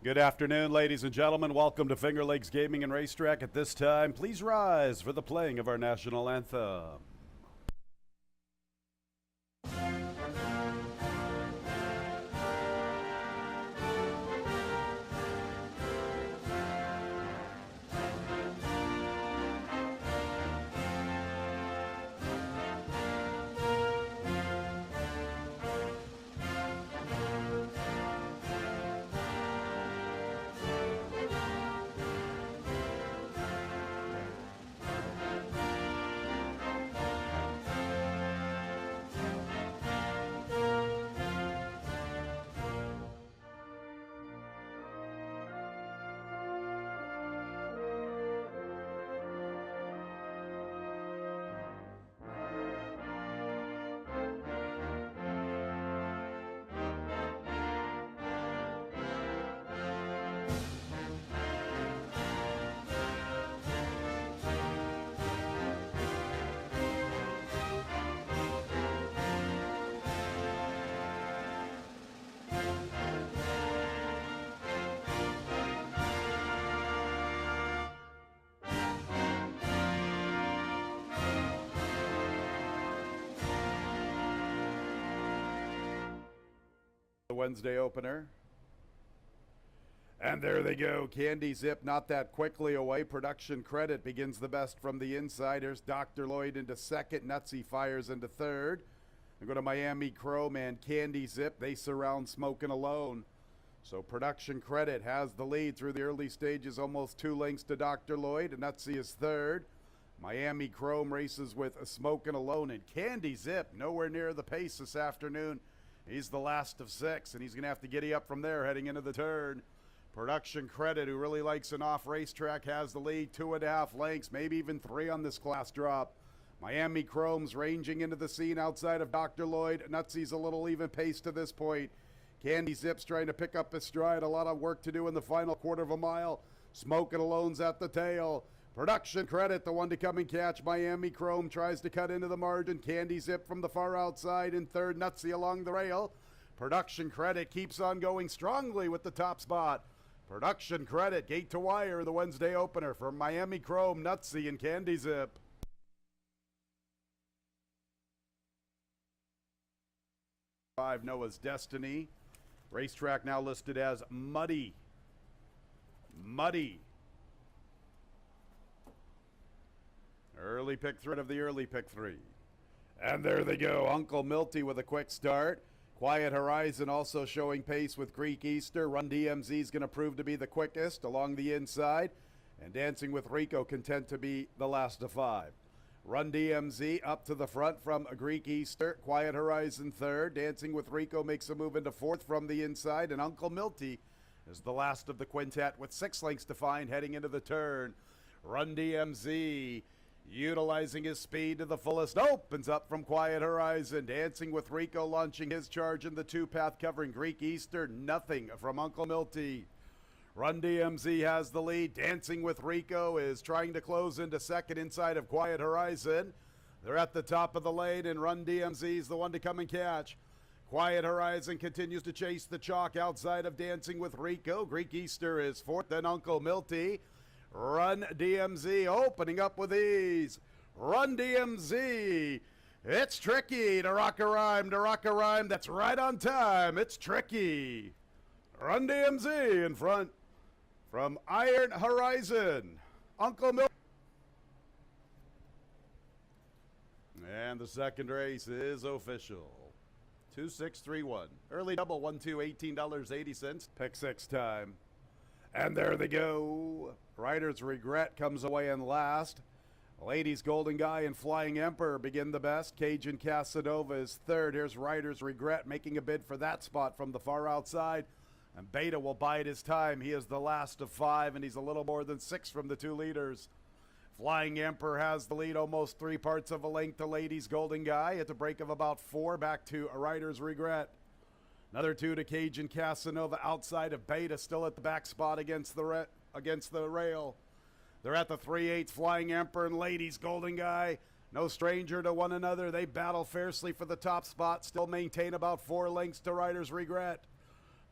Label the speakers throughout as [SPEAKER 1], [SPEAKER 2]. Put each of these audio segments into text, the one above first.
[SPEAKER 1] Good afternoon, ladies and gentlemen. Welcome to Finger Lakes Gaming and Racetrack. At this time, please rise for the playing of our national anthem. The Wednesday opener. And there they go. Candy Zip not that quickly away. Production Credit begins the best from the inside. Here's Dr. Lloyd into second. Nutsy fires into third. They go to Miami Chrome and Candy Zip. They surround Smokin' Alone. So Production Credit has the lead through the early stages, almost 2 lengths to Dr. Lloyd. And Nutsy is third. Miami Chrome races with Smokin' Alone. And Candy Zip nowhere near the pace this afternoon. He's the last of 6, and he's going to have to giddy up from there heading into the turn. Production Credit, who really likes an off racetrack, has the lead, 2.5 lengths, maybe even 3 on this class drop. Miami Chrome's ranging into the scene outside of Dr. Lloyd. Nutsy's a little even pace to this point. Candy Zip's trying to pick up his stride. A lot of work to do in the final quarter of a mile. Smokin' Alone's at the tail. Production Credit, the one to come and catch. Miami Chrome tries to cut into the margin. Candy Zip from the far outside in third. Nutsy along the rail. Production Credit keeps on going strongly with the top spot. Production Credit, gate to wire, the Wednesday opener for Miami Chrome, Nutsy, and Candy Zip. Five, Noah's Destiny. Racetrack now listed as Muddy. Early pick 3 of the early pick 3. And there they go. Uncle Milty with a quick start. Quiet Horizon also showing pace with Greek Easter. Run DMZ is going to prove to be the quickest along the inside. And Dancing with Rico content to be the last of 5. Run DMZ up to the front from Greek Easter. Quiet Horizon third. Dancing with Rico makes a move into fourth from the inside. And Uncle Milty is the last of the quintet with 6 lengths to find heading into the turn. Run DMZ utilizing his speed to the fullest, opens up from Quiet Horizon. Dancing with Rico launching his charge in the 2-path covering Greek Easter. Nothing from Uncle Milty. Run DMZ has the lead. Dancing with Rico is trying to close into second inside of Quiet Horizon. They're at the top of the lane, and Run DMZ is the one to come and catch. Quiet Horizon continues to chase the chalk outside of Dancing with Rico. Greek Easter is fourth, then Uncle Milty. Run DMZ opening up with ease. Run DMZ. It's tricky to rock a rhyme, that's right on time. It's tricky. Run DMZ in front from Iron Horizon. Uncle Milty. And the second race is official. 2-6-3-1. Early double 1-2, $18.80. Pick 6 time. And there they go. Rider's Regret comes away in last. Ladies Golden Guy and Flying Emperor begin the best. Cajun Casanova is third. Here's Rider's Regret making a bid for that spot from the far outside. And Beta will bide his time. He is the last of 5, and he's a little more than 6 from the 2 leaders. Flying Emperor has the lead, almost 3 parts of a length to Ladies Golden Guy at a break of about 4, back to a Rider's Regret. Another 2 to Cajun Casanova outside of Beta, still at the back spot against the rail. They're at the 3/8, Flying Emperor and Ladies Golden Guy. No stranger to one another. They battle fiercely for the top spot, still maintain about 4 lengths to Rider's Regret.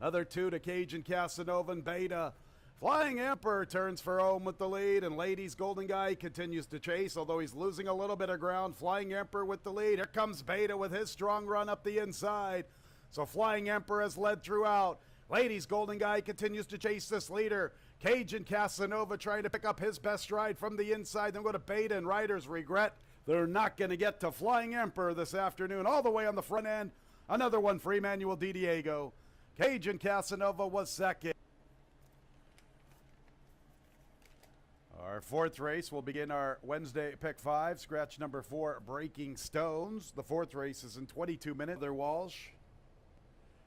[SPEAKER 1] Other two to Cajun Casanova and Beta. Flying Emperor turns for home with the lead, and Ladies Golden Guy continues to chase, although he's losing a little bit of ground. Flying Emperor with the lead. Here comes Beta with his strong run up the inside. So Flying Emperor has led throughout. Ladies Golden Guy continues to chase this leader. Cajun Casanova trying to pick up his best ride from the inside. Then go to Beta, and riders regret they're not going to get to Flying Emperor this afternoon. All the way on the front end, another one for Emmanuel Di Diego. Cajun Casanova was second. Our fourth race will begin our Wednesday pick 5, scratch number 4, Breaking Stones. The fourth race is in 22 minutes. There Walsh.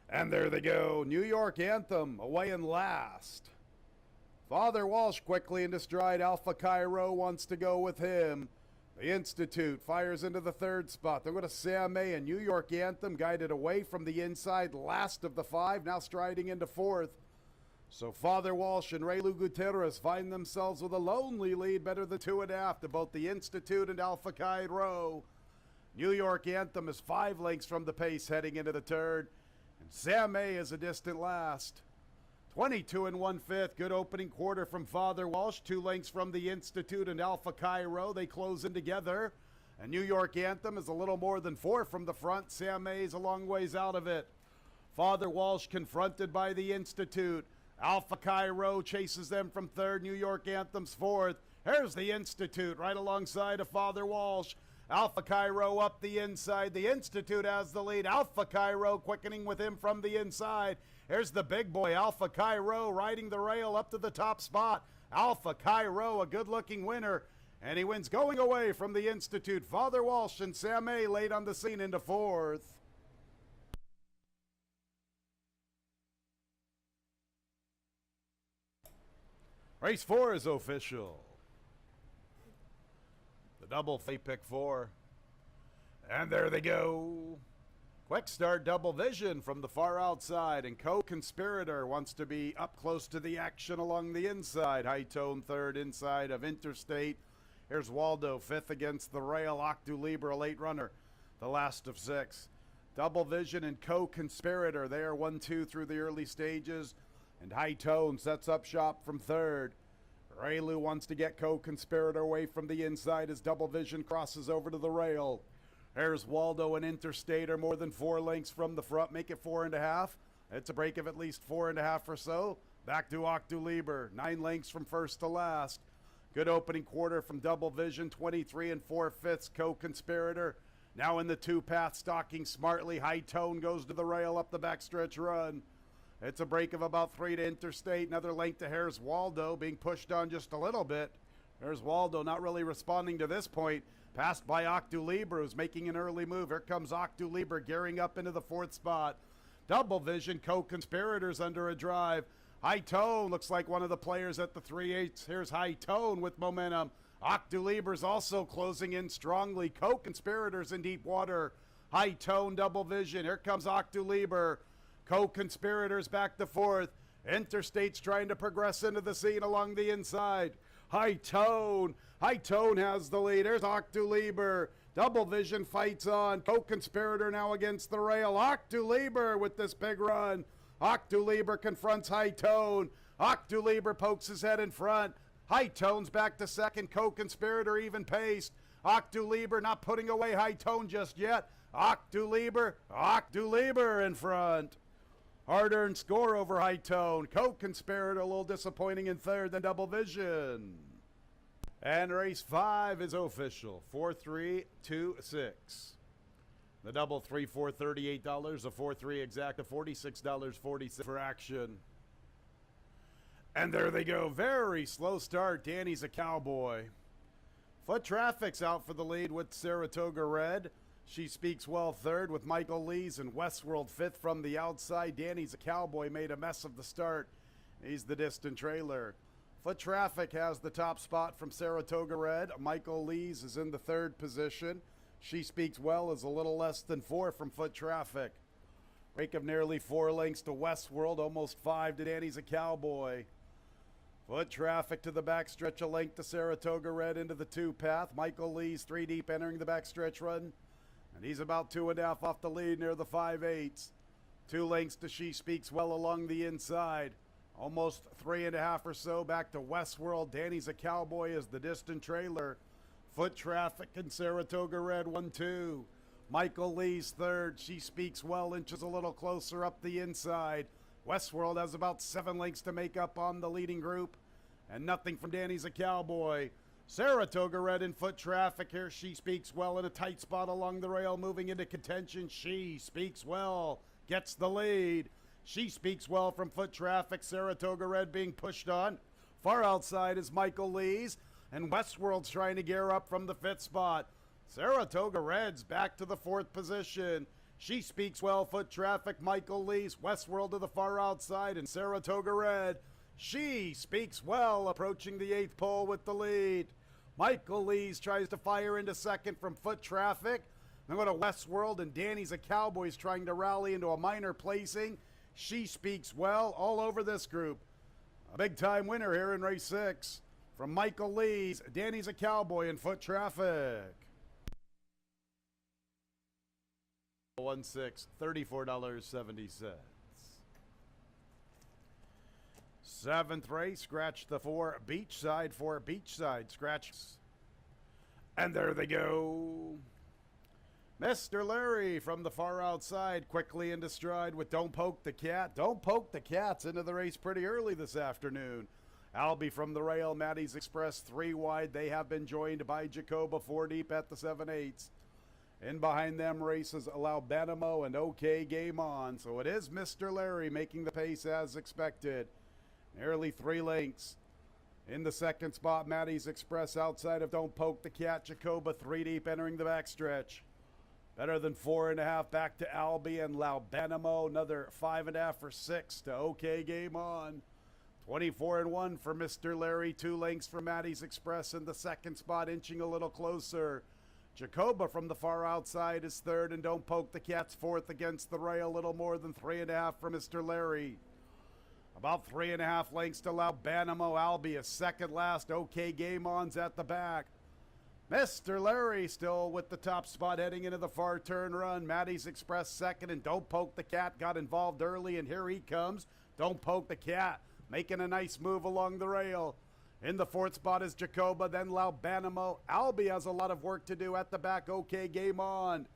[SPEAKER 1] And there they go. New York Anthem away in last. Father Walsh quickly into stride. Alpha Cairo wants to go with him. The Institute fires into the third spot. They're going to Sam May and New York Anthem guided away from the inside, last of the 5, now striding into fourth. So Father Walsh and Raylu Gutierrez find themselves with a lonely lead, better than 2.5 to both the Institute and Alpha Cairo. New York Anthem is 5 lengths from the pace heading into the third, and Sam May is a distant last. 22 1/5, good opening quarter from Father Walsh, 2 lengths from the Institute and Alpha Cairo. They close in together, and New York Anthem is a little more than 4 from the front. Sam May's a long ways out of it. Father Walsh confronted by the Institute. Alpha Cairo chases them from third. New York Anthem's fourth. Here's the Institute right alongside of Father Walsh. Alpha Cairo up the inside. The Institute has the lead. Alpha Cairo quickening with him from the inside. Here's the big boy, Alpha Cairo, riding the rail up to the top spot. Alpha Cairo, a good-looking winner, and he wins going away from the Institute. Father Walsh and Sam May late on the scene into fourth. Race 4 is official. The double fate pick 4. And there they go. Quick start double vision from the far outside, and Co-Conspirator wants to be up close to the action along the inside. High Tone third inside of Interstate. Here's Waldo fifth against the rail. Octu Libre, a late runner, the last of 6. Double Vision and Co-Conspirator, they are 1-2 through the early stages, and High Tone sets up shop from third. Raylu wants to get Co-Conspirator away from the inside as Double Vision crosses over to the rail. There's Waldo and Interstate are more than 4 lengths from the front. Make it 4.5. It's a break of at least 4.5 or so. Back to Octu Libre, 9 lengths from first to last. Good opening quarter from Double Vision, 23 4/5 Co-Conspirator. Now in the 2-path, stalking smartly. High Tone goes to the rail up the backstretch run. It's a break of about 3 to Interstate. Another length to Here's Waldo, being pushed on just a little bit. There's Waldo not really responding to this point. Passed by Octu Libre, who's making an early move. Here comes Octu Libre gearing up into the 4th spot. Double Vision, Co-Conspirators under a drive. High Tone looks like one of the players at the 3/8. Here's High Tone with momentum. Octu Libre's also closing in strongly. Co-Conspirators in deep water. High Tone, Double Vision. Here comes Octu Libre. Co-Conspirators back to 4th. Interstate's trying to progress into the scene along the inside. High Tone has the lead. There's Octu Libre. Double Vision fights on. Co-Conspirator now against the rail. Octu Libre with this big run. Octu Libre confronts High Tone. Octu Libre pokes his head in front. High Tone's back to second. Co-Conspirator even paced. Octu Libre not putting away High Tone just yet. Octu Libre in front. Hard-earned score over High Tone. Co-Conspirator a little disappointing in third, then Double Vision. And race 5 is official. 4-3-2-6. The double 3-4, $38. The 4-3 exact, $46.40 for action. And there they go. Very slow start. Danny's a cowboy. Foot Traffic's out for the lead with Saratoga Red. She Speaks Well third with Michael Lees and Westworld fifth from the outside. Danny's a cowboy made a mess of the start. He's the distant trailer. Foot Traffic has the top spot from Saratoga Red. Michael Lees is in the 3rd position. She Speaks Well is a little less than 4 from Foot Traffic. Break of nearly 4 lengths to Westworld, almost 5 to Danny's a cowboy. Foot Traffic to the backstretch, a length to Saratoga Red into the 2-path. Michael Lees 3 deep entering the backstretch run. And he's about 2.5 off the lead near the 5/8. 2 lengths to She Speaks Well along the inside. Almost 3.5 or so back to Westworld. Danny's a Cowboy is the distant trailer. Foot Traffic and Saratoga Red 1-2. Michael Lee's third. She Speaks Well inches a little closer up the inside. Westworld has about 7 lengths to make up on the leading group. And nothing from Danny's a Cowboy. Saratoga Red in Foot Traffic here. She Speaks Well in a tight spot along the rail, moving into contention. She Speaks Well gets the lead. She Speaks Well from Foot Traffic. Saratoga Red being pushed on. Far outside is Michael Lee's, and Westworld's trying to gear up from the 5th spot. Saratoga Red's back to the 4th position. She Speaks Well, Foot Traffic, Michael Lee's, Westworld to the far outside, and Saratoga Red. She Speaks Well approaching the 8th pole with the lead. Michael Lee's tries to fire into second from Foot Traffic. Then go to Westworld, and Danny's a Cowboy's trying to rally into a minor placing. She Speaks Well all over this group. A big-time winner here in race 6 from Michael Lee's. Danny's a Cowboy in Foot Traffic. 1-6, $34.70. 7th race, scratch the 4, Beachside, scratch. And there they go. Mr. Larry from the far outside, quickly into stride with Don't Poke the Cat. Don't Poke the Cat's into the race pretty early this afternoon. Albie from the rail, Maddie's Express 3 wide. They have been joined by Jacoba 4 deep at the 7/8. In behind them races Albanamo and OK Game On. So it is Mr. Larry making the pace as expected. Nearly 3 lengths. In the 2nd spot, Maddie's Express outside of Don't Poke the Cat. Jacoba 3 deep entering the backstretch. Better than 4.5 back to Albie and Albanamo. Another 5.5 or 6 to OK Game On. 24-1 for Mr. Larry. 2 lengths for Maddie's Express in the 2nd spot, inching a little closer. Jacoba from the far outside is 3rd, and Don't Poke the Cat's 4th against the rail. Little more than 3.5 for Mr. Larry. About 3.5 lengths to Albanamo. Albie is 2nd last. OK Game On's at the back. Mr. Larry still with the top spot heading into the far turn run. Maddie's Express 2nd, and Don't Poke the Cat got involved early, and here he comes. Don't Poke the Cat making a nice move along the rail. In the 4th spot is Jacoba, then Albanamo. Albie has a lot of work to do at the back. OK Game On.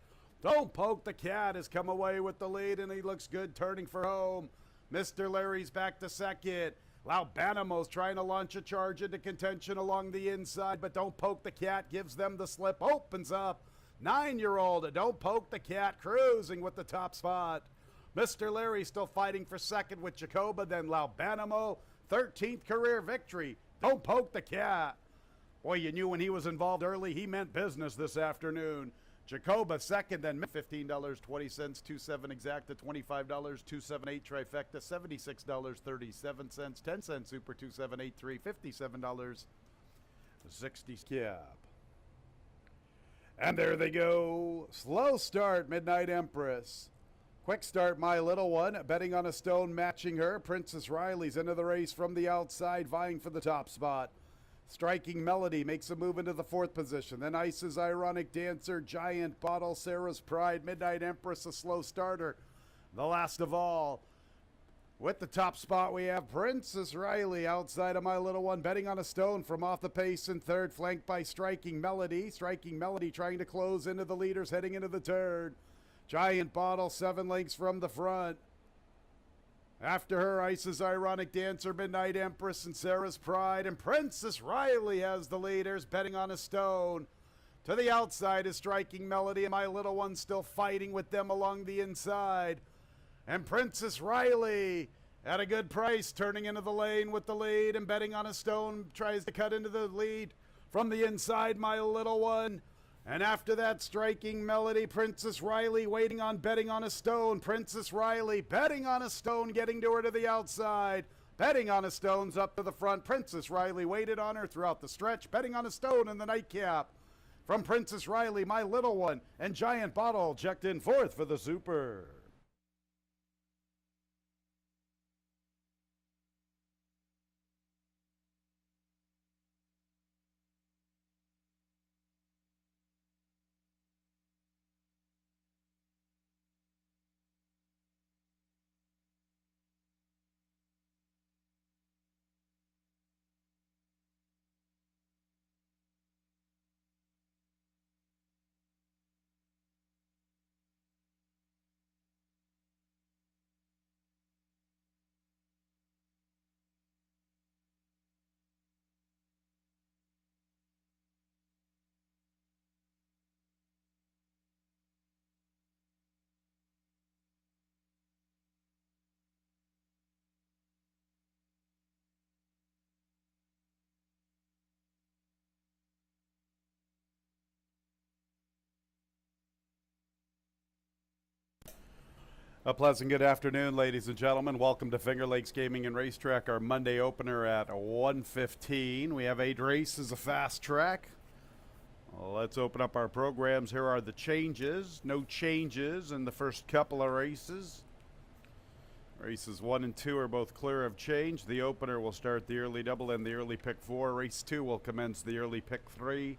[SPEAKER 1] Don't Poke the Cat has come away with the lead, and he looks good turning for home. Mr. Larry's back to 2nd. Albanamo's trying to launch a charge into contention along the inside, but Don't Poke the Cat gives them the slip. Opens up. 9-year-old Don't Poke the Cat cruising with the top spot. Mr. Larry still fighting for 2nd with Jacoba, then Albanamo. 13th career victory. Don't Poke the Cat. Boy, you knew when he was involved early, he meant business this afternoon. Jacoba 2nd, then $15.20, 2.7 exacta, $25, 2.78 trifecta, $76.37, 10 cents super 2.783, $57, 60 cap. And there they go. Slow start, Midnight Empress. Quick start, My Little One, betting on a stone matching her. Princess Riley's into the race from the outside, vying for the top spot. Striking Melody makes a move into the 4th position. Then Ice's Ironic Dancer, Giant Bottle, Sarah's Pride, Midnight Empress, a slow starter. The last of all. With the top spot, we have Princess Riley outside of My Little One, betting on a stone from off the pace in 3rd, flanked by Striking Melody. Striking Melody trying to close into the leaders heading into the 3rd. Giant Bottle 7 lengths from the front. After her, Ice's Ironic Dancer, Midnight Empress, and Sarah's Pride. And Princess Riley has the leaders, betting on a stone. To the outside is Striking Melody, and My Little One still fighting with them along the inside. And Princess Riley at a good price, turning into the lane with the lead, and betting on a stone, tries to cut into the lead from the inside, My Little One. And after that, Striking Melody, Princess Riley waiting on betting on a stone. Princess Riley betting on a stone, getting to her to the outside. Betting on a stone's up to the front. Princess Riley waited on her throughout the stretch. Betting on a stone in the nightcap. From Princess Riley, My Little One, and Giant Bottle checked in 4th for the Super. A pleasant good afternoon, ladies and gentlemen. Welcome to Finger Lakes Gaming and Racetrack, our Monday opener at 1:15. We have 8 races, a fast track. Let's open up our programs. Here are the changes. No changes in the first couple of races. Races 1 and 2 are both clear of change. The opener will start the early double and the early pick 4. Race 2 will commence the early pick 3.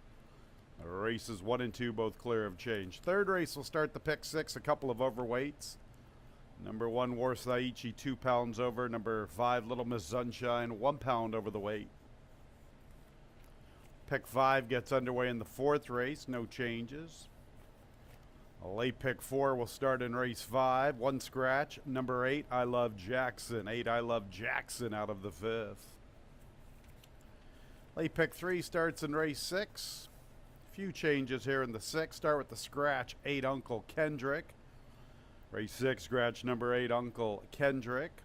[SPEAKER 1] Races 1 and 2 both clear of change. Third race will start the pick 6, a couple of overweights. Number 1, Warsaichi, 2 pounds over. Number 5, Little Miss Sunshine, 1 pound over the weight. Pick 5 gets underway in the 4th race, no changes. A late pick 4 will start in race 5, 1 scratch. Number 8, I Love Jackson, 8 I Love Jackson out of the 5th. Late pick 3 starts in race 6. Few changes here in the 6th. Start with the scratch, 8 Uncle Kendrick. Race 6, scratch number 8, Uncle Kendrick.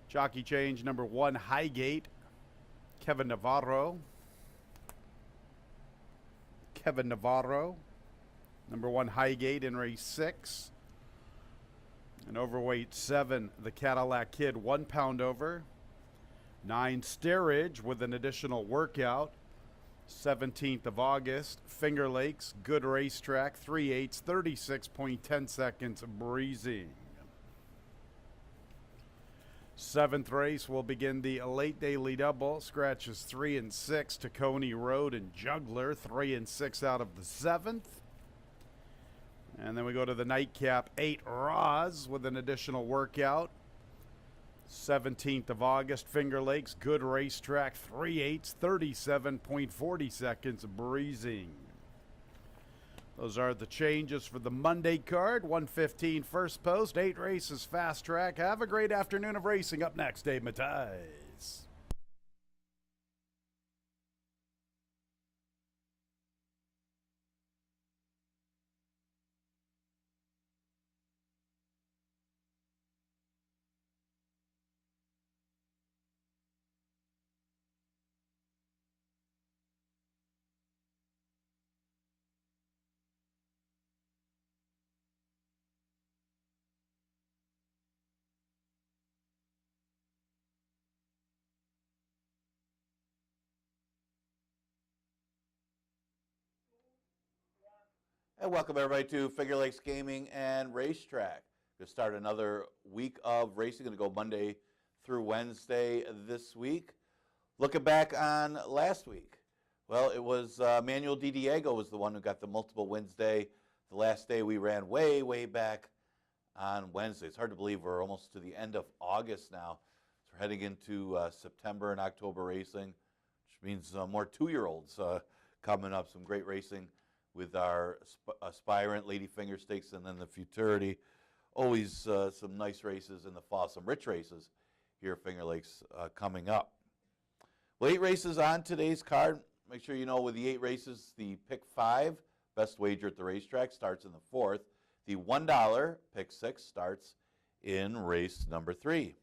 [SPEAKER 1] Jockey change number 1, Highgate, Kevin Navarro. Kevin Navarro. Number 1, Highgate in race 6. And overweight 7, the Cadillac Kid, 1 pound over. 9, Steerage with an additional workout. 17th of August, Finger Lakes, good racetrack, 3/8, 36.10 seconds, breezing. 7th race will begin the late daily double. Scratches 3 and 6, Tacony Road and Juggler, 3 and 6 out of the 7th. And then we go to the nightcap, 8 Roz with an additional workout. 17th of August, Finger Lakes, good racetrack, 3/8, 37.40 seconds, breezing. Those are the changes for the Monday card. 1:15 first post, 8 races, fast track. Have a great afternoon of racing. Up next, Dave Mattias.
[SPEAKER 2] And welcome everybody to Finger Lakes Gaming and Racetrack. Going to start another week of racing. Going to go Monday through Wednesday this week. Looking back on last week, well, it was Manuel Di Diego was the one who got the multiple wins day. The last day we ran way back on Wednesday. It's hard to believe we're almost to the end of August now. So we're heading into September and October racing, which means more 2-year-olds coming up. Some great racing with our aspirant Lady Finger Stakes and then the Futurity. Always some nice races in the fall, some rich races here at Finger Lakes coming up. Well, 8 races on today's card. Make sure you know with the 8 races, the pick 5, best wager at the racetrack, starts in the 4th. The $1 pick 6 starts in race number 3.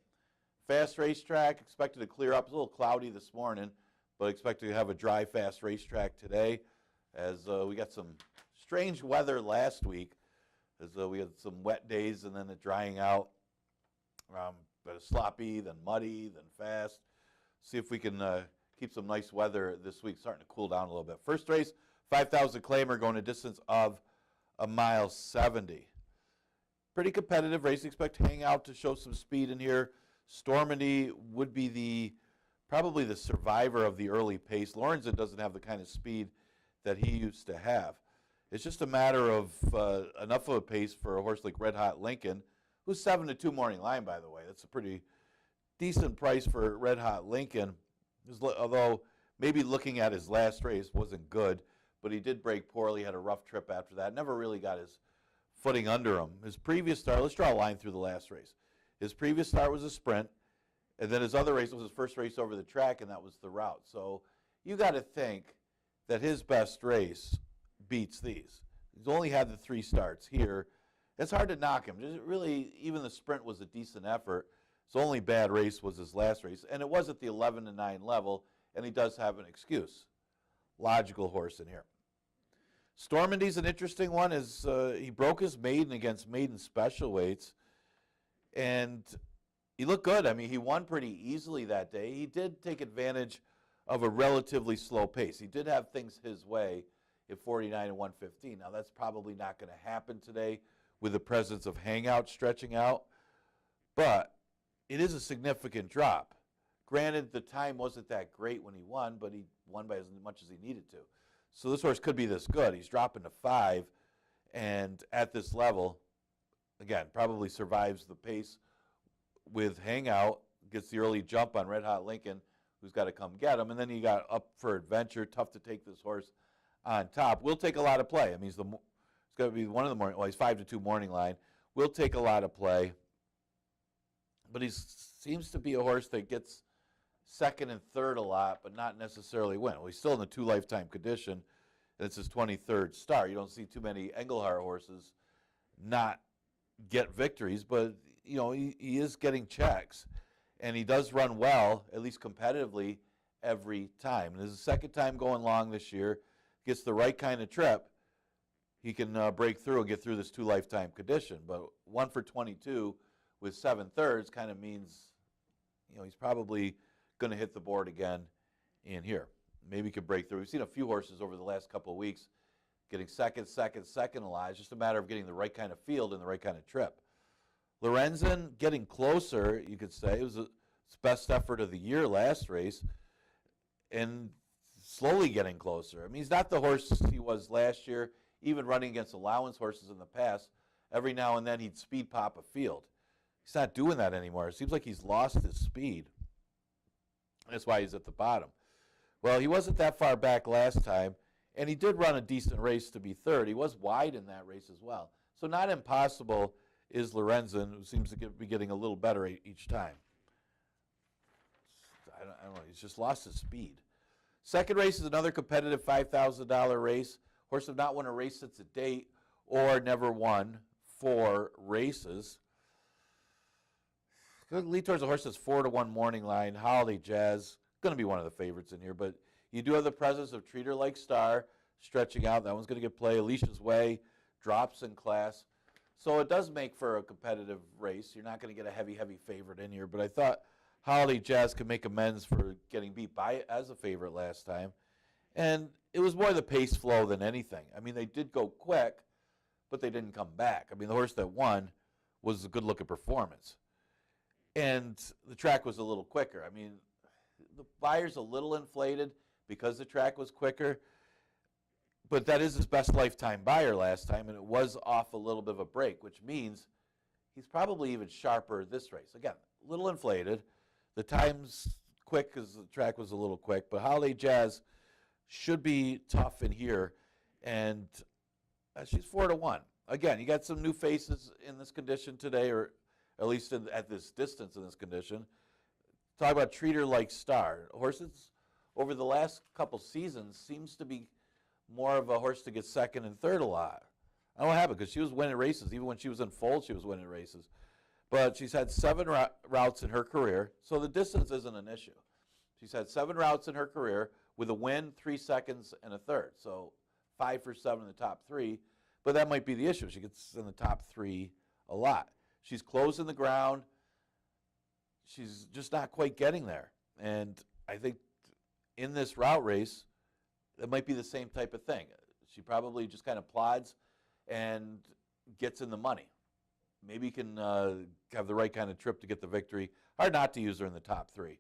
[SPEAKER 2] Fast racetrack, expected to clear up. It's a little cloudy this morning, but expected to have a dry, fast racetrack today, as we got some strange weather last week, as we had some wet days and then it drying out, but sloppy, then muddy, then fast. See if we can keep some nice weather this week, starting to cool down a little bit. First race, 5,000 claimer, going a distance of 1.70 miles. Pretty competitive race. Expect Hang Out to show some speed in here. Stormady would be probably the survivor of the early pace. Lorenzen doesn't have the kind of speed that he used to have. It's just a matter of enough of a pace for a horse like Red Hot Lincoln, who's 7-2 morning line, by the way. That's a pretty decent price for Red Hot Lincoln, although maybe looking at his last race wasn't good, but he did break poorly, had a rough trip after that, never really got his footing under him. His previous start, let's draw a line through the last race. His previous start was a sprint, and then his other race was his first race over the track, and that was the route. So you got to think that his best race beats these. He's only had the 3 starts here. It's hard to knock him. Just really, even the sprint was a decent effort. His only bad race was his last race, and it was at the 11-9 level, and he does have an excuse. Logical horse in here. Stormandy's an interesting one. He broke his maiden against maiden special weights, and he looked good. I mean, he won pretty easily that day. He did take advantage of a relatively slow pace. He did have things his way at 49 and 115. Now, that's probably not going to happen today with the presence of Hangout stretching out, but it is a significant drop. Granted, the time wasn't that great when he won, but he won by as much as he needed to. So this horse could be this good. He's dropping to 5, and at this level, again, probably survives the pace with Hangout, gets the early jump on Red Hot Lincoln, who's got to come get him. And then you got Up for Adventure, tough to take this horse on top. Will take a lot of play. I mean, it's going to be one of the morning, well, he's 5-2 morning line. Will take a lot of play. But he seems to be a horse that gets second and third a lot, but not necessarily win. Well, he's still in the 2 lifetime condition, and it's his 23rd start. You don't see too many Engelhart horses not get victories, but you know he is getting checks, and he does run well, at least competitively, every time. And this is the second time going long this year. Gets the right kind of trip, he can break through and get through this 2 lifetime condition. But 1 for 22 with 7 thirds kind of means, you know, he's probably going to hit the board again in here. Maybe he could break through. We've seen a few horses over the last couple of weeks getting second a lot. It's just a matter of getting the right kind of field and the right kind of trip. Lorenzen getting closer, you could say. It was his best effort of the year last race, and slowly getting closer. I mean, he's not the horse he was last year, even running against allowance horses in the past. Every now and then he'd speed pop a field. He's not doing that anymore. It seems like he's lost his speed. That's why he's at the bottom. Well, he wasn't that far back last time, and he did run a decent race to be third. He was wide in that race as well. So not impossible is Lorenzen, who seems to be getting a little better each time. I don't know. He's just lost his speed. Second race is another competitive $5,000 race. Horse have not won a race since a date or never won 4 races. Lead towards a horse that's 4-1 morning line. Holiday Jazz, going to be one of the favorites in here, but you do have the presence of Treat Her Like Star stretching out. That one's going to get play. Alicia's Way drops in class. So it does make for a competitive race. You're not going to get a heavy favorite in here, but I thought Holiday Jazz could make amends for getting beat by as a favorite last time. And it was more the pace flow than anything. I mean, they did go quick, but they didn't come back. I mean, the horse that won was a good-looking performance. And the track was a little quicker. I mean, the Beyer's a little inflated because the track was quicker, but that is his best lifetime Beyer last time, and it was off a little bit of a break, which means he's probably even sharper this race. Again, a little inflated. The time's quick because the track was a little quick, but Holiday Jazz should be tough in here, and she's 4-1. Again, you got some new faces in this condition today, or at least at this distance in this condition. Talk about Treat Her Like Star. Horses over the last couple seasons seems to be more of a horse to get second and third a lot. I don't know what happened, because she was winning races. Even when she was in foal, she was winning races. But she's had 7 routes in her career, so the distance isn't an issue. She's had 7 routes in her career with a win, 3 seconds, and a third. So 5 for 7 in the top 3. But that might be the issue. She gets in the top 3 a lot. She's closing the ground. She's just not quite getting there. And I think in this route race, it might be the same type of thing. She probably just kind of plods and gets in the money. Maybe can have the right kind of trip to get the victory. Hard not to use her in the top 3.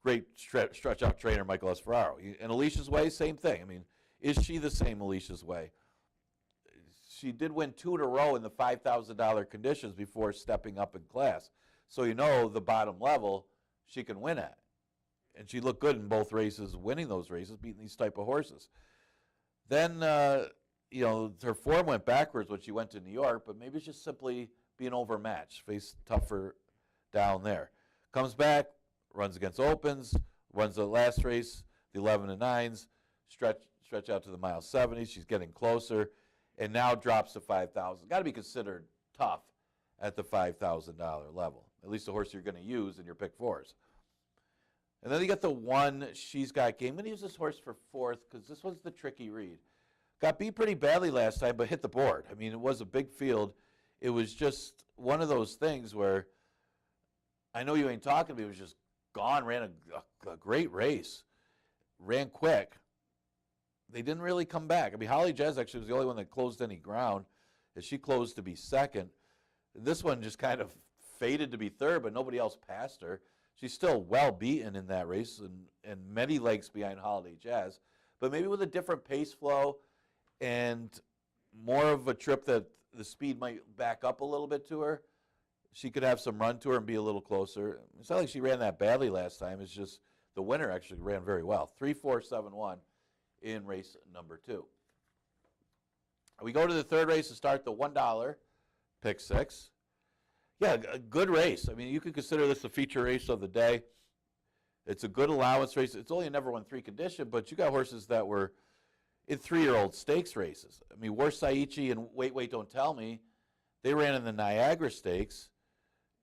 [SPEAKER 2] Great stretch out trainer, Michael S. Ferraro. And Alicia's Way, same thing. I mean, is she the same Alicia's Way? She did win 2 in a row in the $5,000 conditions before stepping up in class. So you know the bottom level she can win at. And she looked good in both races, winning those races, beating these type of horses. Then, you know, her form went backwards when she went to New York, but maybe it's just simply being overmatched, faced tougher down there. Comes back, runs against opens, runs the last race, the 11 and 9s, stretch out to the mile 70s. She's getting closer, and now drops to 5,000. Got to be considered tough at the $5,000 level. At least the horse you're going to use in your pick 4s. And then you got the one She's Got Game. I'm going to use this horse for 4th because this one's the tricky read. got beat pretty badly last time, but hit the board. I mean, it was a big field. It was just one of those things where I know you ain't talking to me. It was just gone, ran a great race, ran quick. They didn't really come back. I mean, Holly Jazz actually was the only one that closed any ground, as she closed to be second. This one just kind of faded to be third, but nobody else passed her. She's still well beaten in that race and many legs behind Holiday Jazz, but maybe with a different pace flow and more of a trip that the speed might back up a little bit to her, she could have some run to her and be a little closer. It's not like she ran that badly last time. It's just the winner actually ran very well. 3-4-7-1 in race number 2. We go to the third race to start the $1 pick 6. Yeah, a good race. I mean, you could consider this the feature race of the day. It's a good allowance race. It's only a never won 3 condition, but you got horses that were in 3-year-old stakes races. I mean, Warsaichi and Wait, Don't Tell Me, they ran in the Niagara Stakes,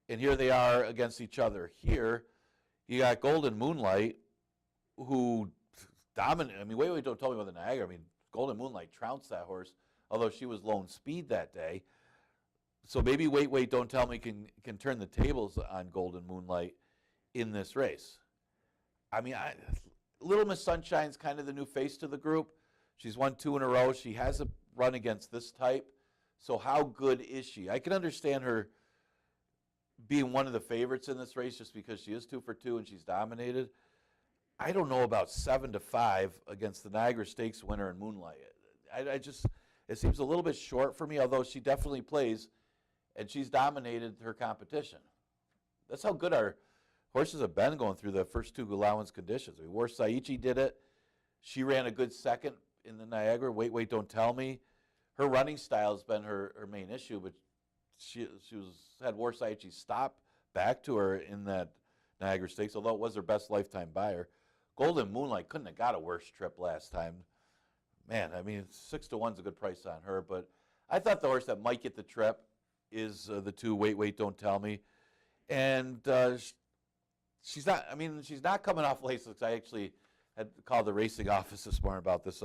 [SPEAKER 2] and here they are against each other here. You got Golden Moonlight, who dominated. I mean, Wait, Don't Tell Me about the Niagara. I mean, Golden Moonlight trounced that horse, although she was lone speed that day. So maybe Wait, Don't Tell Me can turn the tables on Golden Moonlight in this race. I mean, Little Miss Sunshine's kind of the new face to the group. She's won 2 in a row. She hasn't run against this type. So how good is she? I can understand her being one of the favorites in this race just because she is 2 for 2 and she's dominated. I don't know about 7-5 against the Niagara Stakes winner in Moonlight. It seems a little bit short for me, although she definitely plays, and she's dominated her competition. That's how good our horses have been going through the first 2 allowance conditions. I mean, Warsaichi did it. She ran a good second in the Niagara. Wait, Don't Tell Me. Her running style has been her main issue, but she had Warsaichi stop back to her in that Niagara Stakes, although it was her best lifetime buyer. Golden Moonlight couldn't have got a worse trip last time. Man, I mean, 6-1 is a good price on her, but I thought the horse that might get the trip is the 2 Wait, Don't Tell Me. And she's not coming off Lasix. I actually had called the racing office this morning about this.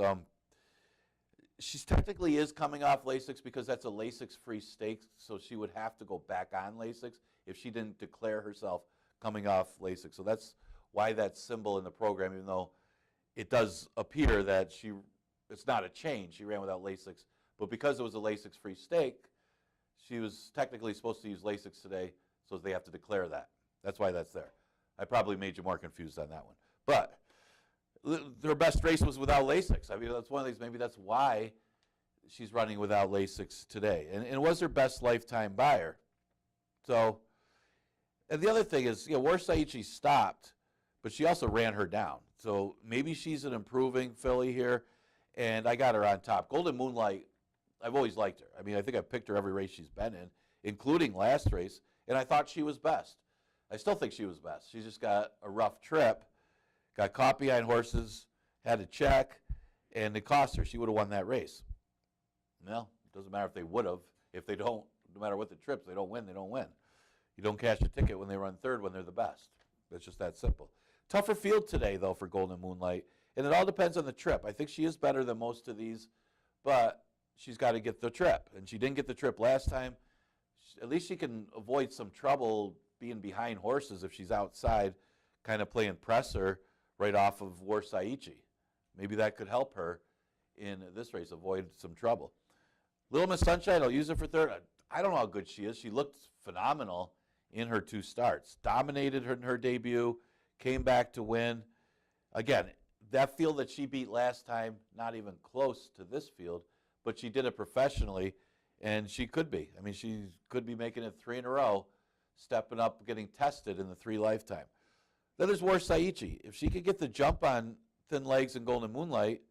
[SPEAKER 2] She's technically is coming off Lasix because that's a Lasix-free stake, so she would have to go back on Lasix if she didn't declare herself coming off Lasix. So that's why that symbol in the program, even though it does appear that it's not a change. She ran without Lasix, but because it was a Lasix-free stake, she was technically supposed to use Lasix today, so they have to declare that. That's why that's there. I probably made you more confused on that one. But her best race was without Lasix. I mean, that's one of these, maybe that's why she's running without Lasix today. And it was her best lifetime buyer. So, and the other thing is, Warsaichi stopped, but she also ran her down. So maybe she's an improving filly here, and I got her on top. Golden Moonlight, I've always liked her. I mean, I think I've picked her every race she's been in, including last race, and I thought she was best. I still think she was best. She just got a rough trip, got caught behind horses, had to check, and it cost her. She would have won that race. Well, it doesn't matter if they would have. If they don't, no matter what the trips, they don't win, they don't win. You don't cash a ticket when they run third when they're the best. It's just that simple. Tougher field today, though, for Golden Moonlight, and it all depends on the trip. I think she is better than most of these, but she's got to get the trip, and she didn't get the trip last time. At least she can avoid some trouble being behind horses if she's outside, kind of playing presser right off of Warsaichi. Maybe that could help her in this race, avoid some trouble. Little Miss Sunshine, I'll use her for third. I don't know how good she is. She looked phenomenal in her 2 starts. Dominated her in her debut, came back to win. Again, that field that she beat last time, not even close to this field, but she did it professionally, and she could be. I mean, she could be making it 3 in a row, stepping up, getting tested in the 3 lifetime. Then there's Warsaichi. If she could get the jump on Thin Legs and Golden Moonlight,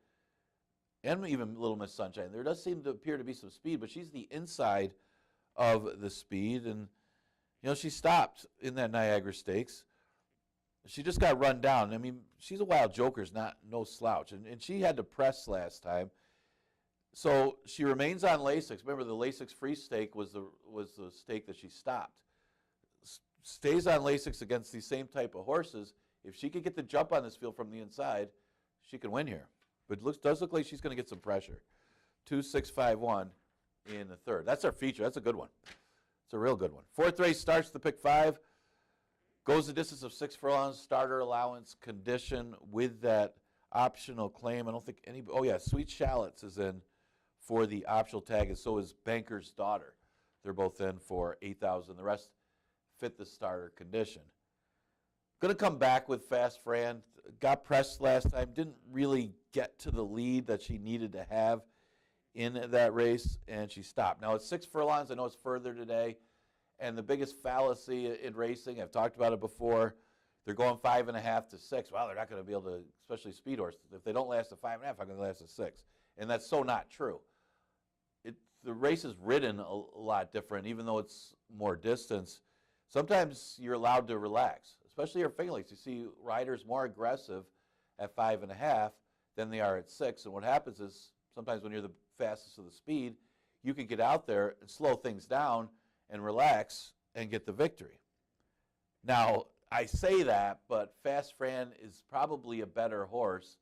[SPEAKER 2] and even Little Miss Sunshine, there does seem to appear to be some speed, but she's the inside of the speed, and she stopped in that Niagara Stakes. She just got run down. I mean, she's a wild joker, no slouch, and she had to press last time. So she remains on Lasix. Remember, the Lasix free stake was the stake that she stopped. Stays on Lasix against these same type of horses. If she could get the jump on this field from the inside, she can win here. But it does look like she's going to get some pressure. 2651 in the third. That's our feature. That's a good one. It's a real good one. Fourth race starts the pick 5. Goes the distance of 6 furlongs, starter allowance condition with that optional claim. I don't think any, oh yeah, Sweet Shallots is in for the optional tag, and so is Banker's Daughter. They're both in for 8,000. The rest fit the starter condition. Going to come back with Fast Fran. Got pressed last time. Didn't really get to the lead that she needed to have in that race, and she stopped. Now it's 6 furlongs. I know it's further today. And the biggest fallacy in racing, I've talked about it before, they're going 5.5 to 6. Well, they're not going to be able to, especially speed horses. If they don't last a 5.5, how can they last a 6? And that's so not true. The race is ridden a lot different, even though it's more distance. Sometimes you're allowed to relax, especially at Finger Lakes. You see riders more aggressive at 5.5 than they are at 6. And what happens is sometimes when you're the fastest of the speed, you can get out there and slow things down and relax and get the victory. Now, I say that, but Fast Fran is probably a better horse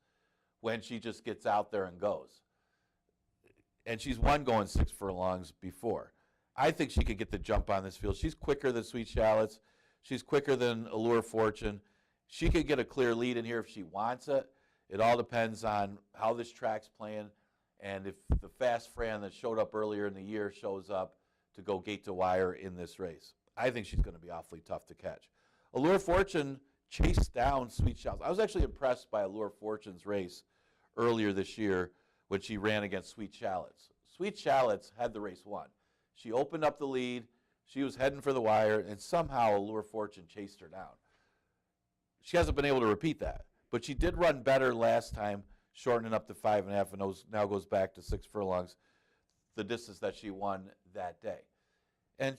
[SPEAKER 2] when she just gets out there and goes. And she's won going 6 furlongs before. I think she could get the jump on this field. She's quicker than Sweet Shallots. She's quicker than Allure Fortune. She could get a clear lead in here if she wants it. It all depends on how this track's playing and if the Fast Fran that showed up earlier in the year shows up to go gate to wire in this race. I think she's going to be awfully tough to catch. Allure Fortune chased down Sweet Shallots. I was actually impressed by Allure Fortune's race earlier this year when she ran against Sweet Shallots. Sweet Shallots had the race won. She opened up the lead. She was heading for the wire, and somehow Allure Fortune chased her down. She hasn't been able to repeat that, but she did run better last time, shortening up to 5.5, and now goes back to 6 furlongs, the distance that she won that day. And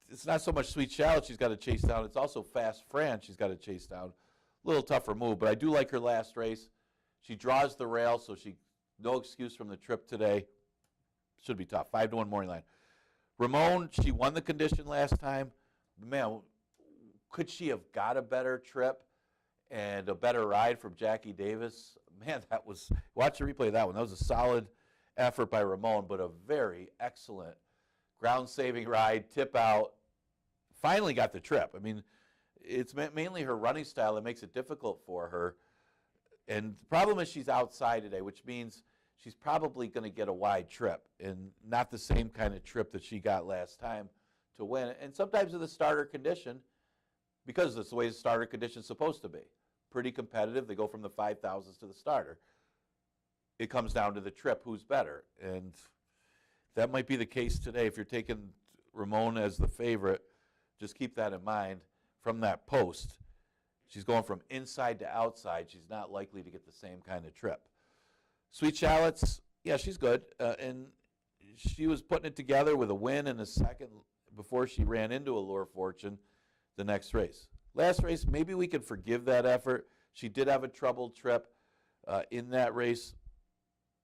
[SPEAKER 2] it's not so much Sweet Shallots she's got to chase down. It's also Fast Fran she's got to chase down. A little tougher move, but I do like her last race. She draws the rail, so no excuse from the trip today. Should be tough. 5-1 morning line. Ramon, she won the condition last time. Man, could she have got a better trip and a better ride from Jackie Davis? Man, watch the replay of that one. That was a solid effort by Ramon, but a very excellent ground-saving ride, tip out. Finally got the trip. I mean, it's mainly her running style that makes it difficult for her. And the problem is she's outside today, which means she's probably going to get a wide trip and not the same kind of trip that she got last time to win. And sometimes in the starter condition, because that's the way the starter condition is supposed to be, pretty competitive. They go from the 5,000s to the starter. It comes down to the trip, who's better. And that might be the case today. If you're taking Ramon as the favorite, just keep that in mind. From that post, she's going from inside to outside. She's not likely to get the same kind of trip. Sweet Shallots, yeah, she's good. And she was putting it together with a win in a second before she ran into Allure Fortune the next race. Last race, maybe we could forgive that effort. She did have a troubled trip in that race.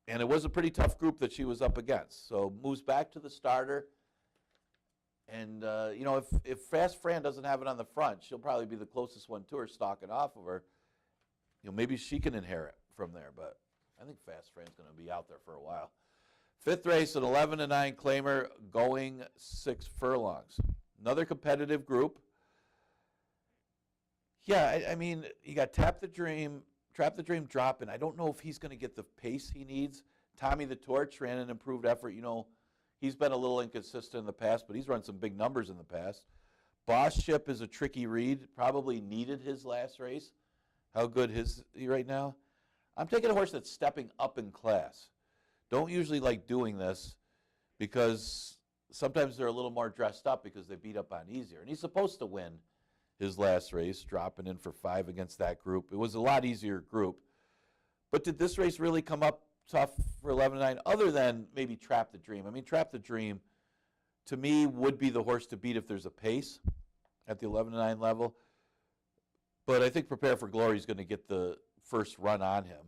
[SPEAKER 2] And it was a pretty tough group that she was up against. So moves back to the starter. And, if Fast Fran doesn't have it on the front, she'll probably be the closest one to her, stalking off of her. Maybe she can inherit from there. But I think Fast Fran's going to be out there for a while. Fifth race, an 11-9 claimer going 6 furlongs. Another competitive group. Yeah, I mean, you got Trap the Dream dropping. I don't know if he's going to get the pace he needs. Tommy the Torch ran an improved effort. He's been a little inconsistent in the past, but he's run some big numbers in the past. Boss Ship is a tricky read. Probably needed his last race. How good is he right now? I'm taking a horse that's stepping up in class. Don't usually like doing this because sometimes they're a little more dressed up because they beat up on easier. And he's supposed to win his last race, dropping in for 5 against that group. It was a lot easier group. But did this race really come up tough for 11-9 other than maybe Trap the Dream? I mean, Trap the Dream, to me, would be the horse to beat if there's a pace at the 11-9 level. But I think Prepare for Glory is going to get the first run on him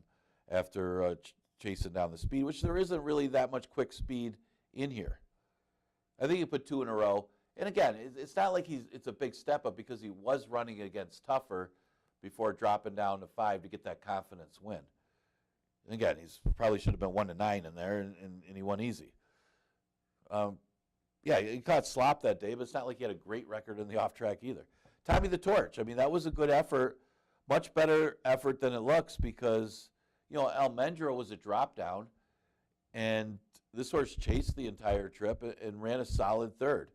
[SPEAKER 2] after chasing down the speed, which there isn't really that much quick speed in here. I think you put 2 in a row. And again, it's not like it's a big step up because he was running against tougher before dropping down to 5 to get that confidence win. And again, he's probably should have been 1-9 in there, and he won easy. Yeah, he caught slop that day, but it's not like he had a great record in the off track either. Tommy the Torch, I mean, that was a good effort, much better effort than it looks because, you know, Almendra was a drop down, and this horse chased the entire trip and ran a solid third.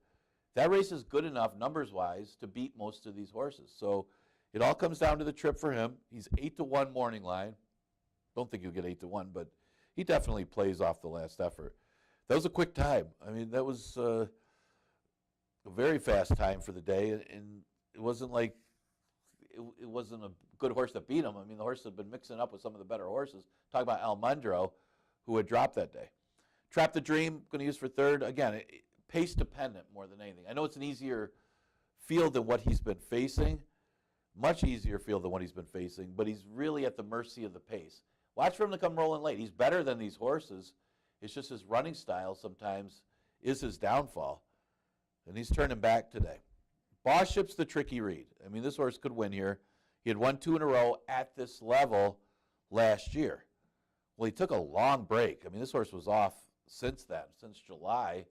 [SPEAKER 2] That race is good enough numbers-wise to beat most of these horses. So it all comes down to the trip for him. He's 8-1 morning line. Don't think he'll get 8-1, but he definitely plays off the last effort. That was a quick time. I mean, that was a very fast time for the day, and it wasn't like it wasn't a good horse that beat him. I mean, the horse had been mixing up with some of the better horses. Talk about Almendro, who had dropped that day. Trap the Dream, going to use for third. Again, pace dependent more than anything. I know it's an easier field than what he's been facing, much easier field than what he's been facing, but he's really at the mercy of the pace. Watch for him to come rolling late. He's better than these horses. It's just his running style sometimes is his downfall, and he's turning back today. Boss Ship's the tricky read. I mean, this horse could win here. He had won 2 in a row at this level last year. Well, he took a long break. I mean, this horse was off since then, since July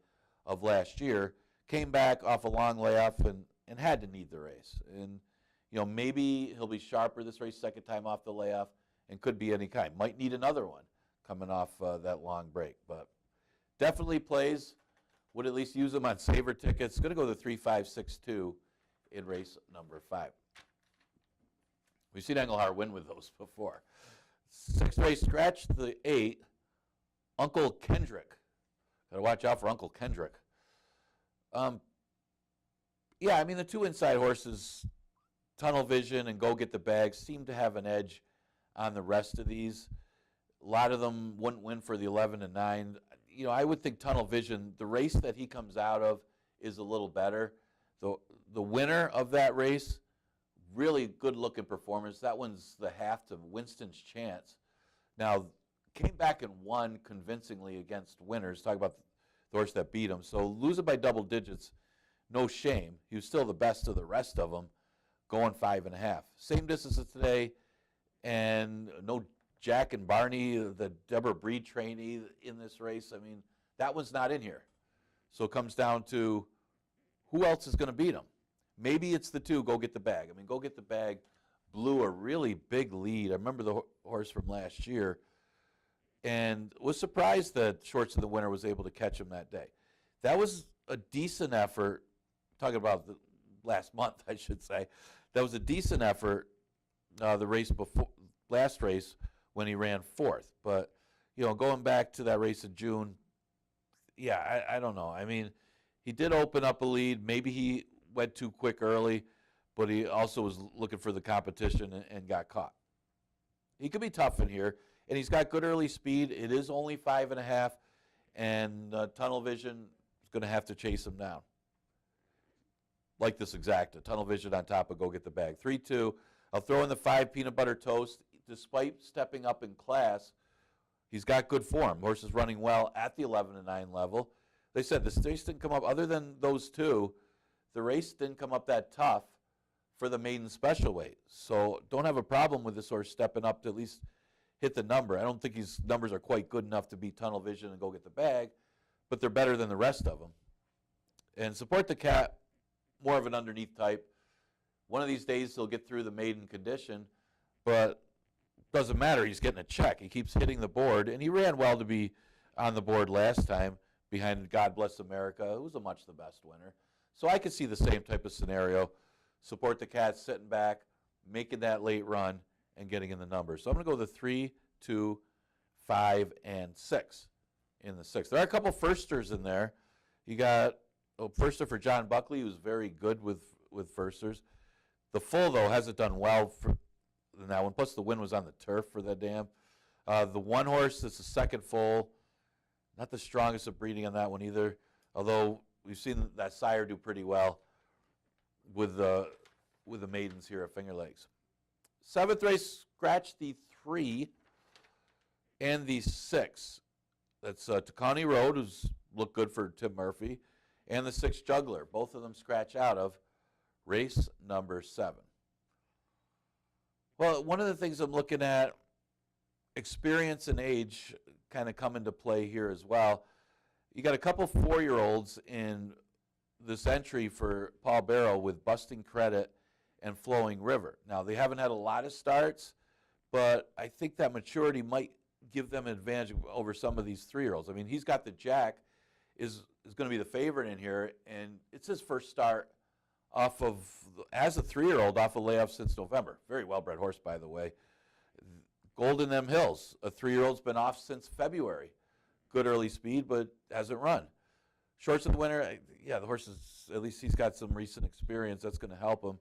[SPEAKER 2] of last year. Came back off a long layoff and had to need the race. And, you know, maybe he'll be sharper this race, second time off the layoff, and could be any kind. Might need another one coming off that long break. But definitely plays. Would at least use them on saver tickets. Going to go to 3-5-6-2 in race number 5. We've seen Engelhard win with those before. 6th race scratch, the 8. Uncle Kendrick. Got to watch out for Uncle Kendrick. Yeah, I mean, the 2 inside horses, Tunnel Vision and Go Get the Bag, seem to have an edge on the rest of these. A lot of them wouldn't win for the 11 and 9. You know, I would think Tunnel Vision, the race that he comes out of is a little better. The winner of that race, really good-looking performance. That one's the half to Winston's Chance. Now, came back and won convincingly against winners. Talk about the horse that beat him. So lose it by double digits, no shame. He was still the best of the rest of them, going 5.5. Same distance as today, and no Jack and Barney, the Deborah Breed trainee in this race. I mean, that one's not in here. So it comes down to who else is going to beat him. Maybe it's the 2, Go Get the Bag. I mean, Go Get the Bag blew a really big lead. I remember the horse from last year and was surprised that Shorts of the Winner was able to catch him that day. That was a decent effort. Talking about the last month, I should say. That was a decent effort, the race before, last race, when he ran 4th. But, you know, going back to that race in June, yeah, I don't know. I mean, he did open up a lead. Maybe he went too quick early, but he also was looking for the competition and got caught. He could be tough in here, and he's got good early speed. It is only 5.5, and Tunnel Vision is going to have to chase him down. Like this exacta. Tunnel Vision on top of Go Get the Bag. 3-2. I'll throw in the 5 Peanut Butter Toast. Despite stepping up in class, he's got good form. Horse is running well at the 11 and 9 level. They said the race didn't come up, other than those 2, the race didn't come up that tough for the maiden special weight. So don't have a problem with this horse stepping up to at least hit the number. I don't think his numbers are quite good enough to beat Tunnel Vision and Go Get the Bag, but they're better than the rest of them. And Support the Cat, more of an underneath type. One of these days he'll get through the maiden condition, but doesn't matter. He's getting a check. He keeps hitting the board, and he ran well to be on the board last time behind God Bless America, who was a much the best winner. So I could see the same type of scenario. Support the Cat sitting back, making that late run, and getting in the numbers. So I'm going to go the 3, 2, 5, and 6 in the 6th. There are a couple firsters in there. You got a firster for John Buckley, who's very good with firsters. The full, though, hasn't done well for that one. Plus, the win was on the turf for that dam. The one horse that's the second full, not the strongest of breeding on that one either, although we've seen that sire do pretty well with the maidens here at Finger Lakes. 7th race, scratch the 3 and the 6. That's Tacony Road, who's looked good for Tim Murphy, and the 6 Juggler. Both of them scratch out of race number 7. Well, one of the things I'm looking at experience and age kind of come into play here as well. You got a couple 4-year-olds in this entry for Paul Barrow with Busting Credit and Flowing River. Now, they haven't had a lot of starts, but I think that maturity might give them an advantage over some of these 3-year-olds. I mean, he's got the Jack, is going to be the favorite in here, and it's his first start off of, as a 3-year-old, off a layoff since November. Very well-bred horse, by the way. Golden M Hills, a 3-year-old's been off since February. Good early speed, but hasn't run. Shorts of the Winter, yeah, the horse is, at least he's got some recent experience. That's going to help him.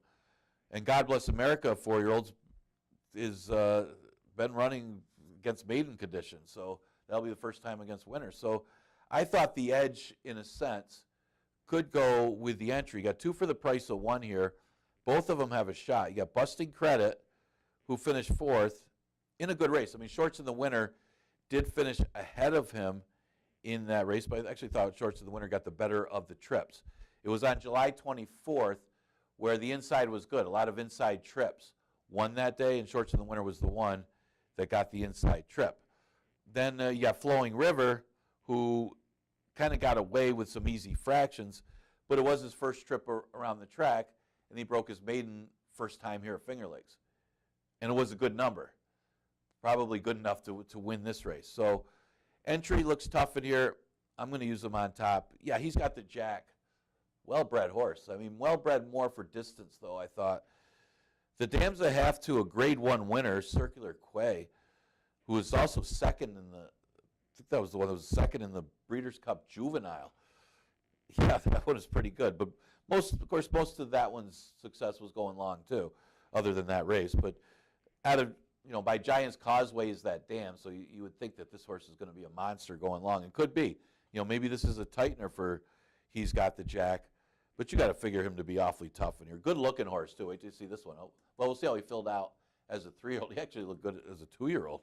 [SPEAKER 2] And God Bless America, 4-year-olds, is been running against maiden condition, so that'll be the first time against winner. So I thought the edge, in a sense, could go with the entry. You got 2 for the price of 1 here. Both of them have a shot. You got Busting Credit, who finished 4th in a good race. I mean, Shorts in the Winter did finish ahead of him in that race, but I actually thought Shorts in the Winter got the better of the trips. It was on July 24th where the inside was good. A lot of inside trips won that day, and Shorts in the Winter was the one that got the inside trip. Then you got Flowing River, who kind of got away with some easy fractions, but it was his first trip around the track, and he broke his maiden first time here at Finger Lakes. And it was a good number, probably good enough to win this race. So entry looks tough in here. I'm going to use him on top. Yeah, he's got the Jack. Well-bred horse. I mean, well-bred more for distance, though, I thought. The Dam's a half to a Grade 1 winner, Circular Quay, who was also second in the, I think that was the one that was second in the Breeders' Cup Juvenile. Yeah, that one was pretty good. But most of that one's success was going long, too, other than that race. But out of, by Giants Causeway is that Dam, so you would think that this horse is going to be a monster going long. And could be. Maybe this is a tightener for he's got the Jack. But you got to figure him to be awfully tough in here. Good-looking horse, too. Wait till you see this one. Oh, well, we'll see how he filled out as a 3-year-old. He actually looked good as a 2-year-old.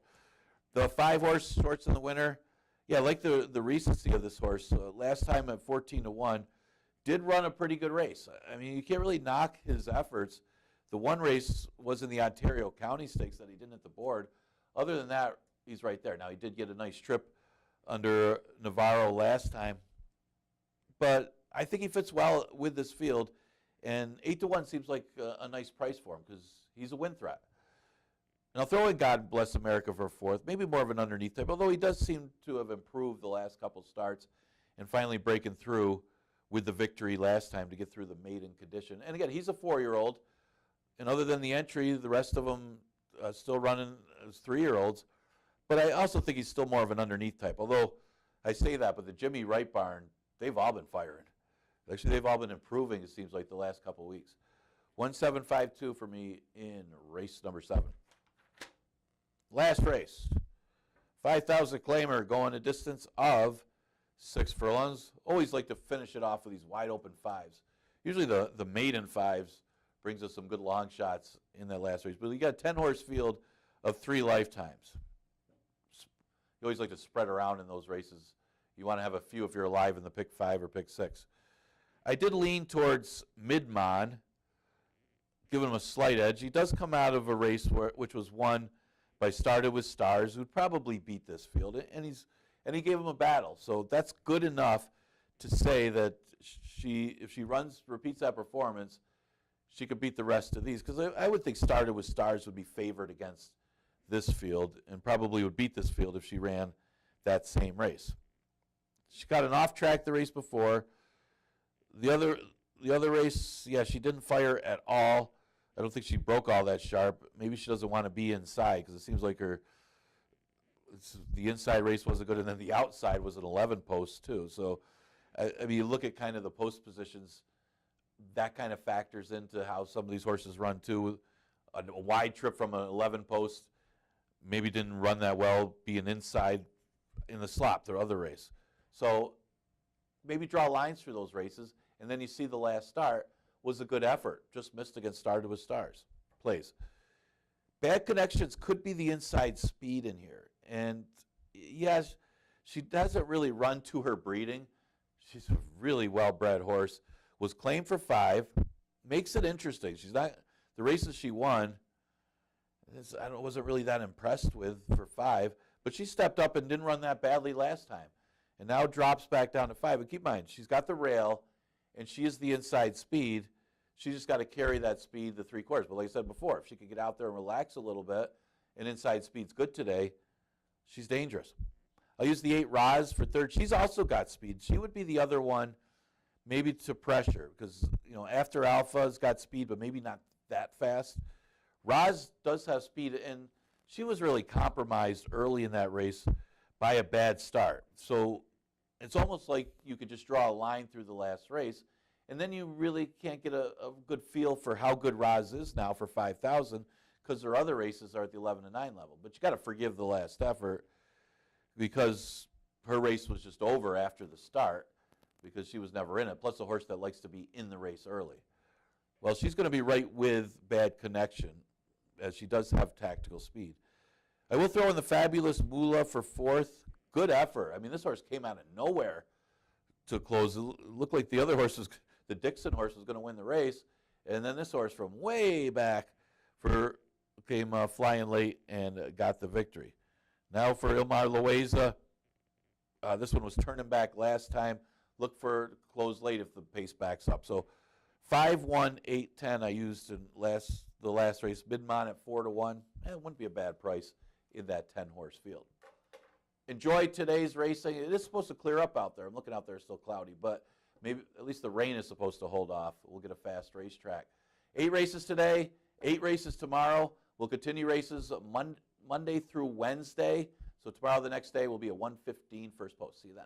[SPEAKER 2] The 5-horse Shorts in the Winter, yeah, I like the recency of this horse. Last time at 14-1, did run a pretty good race. I mean, you can't really knock his efforts. The one race was in the Ontario County Stakes that he didn't hit the board. Other than that, he's right there. Now, he did get a nice trip under Navarro last time. But I think he fits well with this field, and 8-1 seems like a nice price for him because he's a win threat. And I'll throw in God Bless America for 4th, maybe more of an underneath type, although he does seem to have improved the last couple starts and finally breaking through with the victory last time to get through the maiden condition. And again, he's a 4-year-old, and other than the entry, the rest of them still running as 3-year-olds. But I also think he's still more of an underneath type, although I say that, but the Jimmy Wright barn, they've all been firing. Actually, they've all been improving, it seems like, the last couple of weeks. 1752 for me in race number 7. Last race. 5,000 claimer going a distance of 6 furlongs. Always like to finish it off with these wide open 5s. Usually the maiden 5s brings us some good long shots in that last race. But you got a 10-horse field of 3 lifetimes. You always like to spread around in those races. You want to have a few if you're alive in the pick 5 or pick 6. I did lean towards Midmon, giving him a slight edge. He does come out of a race which was won by Started with Stars, who'd probably beat this field, and he gave him a battle. So that's good enough to say that if she repeats that performance, she could beat the rest of these. Because I would think Started with Stars would be favored against this field and probably would beat this field if she ran that same race. She got an off track the race before. The other race, yeah, she didn't fire at all. I don't think she broke all that sharp. Maybe she doesn't want to be inside because it seems like the inside race wasn't good, and then the outside was an 11 post too. So, I mean, you look at kind of the post positions, that kind of factors into how some of these horses run too. A wide trip from an 11 post maybe didn't run that well, being inside in the slop, their other race. So maybe draw lines through those races, and then you see the last start was a good effort. Just missed against Started with Stars. Plays. Bad Connections could be the inside speed in here. And yes, she doesn't really run to her breeding. She's a really well-bred horse. Was claimed for 5. Makes it interesting. She's not, the races she won, I wasn't really that impressed with for 5, but she stepped up and didn't run that badly last time, and now drops back down to 5. But keep in mind, she's got the rail, and she is the inside speed. She just got to carry that speed the 3/4. But like I said before, if she could get out there and relax a little bit, and inside speed's good today, she's dangerous. I'll use the 8 Roz for third. She's also got speed. She would be the other one, maybe to pressure, because after Alpha's got speed, but maybe not that fast. Roz does have speed, and she was really compromised early in that race by a bad start. So it's almost like you could just draw a line through the last race, and then you really can't get a good feel for how good Roz is now for 5,000, because their other races are at the 11 and 9 level. But you got to forgive the last effort, because her race was just over after the start, because she was never in it, plus a horse that likes to be in the race early. Well, she's going to be right with Bad Connection, as she does have tactical speed. I will throw in the Fabulous Moolah for 4th. Good effort. I mean, this horse came out of nowhere to close. It looked like the other horse, the Dixon horse, was going to win the race, and then this horse from way back came flying late and got the victory. Now for Ilmar Loaiza, this one was turning back last time. Look for close late if the pace backs up. So 5, 1, 8, 10 I used in the last race. Midmont at 4 to 1. It wouldn't be a bad price in that 10-horse field. Enjoy today's racing. It is supposed to clear up out there. I'm looking out there, it's still cloudy, but maybe at least the rain is supposed to hold off. We'll get a fast racetrack. 8 races today, 8 races tomorrow. We'll continue races Monday through Wednesday. So tomorrow, the next day, will be a 1:15 first post. See you then.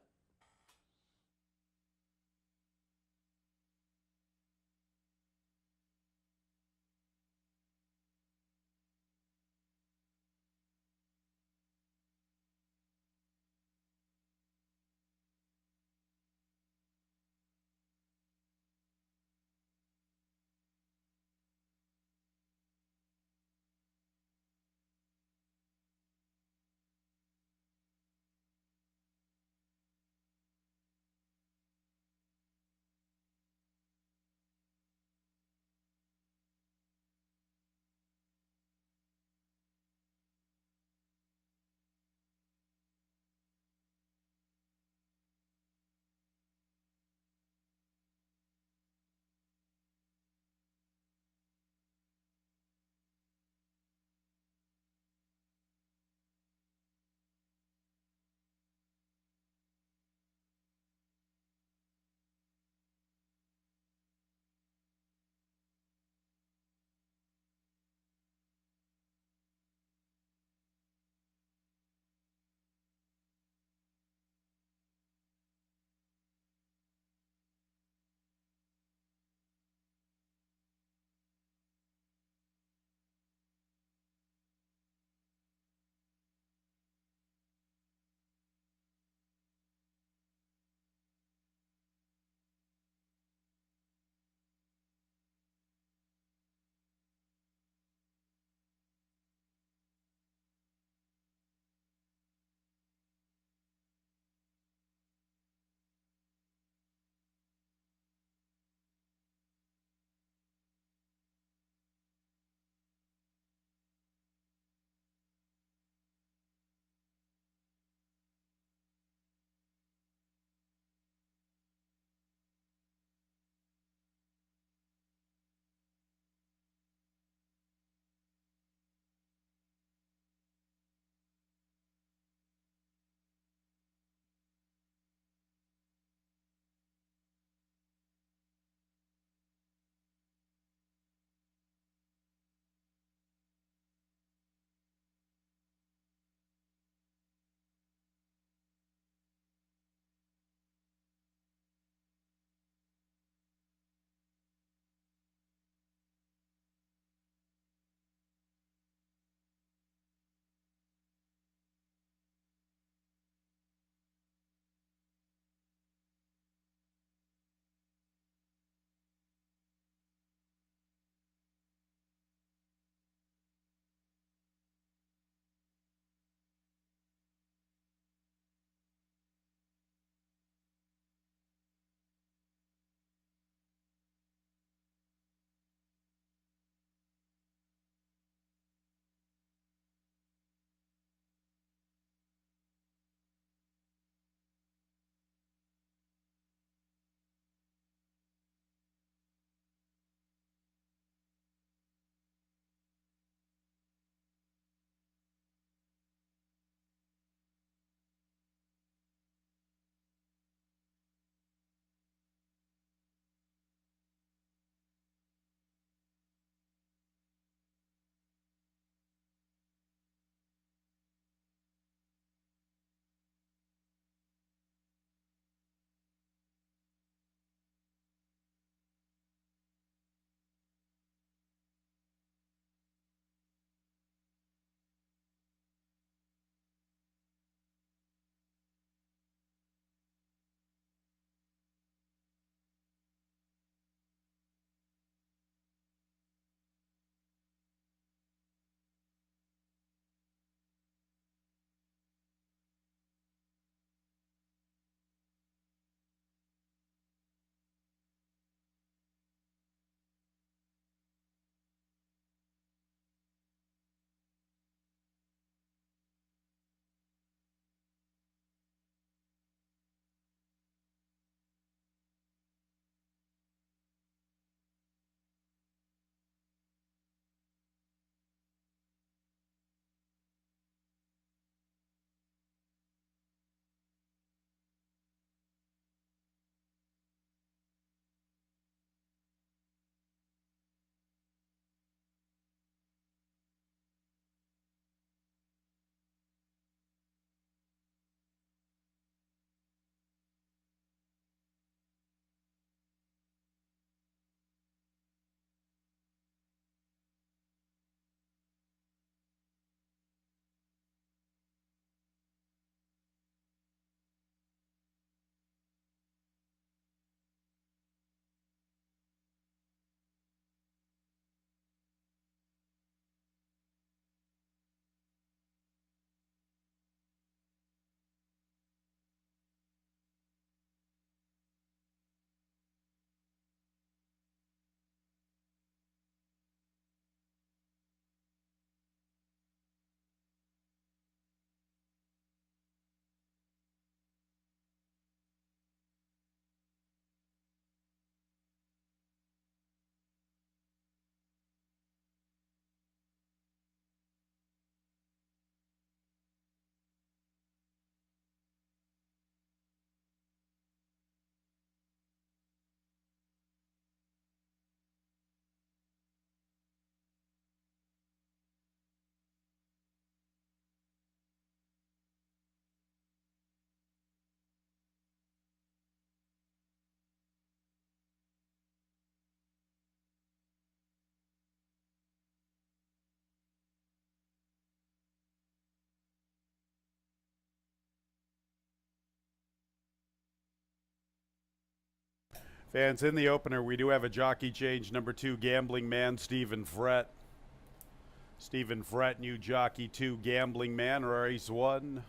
[SPEAKER 1] Fans, in the opener, we do have a jockey change. Number 2, Gambling Man, Stephen Frett. Stephen Frett, new jockey 2, Gambling Man, race 1.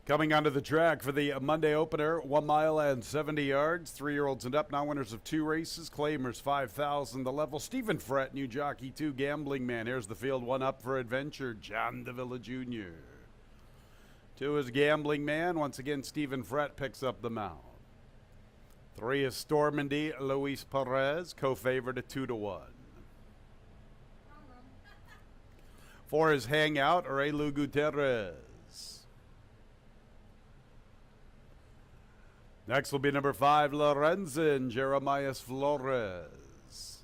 [SPEAKER 1] Coming onto the track for the Monday opener, 1 mile and 70 yards, 3-year-olds and up, now winners of 2 races, claimers 5,000 the level. Stephen Frett, new jockey 2, Gambling Man. Here's the field, 1 up for Adventure, John Davila Jr. 2 is Gambling Man. Once again, Stephen Frett picks up the mount. 3 is Stormandy, Luis Perez, co-favored at 2-1. 4 is Hangout, Aurelio Gutierrez. Next will be number 5, Lorenzen, Jeremias Flores.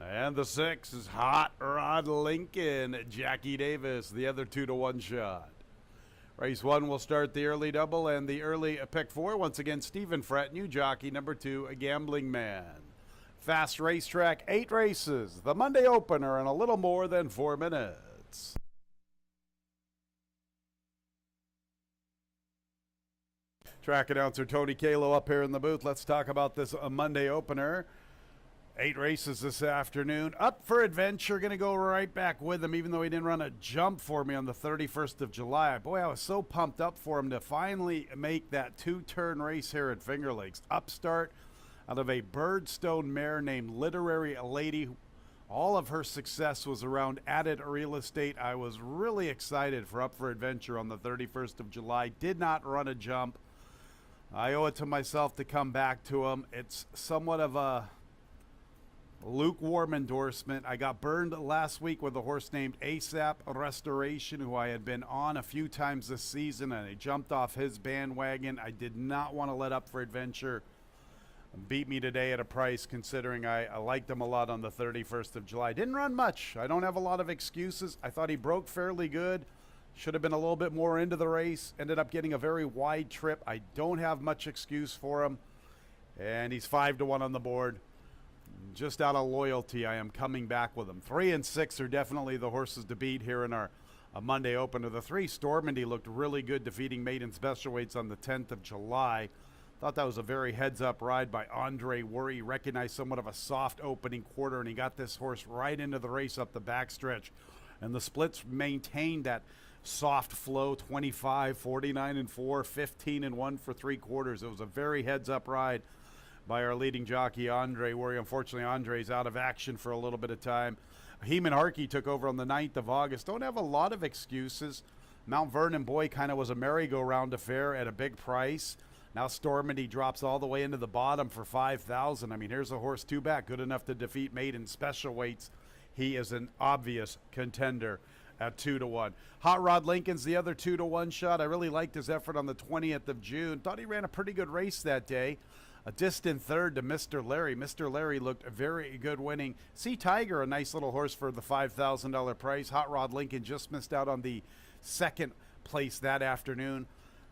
[SPEAKER 1] And the 6 is Hot Rod Lincoln, Jackie Davis, the other 2-1 shot. Race 1 will start the early double and the early pick 4. Once again, Stephen Frett, new jockey, number 2, a Gambling Man. Fast racetrack, 8 races. The Monday opener in a little more than 4 minutes. Track announcer Tony Kalo up here in the booth. Let's talk about this Monday opener. 8 races this afternoon. Up for Adventure. Going to go right back with him, even though he didn't run a jump for me on the 31st of July. Boy, I was so pumped up for him to finally make that 2-turn race here at Finger Lakes. Upstart out of a Birdstone mare named Literary Lady. All of her success was around added real estate. I was really excited for Up for Adventure on the 31st of July. Did not run a jump. I owe it to myself to come back to him. It's somewhat of a lukewarm endorsement. I got burned last week with a horse named ASAP Restoration, who I had been on a few times this season, and I jumped off his bandwagon. I did not want to let Up for Adventure beat me today at a price, considering I liked him a lot on the 31st of July. Didn't run much. I don't have a lot of excuses. I thought he broke fairly good. Should have been a little bit more into the race. Ended up getting a very wide trip. I don't have much excuse for him. And he's 5-1 on the board. Just out of loyalty, I am coming back with him. 3 and 6 are definitely the horses to beat here in our Monday opener. The 3, Stormandy, looked really good, defeating maiden special weights on the 10th of July. Thought that was a very heads-up ride by Andre Worry. Recognized somewhat of a soft opening quarter, and he got this horse right into the race up the backstretch. And the splits maintained that soft flow, 25, 49 and 4, 15 and 1 for 3 quarters. It was a very heads-up ride by our leading jockey, Andre Worry. Unfortunately, Andre's out of action for a little bit of time. Heeman Harkey took over on the 9th of August. Don't have a lot of excuses. Mount Vernon Boy kind of was a merry-go-round affair at a big price. Now Stormandy drops all the way into the bottom for 5,000. I mean, here's a horse 2 back, good enough to defeat maiden special weights. He is an obvious contender at 2-1. Hot Rod Lincoln's the other 2-1 shot. I really liked his effort on the 20th of June. Thought he ran a pretty good race that day. A distant third to Mr. Larry. Mr. Larry looked very good winning. Sea Tiger, a nice little horse for the $5,000 price. Hot Rod Lincoln just missed out on the 2nd place that afternoon.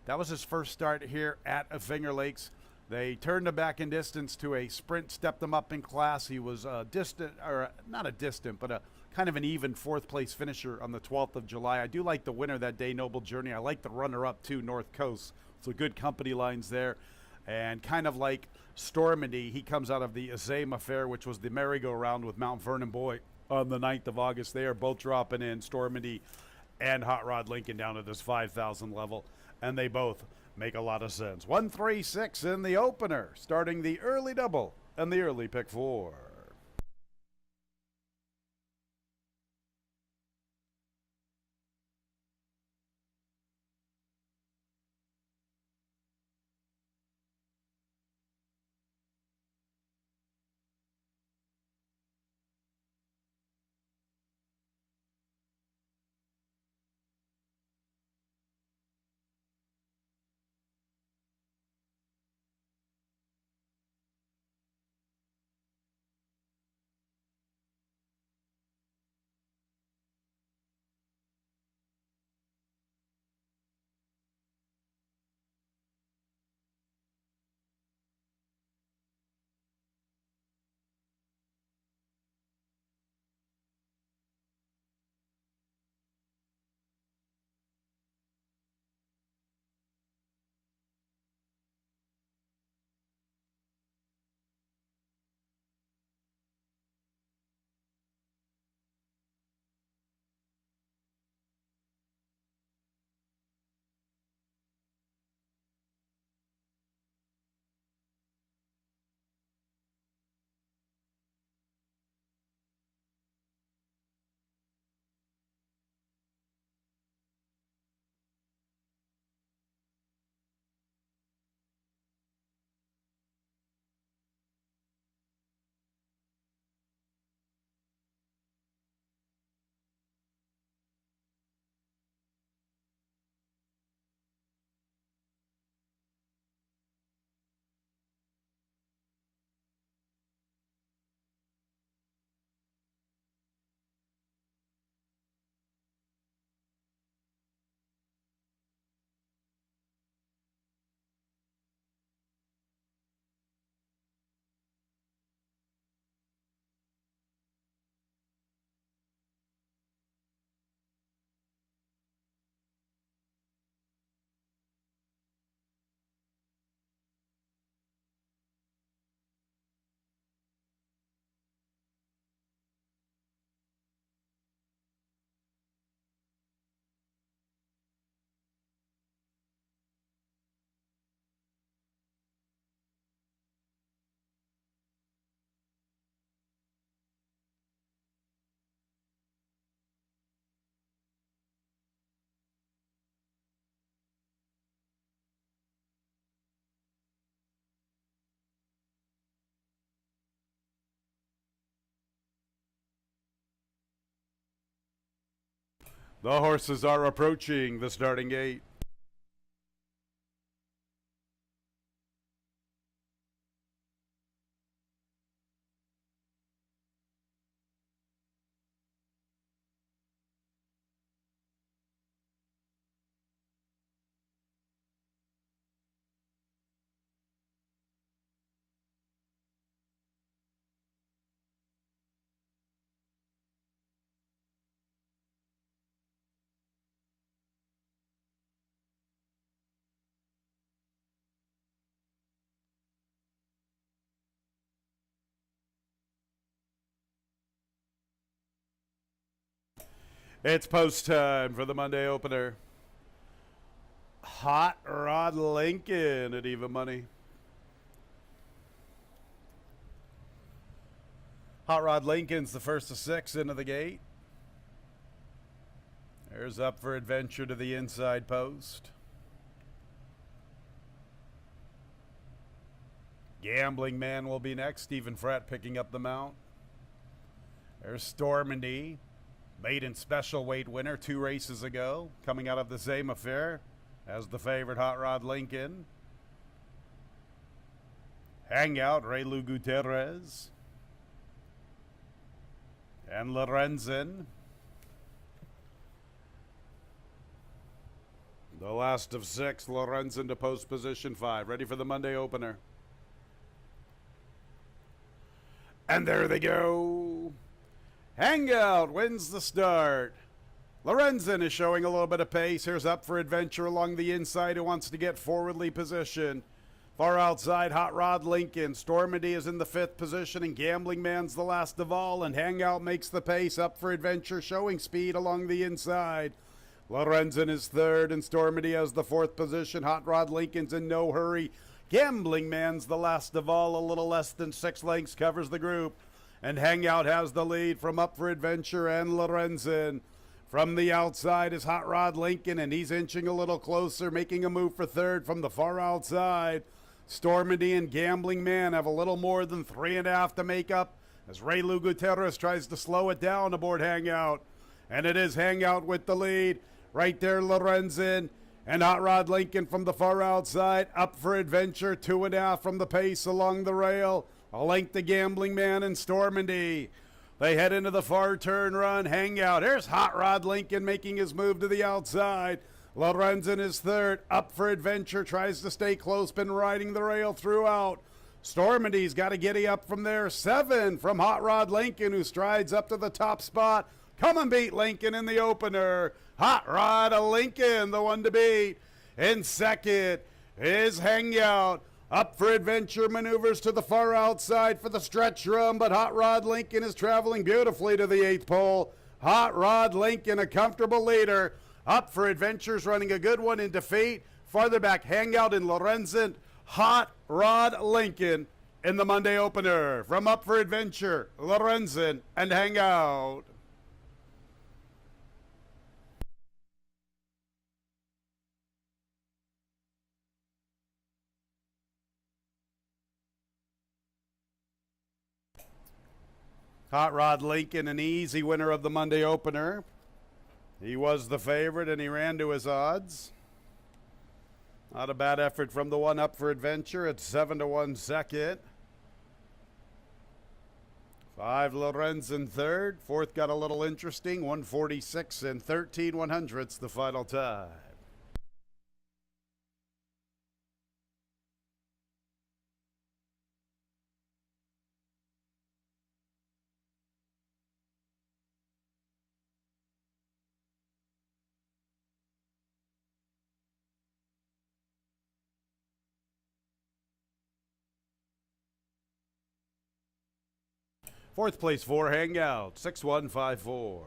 [SPEAKER 1] That was his first start here at Finger Lakes. They turned him back in distance to a sprint, stepped him up in class. He was a distant, or not a distant, but a kind of an even 4th place finisher on the 12th of July. I do like the winner that day, Noble Journey. I like the runner-up too, North Coast. So good company lines there. And kind of like Stormandy, he comes out of the Azema Fair, which was the merry-go-round with Mount Vernon Boy on the 9th of August. They are both dropping in, Stormandy and Hot Rod Lincoln, down at this 5,000 level. And they both make a lot of sense. 136 in the opener, starting the early double and the early pick 4. The horses are approaching the starting gate. It's post time for the Monday opener. Hot Rod Lincoln at even money. Hot Rod Lincoln's the first of 6 into the gate. There's Up for Adventure to the inside post. Gambling Man will be next. Stephen Frett picking up the mount. There's Stormandy, maiden special weight winner 2 races ago, coming out of the same affair as the favorite Hot Rod Lincoln. Hangout, Raylu Gutierrez. And Lorenzen. The last of 6, Lorenzen to post position 5. Ready for the Monday opener. And there they go. Hangout wins the start. Lorenzen is showing a little bit of pace. Here's Up for Adventure along the inside who wants to get forwardly positioned. Far outside, Hot Rod Lincoln. Stormady is in the 5th position, and Gambling Man's the last of all, and Hangout makes the pace. Up for Adventure showing speed along the inside. Lorenzen is 3rd, and Stormady has the 4th position. Hot Rod Lincoln's in no hurry. Gambling Man's the last of all, a little less than 6 lengths covers the group. And Hangout has the lead from Up for Adventure and Lorenzen. From the outside is Hot Rod Lincoln, and he's inching a little closer, making a move for 3rd from the far outside. Stormady and Gambling Man have a little more than 3.5 to make up as Ray Lou Gutierrez tries to slow it down aboard Hangout. And it is Hangout with the lead. Right there, Lorenzen and Hot Rod Lincoln from the far outside. Up for Adventure, 2.5 from the pace along the rail. A length to Gambling Man and Stormady. They head into the far turn run. Hangout. Here's Hot Rod Lincoln making his move to the outside. Lorenzen is 3rd. Up for Adventure tries to stay close, been riding the rail throughout. Stormady's got to giddy up from there. 7 from Hot Rod Lincoln, who strides up to the top spot. Come and beat Lincoln in the opener. Hot Rod Lincoln, the one to beat. In 2nd is Hangout. Up for Adventure maneuvers to the far outside for the stretch run, but Hot Rod Lincoln is traveling beautifully to the 8th pole. Hot Rod Lincoln, a comfortable leader. Up for Adventure's running a good one in defeat. Farther back, Hangout and Lorenzen. Hot Rod Lincoln in the Monday opener. From Up for Adventure, Lorenzen and Hangout. Hot Rod Lincoln, an easy winner of the Monday opener. He was the favorite, and he ran to his odds. Not a bad effort from the one Up for Adventure at 7-1 second. 5 Lorenzen 3rd. 4th got a little interesting. 146 and 13/100ths the final time. Fourth place for Hangout, 6154.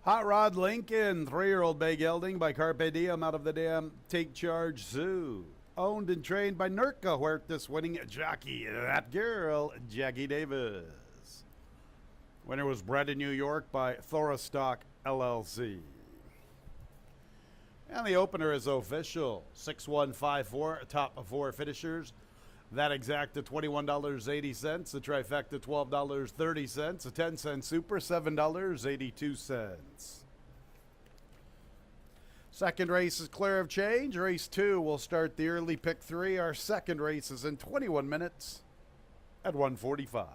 [SPEAKER 1] Hot Rod Lincoln, 3-year-old bay gelding by Carpe Diem out of the damn Take Charge Zoo. Owned and trained by Nurka Huertas, winning jockey, that girl, Jackie Davis. Winner was bred in New York by Thorostock LLC. And the opener is official. 6-1-5-4, top of 4 finishers. That exacta $21.80. The trifecta $12.30. A 10-cent super $7.82. Second race is clear of change. Race 2 will start the early pick 3. Our second race is in 21 minutes at 1:45.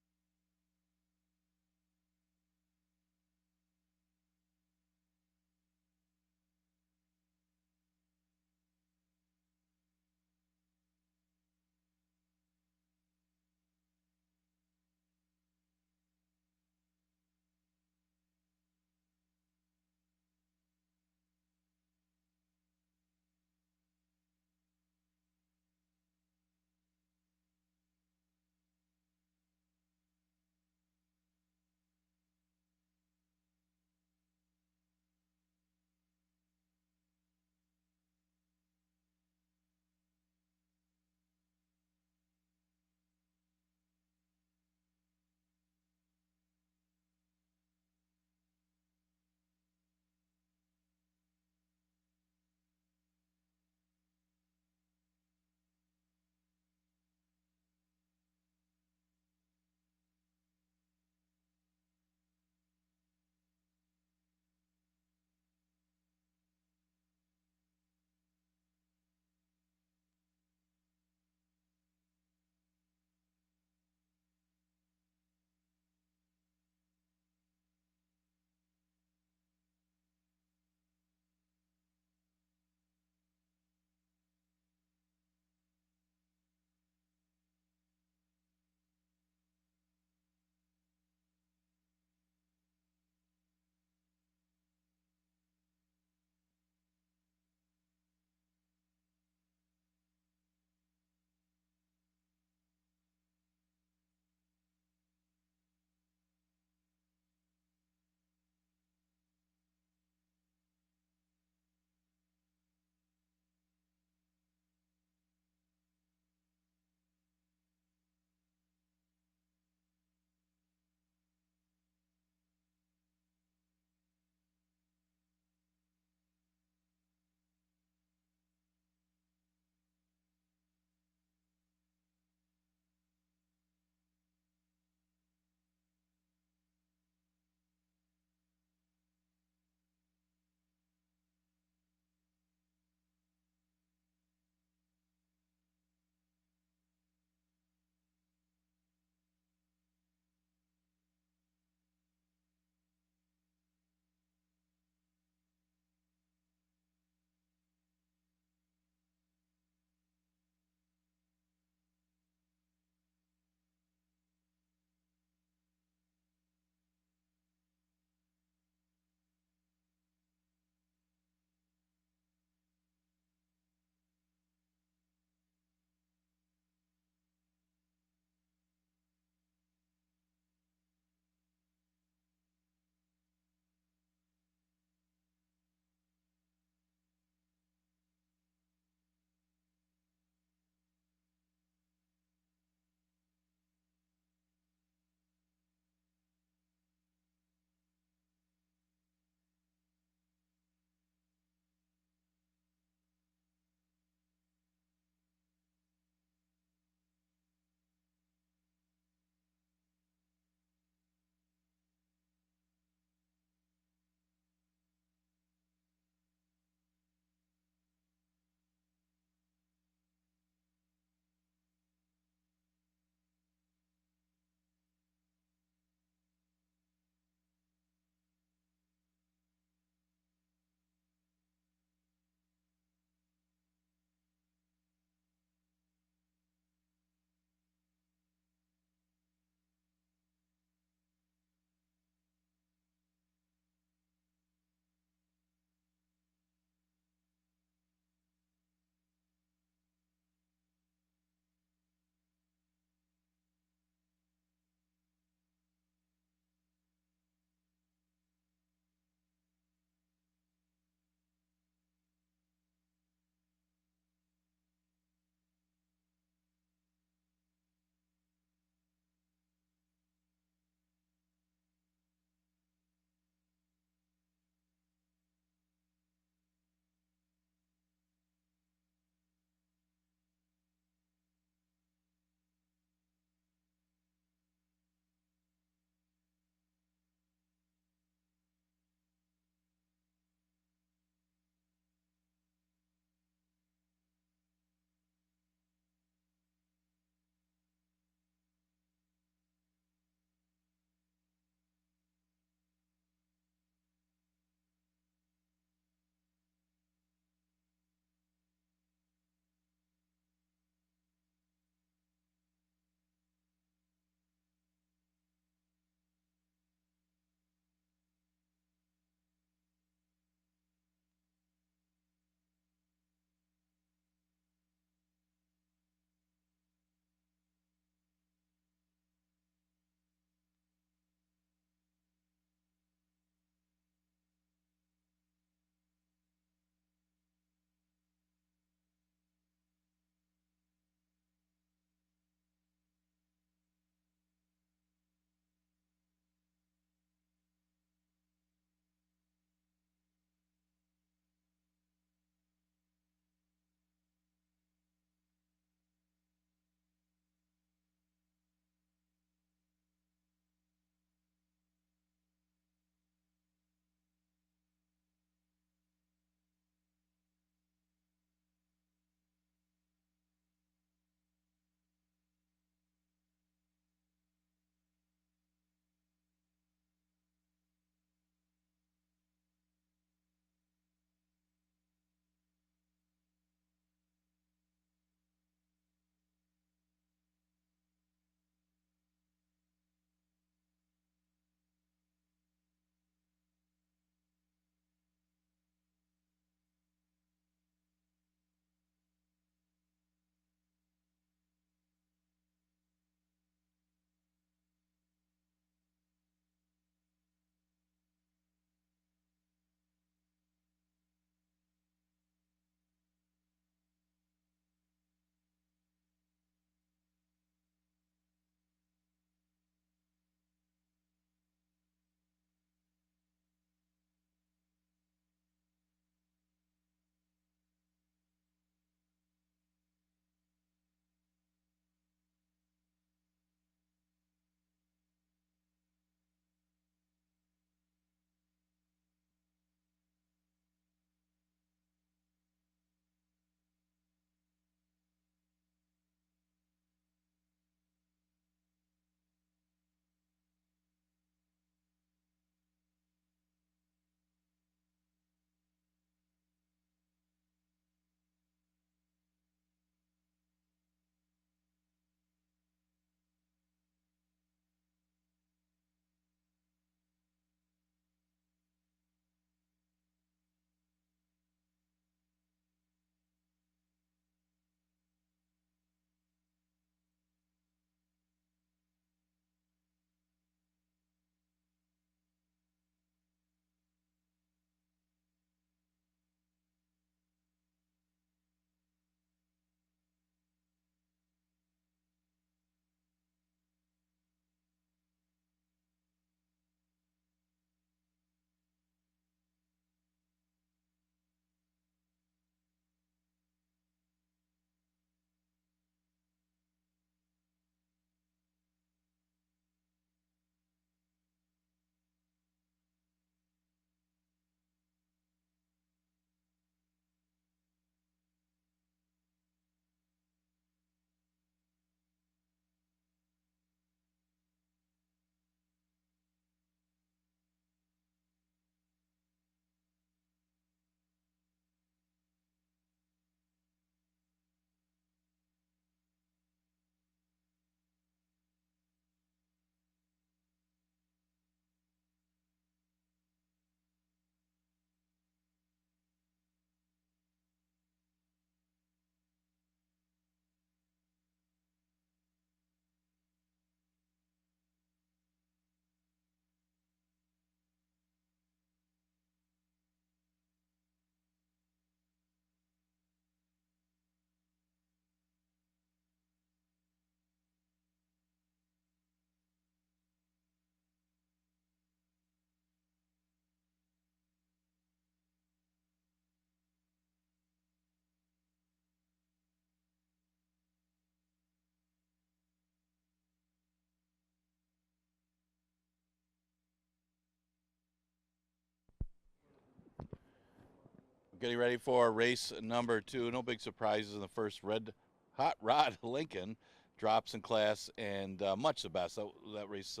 [SPEAKER 2] Getting ready for race number 2. No big surprises in the first. Red Hot Rod Lincoln drops in class and much the best. That race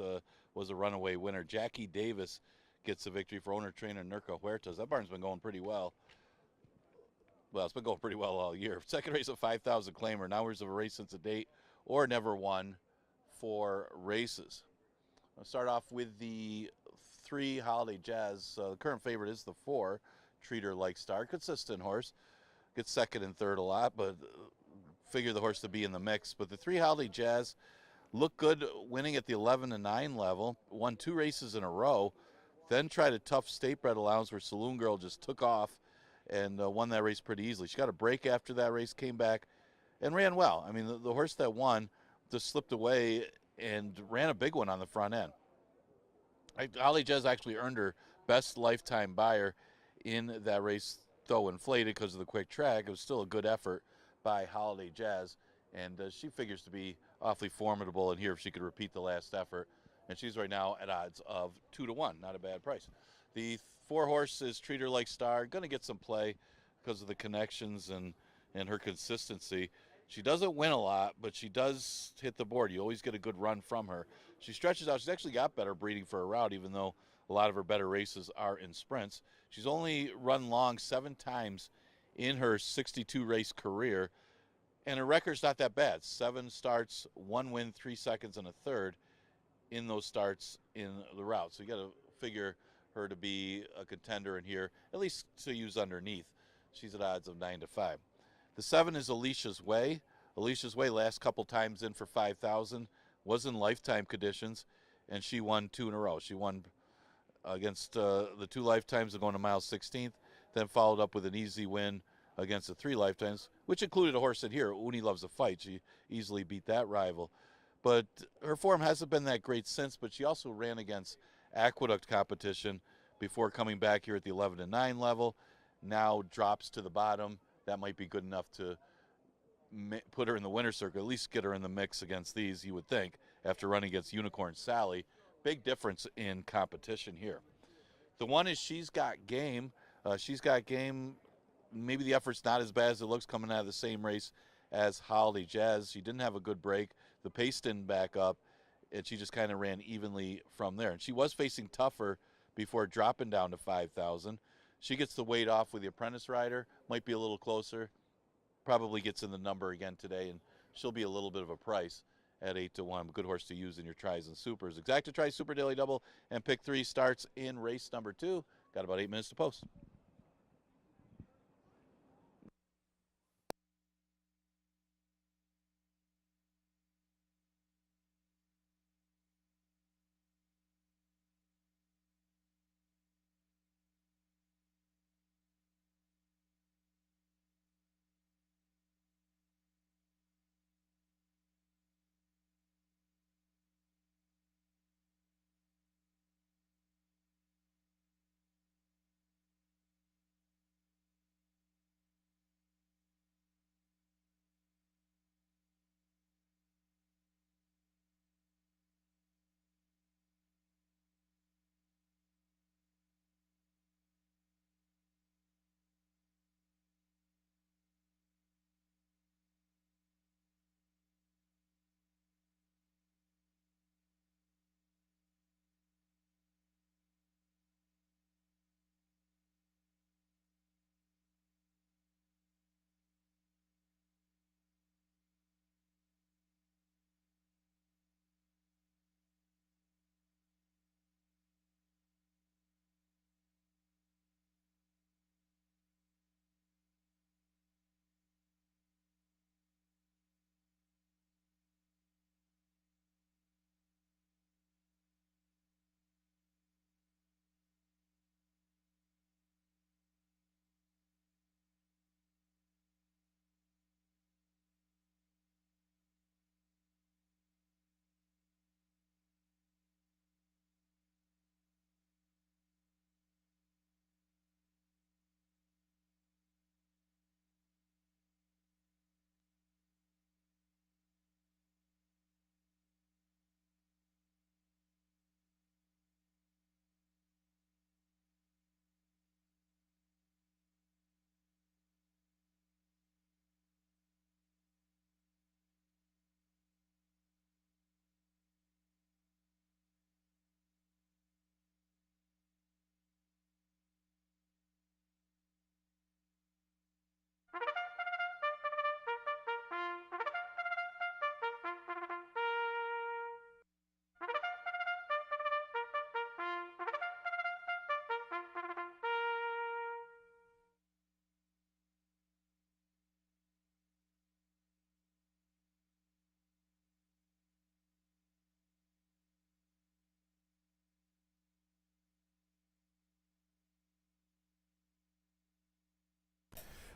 [SPEAKER 2] was a runaway winner. Jackie Davis gets the victory for owner-trainer Nurka Huertas. That barn's been going pretty well. Well, it's been going pretty well all year. Second race of 5,000 claimer. Now there's a race since a date or never won 4 races. I'll start off with the 3 Holiday Jazz. The current favorite is the 4 Treat Her Like Star. Consistent horse. Gets second and third a lot, but figure the horse to be in the mix. But the 3 Holiday Jazz look good winning at the 11-9 level. Won 2 races in a row. Then tried a tough state bred allowance where Saloon Girl just took off and won that race pretty easily. She got a break after that race, came back, and ran well. I mean, the horse that won just slipped away and ran a big one on the front end. Holly Jazz actually earned her best lifetime buyer in that race, though inflated because of the quick track. It was still a good effort by Holiday Jazz, and she figures to be awfully formidable in here if she could repeat the last effort. And she's right now at odds of 2-1, not a bad price. The 4 horses, Treat Her Like Star, going to get some play because of the connections and her consistency. She doesn't win a lot, but she does hit the board. You always get a good run from her. She stretches out. She's actually got better breeding for a route, even though a lot of her better races are in sprints. She's only run long 7 times in her 62-race career, and her record's not that bad. 7 starts, 1 win, 3 seconds, and a third in those starts in the route. So you got to figure her to be a contender in here, at least to use underneath. She's at odds of 9-5. The 7 is Alicia's Way. Alicia's Way last couple times in for 5,000 was in lifetime conditions, and she won 2 in a row. She won against the 2 lifetimes of going to mile 16th, then followed up with an easy win against the 3 lifetimes, which included a horse in here, Uni Loves a Fight. She easily beat that rival. But her form hasn't been that great since, but she also ran against Aqueduct competition before coming back here at the 11-9 level. Now drops to the bottom. That might be good enough to put her in the winner's circle, at least get her in the mix against these, you would think, after running against Unicorn Sally. Big difference in competition here. The 1 is She's Got Game. She's Got Game, maybe the effort's not as bad as it looks coming out of the same race as Holiday Jazz. She didn't have a good break. The pace didn't back up, and she just kind of ran evenly from there. And she was facing tougher before dropping down to 5,000. She gets the weight off with the apprentice rider, might be a little closer, probably gets in the number again today, and she'll be a little bit of a price at 8-1. Good horse to use in your tries and supers. Exacta Tri Super Daily Double and Pick 3 starts in race number 2. Got about 8 minutes to post.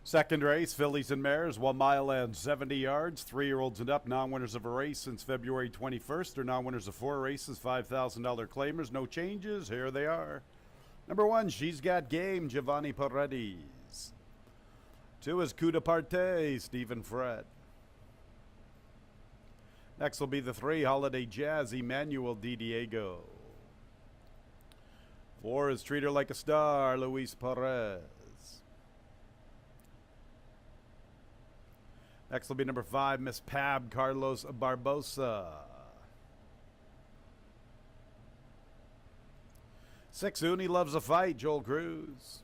[SPEAKER 1] Second race, fillies and mares, 1 mile and 70 yards. 3-year-olds and up, non-winners of a race since February 21st. Or non-winners of 4 races, $5,000 claimers. No changes. Here they are. Number 1, She's Got Game, Giovanni Paredes. 2 is Coup de Parte, Stephen Fred. Next will be the 3, Holiday Jazz, Emmanuel Di Diego. 4 is Treat Her Like a Star, Luis Perez. Next will be number 5, Miss Pab, Carlos Barbosa. 6, Uni Loves a Fight, Joel Cruz.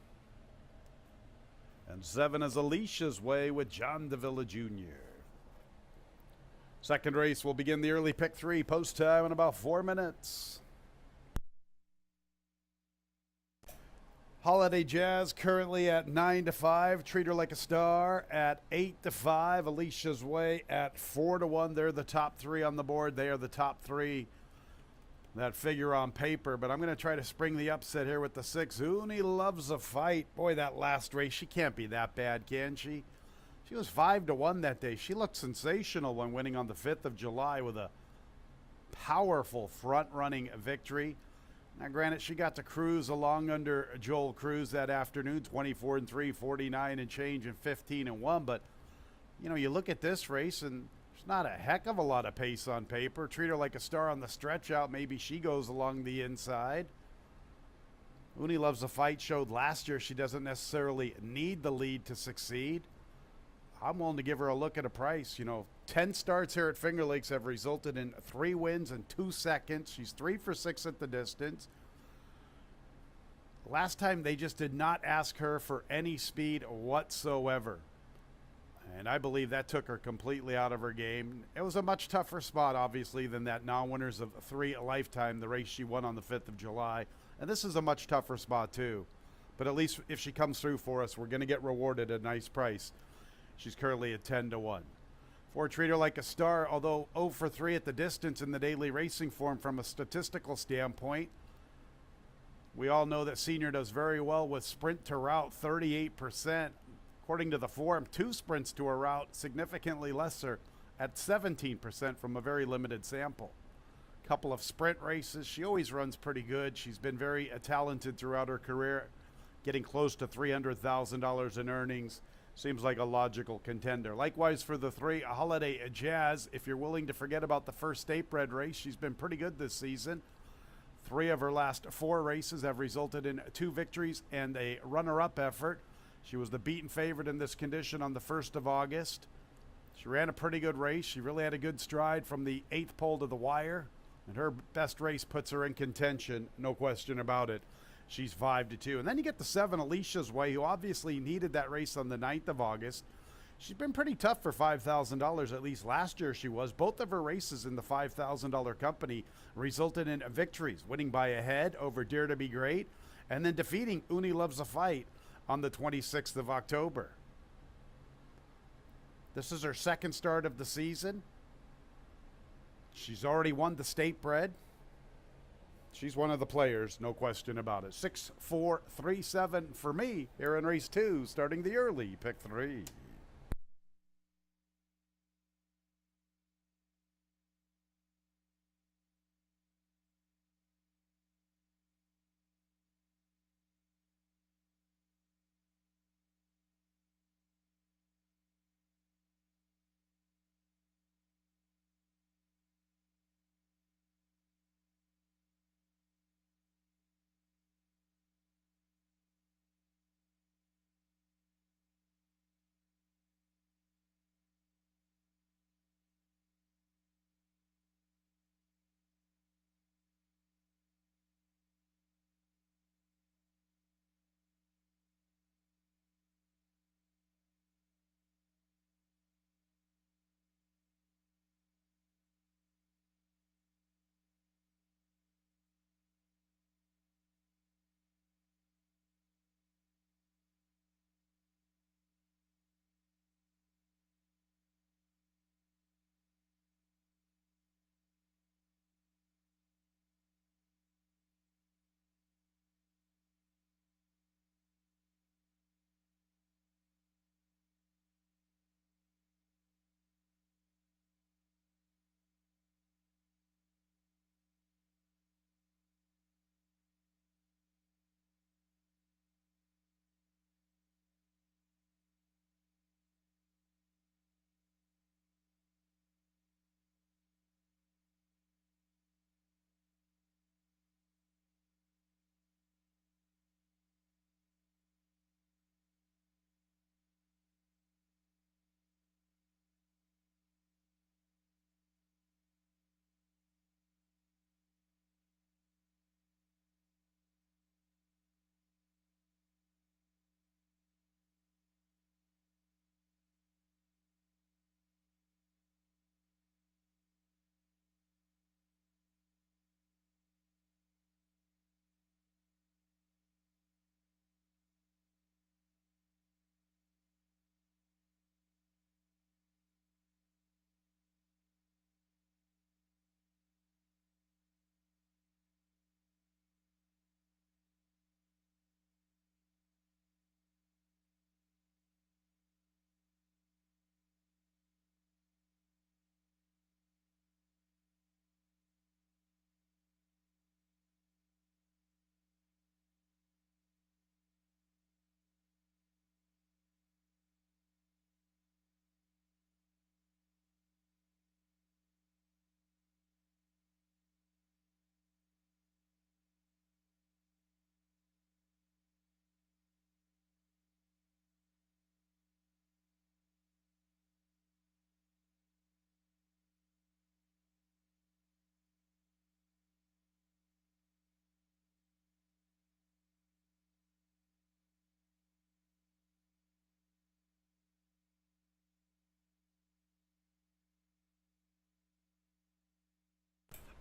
[SPEAKER 1] And 7 is Alicia's Way with John Davila Jr. Second race will begin the early pick 3, post time in about 4 minutes. Holiday Jazz currently at 9-5. Treat Her Like a Star at 8-5. Alicia's Way at 4-1. They're the top 3 on the board. They are the top 3 that figure on paper. But I'm going to try to spring the upset here with the 6. Uni Loves a Fight. Boy, that last race, she can't be that bad, can she? She was 5-1 that day. She looked sensational when winning on the 5th of July with a powerful front-running victory. Now, granted, she got to cruise along under Joel Cruz that afternoon, 24-3, 49 and change, and 15-1. But, you know, you look at this race, and there's not a heck of a lot of pace on paper. Treat Her Like a Star on the stretch out. Maybe she goes along the inside. Uni Loves a Fight showed last year she doesn't necessarily need the lead to succeed. I'm willing to give her a look at a price. You know, 10 starts here at Finger Lakes have resulted in 3 wins and 2 seconds. She's 3 for 6 at the distance. Last time they just did not ask her for any speed whatsoever. And I believe that took her completely out of her game. It was a much tougher spot, obviously, than that non-winners of 3 Lifetime, the race she won on the 5th of July. And this is a much tougher spot, too. But at least if she comes through for us, we're going to get rewarded at a nice price. She's currently at 10-1. 4, Treat Her Like a Star, although 0 for 3 at the distance in the daily racing form from a statistical standpoint. We all know that Senior does very well with sprint to route, 38%. According to the form, 2 sprints to a route, significantly lesser at 17% from a very limited sample. Couple of sprint races. She always runs pretty good. She's been very talented throughout her career, getting close to $300,000 in earnings. Seems like a logical contender. Likewise for the 3, Holiday Jazz. If you're willing to forget about the first state-bred race, she's been pretty good this season. 3 of her last 4 races have resulted in 2 victories and a runner-up effort. She was the beaten favorite in this condition on the 1st of August. She ran a pretty good race. She really had a good stride from the 8th pole to the wire. And her best race puts her in contention, no question about it. She's 5-2. And then you get the 7, Alicia's Way, who obviously needed that race on the 9th of August. She's been pretty tough for $5,000, at least last year she was. Both of her races in the $5,000 company resulted in victories, winning by a head over Dare to Be Great, and then defeating Uni Loves a Fight on the 26th of October. This is her 2nd start of the season. She's already won the state bred. She's one of the players, no question about it. 6, 4, 3, 7 for me here in race 2, starting the early pick 3.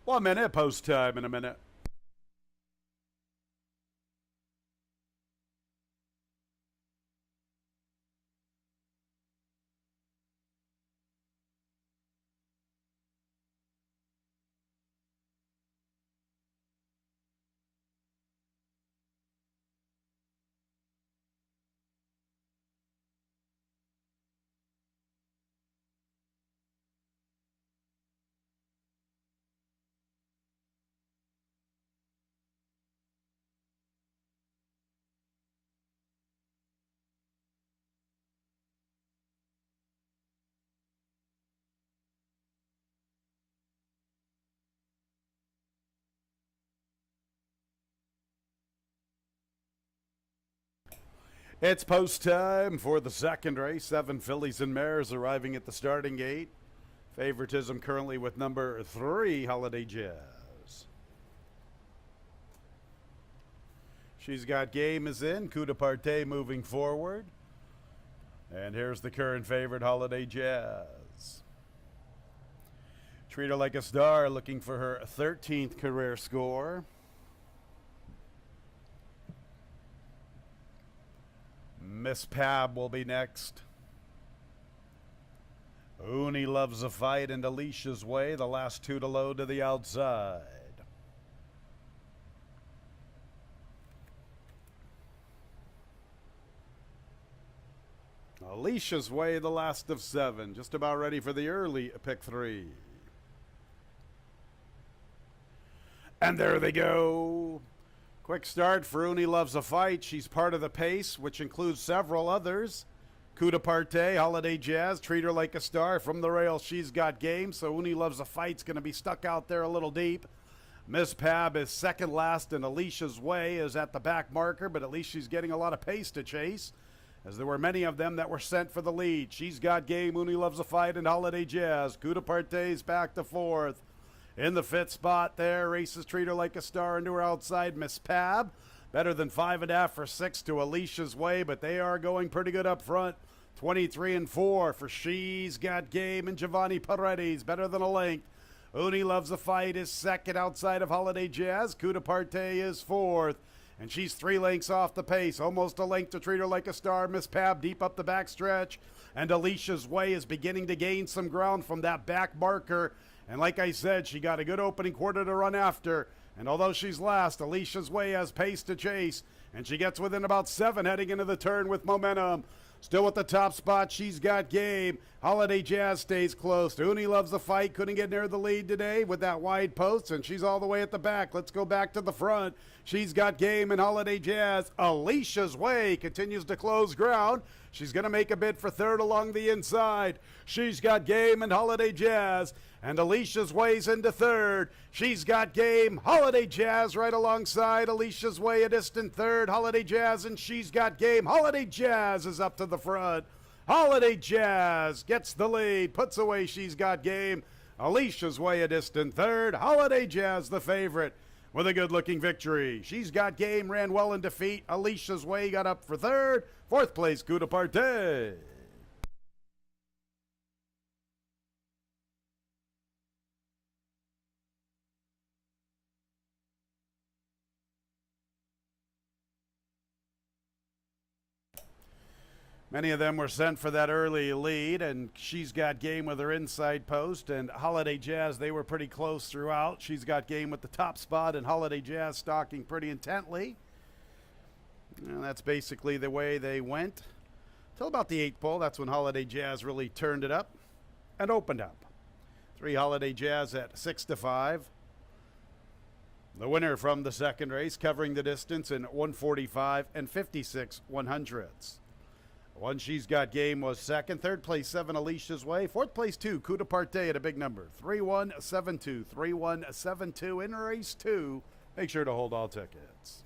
[SPEAKER 1] 1 minute, post time in a minute. It's post time for the second race. 7 fillies and mares arriving at the starting gate. Favoritism currently with number 3, Holiday Jazz. She's Got Game is in. Coup de Parte moving forward. And here's the current favorite, Holiday Jazz. Treat Her Like a Star looking for her 13th career score. Miss Pab will be next. Uni Loves a Fight and Alicia's Way, the last two to load to the outside. Alicia's Way, the last of 7, just about ready for the early pick 3. And there they go. Quick start for Uni Loves a Fight. She's part of the pace, which includes several others. Coup de Parte, Holiday Jazz, Treat Her Like a Star. From the rail, She's Got Game. So Uni Loves a Fight's going to be stuck out there a little deep. Miss Pab is second last, and Alicia's Way is at the back marker, but at least she's getting a lot of pace to chase, as there were many of them that were sent for the lead. She's Got Game, Uni Loves a Fight, and Holiday Jazz. Coup de Parte's back to 4th. In the 5th spot there, races Treat Her Like a Star into her outside, Miss Pab. Better than 5.5 for 6 to Alicia's Way, but they are going pretty good up front. 23 and 4 for She's Got Game and Giovanni Paredes, better than a length. Uni Loves a Fight is second outside of Holiday Jazz. Coup de Parte is 4th, and she's 3 lengths off the pace. Almost a length to Treat Her Like a Star. Miss Pab deep up the backstretch, and Alicia's Way is beginning to gain some ground from that back marker. And like I said, she got a good opening quarter to run after. And although she's last, Alicia's Way has pace to chase. And she gets within about 7 heading into the turn with momentum. Still at the top spot, She's Got Game. Holiday Jazz stays close. Uni Loves a Fight. Couldn't get near the lead today with that wide post, and she's all the way at the back. Let's go back to the front. She's Got Game and Holiday Jazz. Alicia's Way continues to close ground. She's going to make a bid for 3rd along the inside. She's Got Game and Holiday Jazz. And Alicia's Way's into 3rd. She's Got Game, Holiday Jazz right alongside. Alicia's Way a distant 3rd. Holiday Jazz and She's Got Game. Holiday Jazz is up to the front. Holiday Jazz gets the lead, puts away She's Got Game. Alicia's Way a distant 3rd. Holiday Jazz the favorite with a good-looking victory. She's Got Game ran well in defeat. Alicia's Way got up for 3rd. 4th place, Coup de Parte. Many of them were sent for that early lead, and She's Got Game with her inside post, and Holiday Jazz, they were pretty close throughout. She's Got Game with the top spot, and Holiday Jazz stalking pretty intently. And that's basically the way they went. Till about the 8th pole, that's when Holiday Jazz really turned it up and opened up. 3 Holiday Jazz at 6 to 5. The winner from the second race, covering the distance in 1:45 and 56 100ths. One She's Got Game was second. 3rd place, 7 Alicia's Way. 4th place, 2 Coup de Parte at a big number. 3172. 3172 in race 2. Make sure to hold all tickets.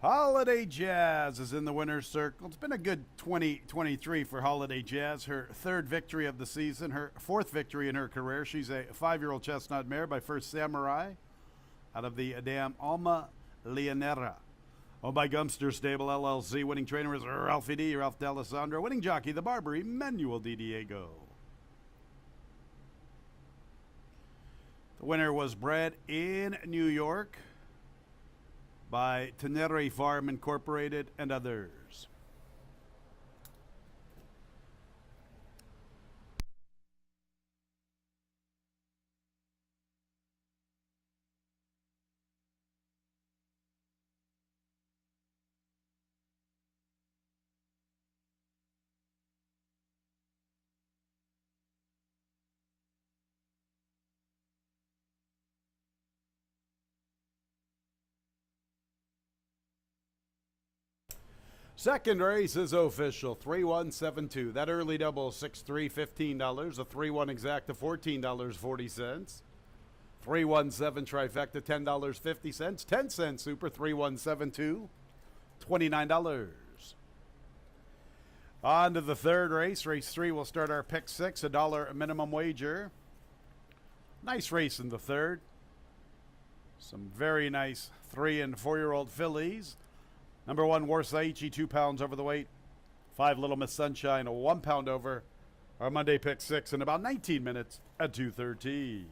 [SPEAKER 1] Holiday Jazz is in the winner's circle. It's been a good 2023 for Holiday Jazz. Her third victory of the season, her fourth victory in her career. She's a 5-year-old chestnut mare by First Samurai out of the dam Alma Leonera. Owned by Gumster Stable LLC. Winning trainer is Ralphie D. Ralph D'Alessandro. Winning jockey, the Barber Emmanuel Di Diego. The winner was bred in New York by Tenere Farm Incorporated and others. Second race is official, 3-1-7-2. That early double, 6-3, $15. A 3-1 exacta, $14.40. 3-1-7 trifecta, $10.50. 10-cent super, 3-1-7-2, $29. On to the third race. Race 3 will start our pick 6, $1 minimum wager. Nice race in the third. Some very nice 3- and 4-year-old fillies. Number 1, Warsaichi, 2 pounds over the weight. 5, Little Miss Sunshine, 1 pound over. Our Monday pick 6 in about 19 minutes at 2:13.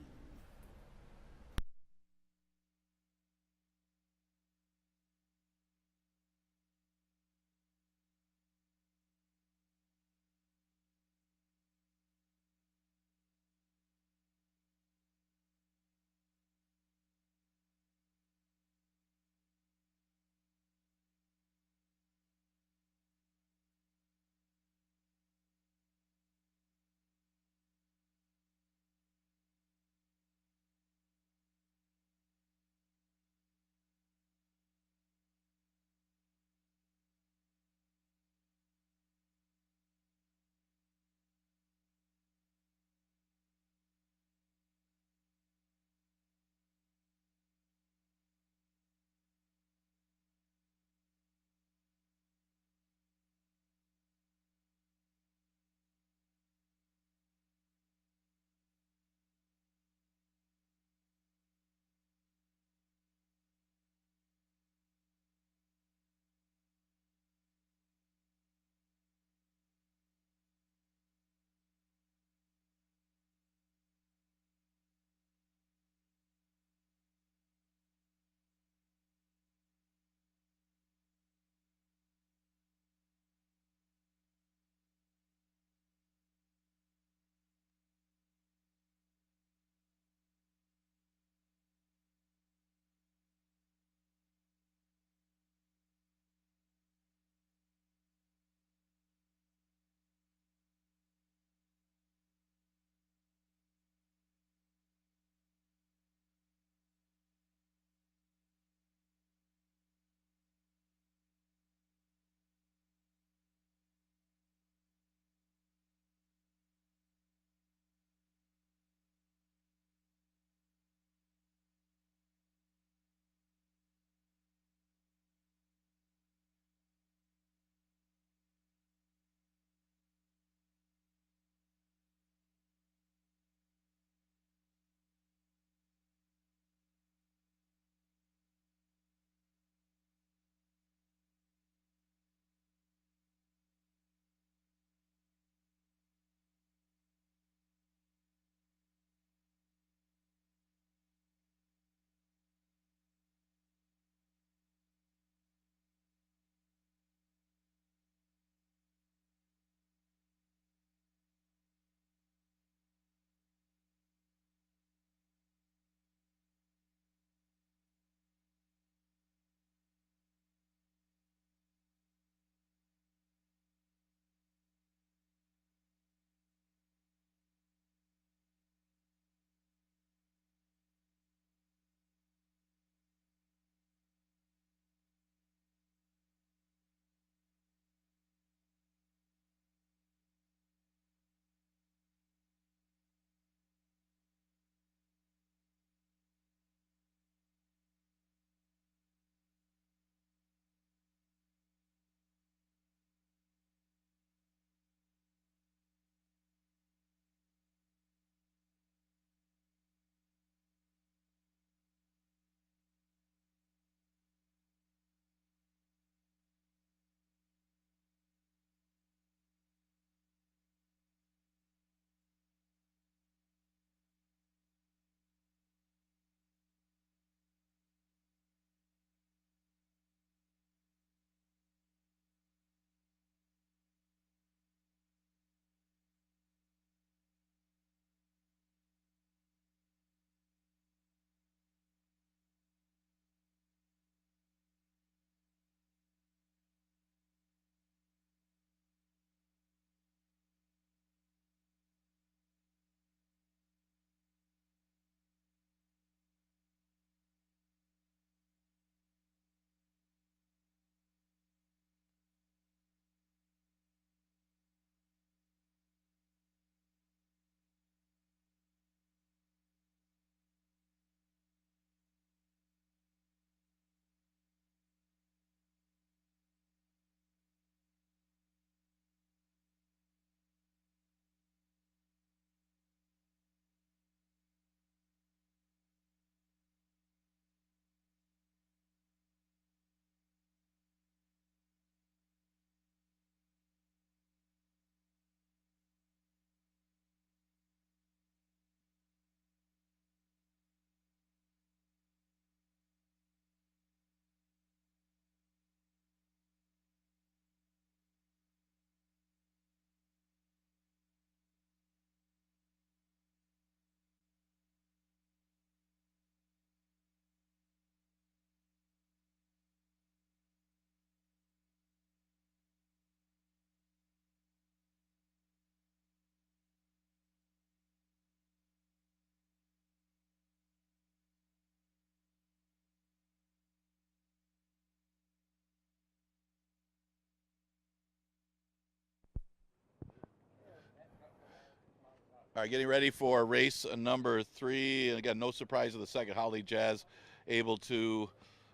[SPEAKER 2] All right, getting ready for race number 3. And again, no surprise of the second. Holly Jazz able to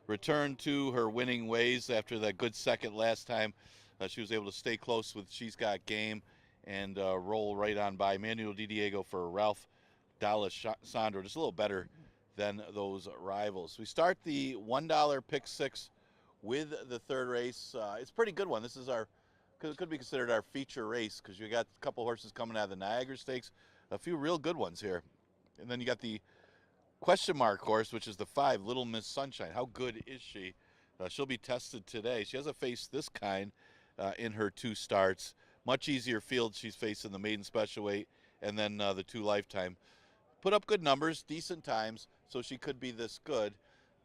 [SPEAKER 2] return to her winning ways after that good second last time. She was able to stay close with She's Got Game and roll right on by. Manuel Di Diego for Ralph D'Alessandro, just a little better than those rivals. We start the $1 pick 6 with the third race. It's a pretty good one. This is our could be considered our feature race because you got a couple horses coming out of the Niagara Stakes, a few real good ones here. And then you got the question mark horse, which is the 5, Little Miss Sunshine. How good is she? She'll be tested today. She hasn't faced this kind in her 2 starts. Much easier field she's faced in the maiden special weight and then the 2 lifetime. Put up good numbers, decent times, so she could be this good.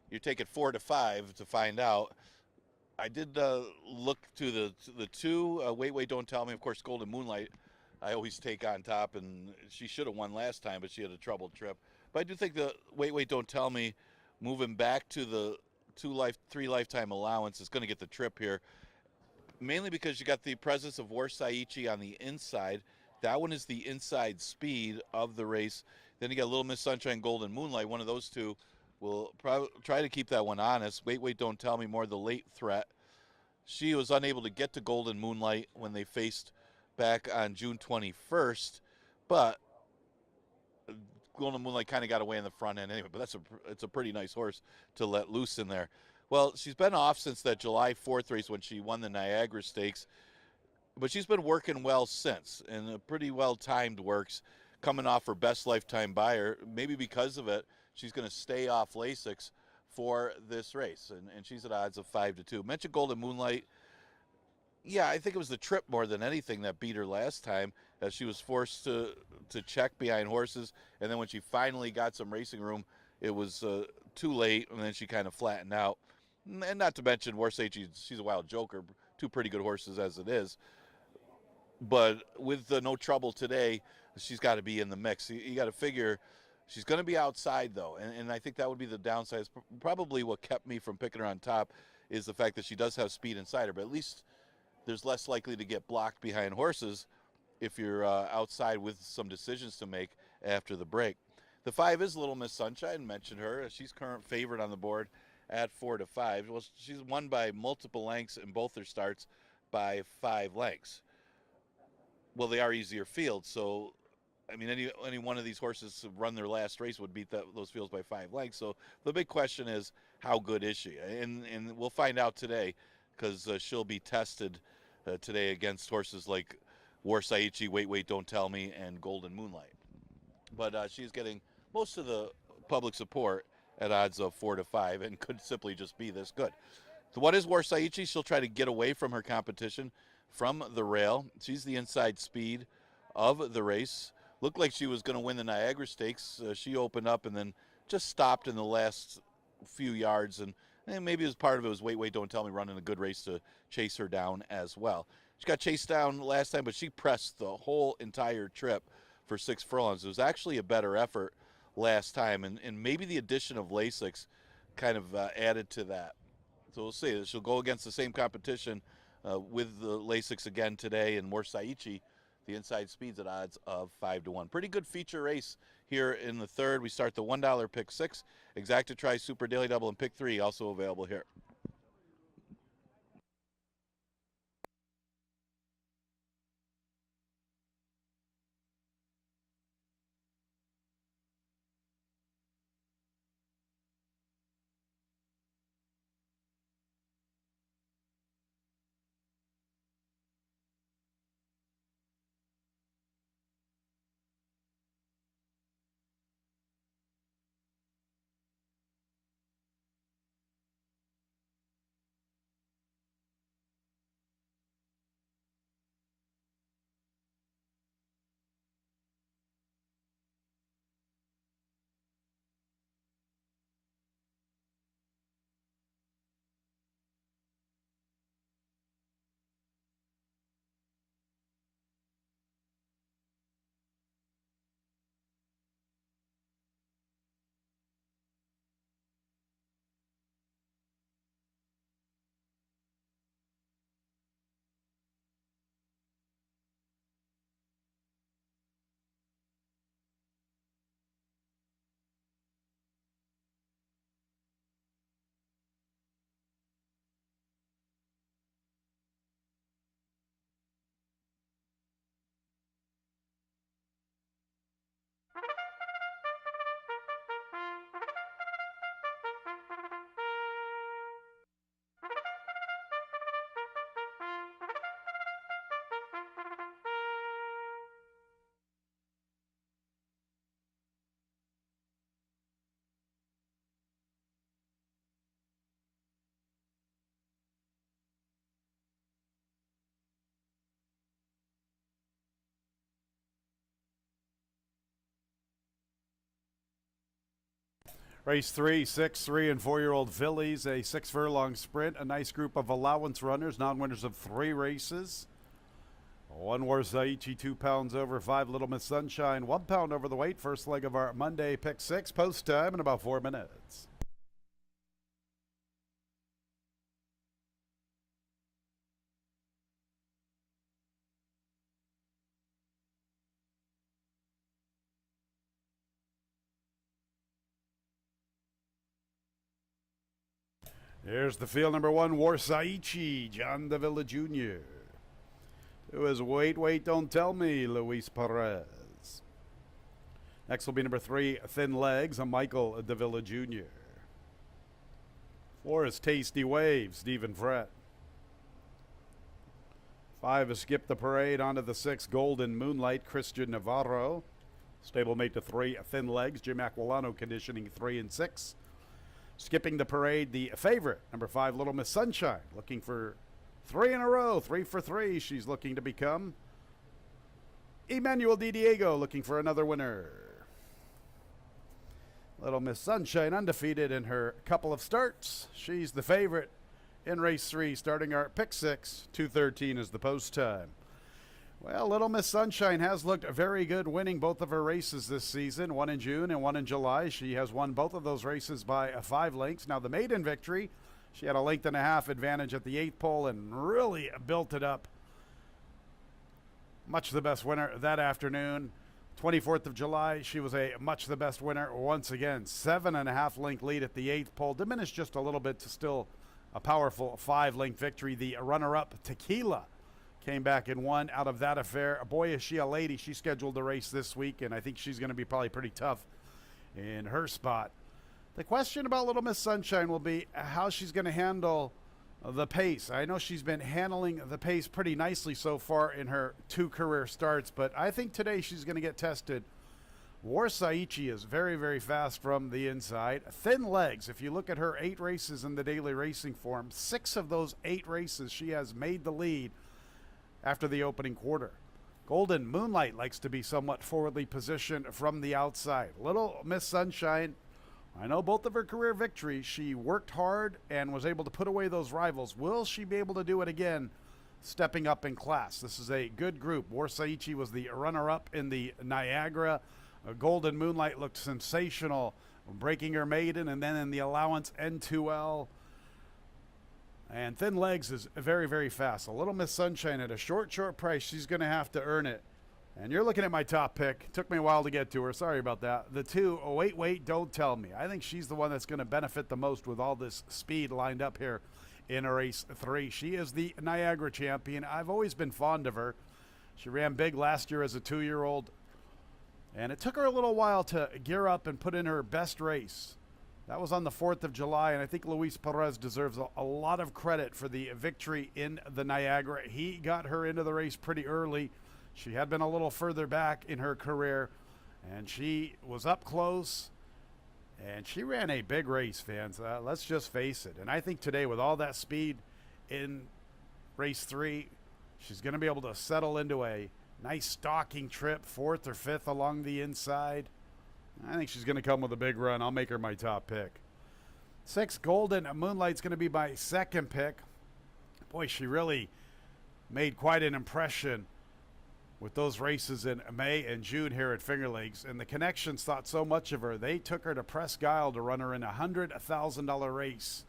[SPEAKER 2] You take it 4 to 5 to find out. I did look to the 2. Wait, Don't Tell Me. Of course, Golden Moonlight, I always take on top, and she should have won last time, but she had a troubled trip. But I do think the Wait, Don't Tell Me, moving back to the 3 lifetime allowance is going to get the trip here, mainly because you got the presence of War Saichi on the inside. That one is the inside speed of the race. Then you got Little Miss Sunshine, Golden Moonlight. One of those 2 will probably try to keep that one honest. Wait, Don't Tell Me, more the late threat. She was unable to get to Golden Moonlight when they faced back on June 21st, but Golden Moonlight kind of got away in the front end anyway, but it's a pretty nice horse to let loose in there. Well, she's been off since that July 4th race when she won the Niagara Stakes, but she's been working well since, and pretty well-timed works, coming off her best lifetime buyer. Maybe because of it, she's going to stay off Lasix for this race, and she's at odds of 5 to 2. Mentioned Golden Moonlight. Yeah, I think it was the trip more than anything that beat her last time, as she was forced to check behind horses, and then when she finally got some racing room, it was too late, and then she kind of flattened out. And not to mention, Warsage, she's a wild joker, 2 pretty good horses as it is. But with no trouble today, she's got to be in the mix. You got to figure she's going to be outside, though, and I think that would be the downside. Probably what kept me from picking her on top is the fact that she does have speed inside her, but at least there's less likely to get blocked behind horses if you're outside with some decisions to make after the break. The 5 is Little Miss Sunshine. Mentioned her. She's current favorite on the board at 4 to 5. Well, she's won by multiple lengths in both her starts by 5 lengths. Well, they are easier fields, so I mean, any one of these horses who run their last race would beat those fields by 5 lengths. So the big question is, how good is she? And we'll find out today, because she'll be tested today against horses like War Saichi, Wait, Don't Tell Me, and Golden Moonlight. But she's getting most of the public support at odds of 4 to 5, and could simply just be this good. So what is War Saichi? She'll try to get away from her competition from the rail. She's the inside speed of the race. Looked like she was going to win the Niagara Stakes. She opened up and then just stopped in the last few yards, and maybe as part of it was Wait, Don't Tell Me running a good race to chase her down as well. She got chased down last time, but she pressed the whole entire trip for 6 furlongs. It was actually a better effort last time, and maybe the addition of Lasix kind of added to that. So we'll see. She'll go against the same competition with the Lasix again today, and More Saichi, the inside speeds at odds of 5 to 1. Pretty good feature race here in the third. We start the $1 pick 6, Exacta Tri Super Daily Double, and pick 3 also available here.
[SPEAKER 1] Race 3, 6, 3, and 4-year-old fillies, a 6-furlong sprint, a nice group of allowance runners, non-winners of 3 races. 1 Warsaichi, 2 pounds over, 5 Little Miss Sunshine, 1 pound over the weight. First leg of our Monday pick 6, post time in about 4 minutes. Here's the field. Number 1, Warsaichi, John Davila Jr. 2 is Wait, Don't Tell Me, Luis Perez. Next will be number 3, Thin Legs, Michael Davila Jr. 4 is Tasty Wave, Stephen Frett. 5 is Skip the Parade, onto the 6, Golden Moonlight, Christian Navarro. Stablemate to 3, Thin Legs, Jim Aquilano conditioning 3 and 6. Skipping the Parade, the favorite, number 5, Little Miss Sunshine, looking for 3 in a row, 3 for 3 she's looking to become. Emmanuel Di Diego looking for another winner. Little Miss Sunshine undefeated in her couple of starts. She's the favorite in race 3, starting our pick 6. 2:13 is the post time. Well, Little Miss Sunshine has looked very good, winning both of her races this season, 1 in June and 1 in July. She has won both of those races by 5 lengths. Now, the maiden victory, she had a 1.5 length advantage at the 8th pole and really built it up. Much the best winner that afternoon. 24th of July, she was a much the best winner once again. 7.5 length lead at the 8th pole, diminished just a little bit to still a powerful 5 length victory. The runner-up, Tequila, came back and won out of that affair. Boy, is she a lady. She's scheduled to race this week, and I think she's going to be probably pretty tough in her spot. The question about Little Miss Sunshine will be how she's going to handle the pace. I know she's been handling the pace pretty nicely so far in her 2 career starts, but I think today she's going to get tested. Warsaichi is very, very fast from the inside. Thin Legs, if you look at her 8 races in the daily racing form, 6 of those 8 races she has made the lead after the opening quarter. Golden Moonlight likes to be somewhat forwardly positioned from the outside. Little Miss Sunshine, I know both of her career victories, she worked hard and was able to put away those rivals. Will she be able to do it again, stepping up in class? This is a good group. Warsaichi was the runner-up in the Niagara. Golden Moonlight looked sensational, breaking her maiden, and then in the allowance N2L. And Thin Legs is very, very fast. A Little Miss Sunshine at a short price, she's going to have to earn it. And you're looking at my top pick. Took me a while to get to her. Sorry about that. The 2, Wait, Don't Tell Me. I think she's the one that's going to benefit the most with all this speed lined up here in race 3. She is the Niagara champion. I've always been fond of her. She ran big last year as a 2-year-old. And it took her a little while to gear up and put in her best race. That was on the 4th of July, and I think Luis Perez deserves a lot of credit for the victory in the Niagara. He got her into the race pretty early. She had been a little further back in her career, and she was up close, and she ran a big race, fans. Let's just face it. And I think today, with all that speed in race 3, she's going to be able to settle into a nice stalking trip, 4th or 5th along the inside. I think she's going to come with a big run. I'll make her my top pick. 6, Golden Moonlight's going to be my second pick. Boy, she really made quite an impression with those races in May and June here at Finger Lakes. And the Connections thought so much of her, they took her to Presque Isle to run her in a $100,000 race.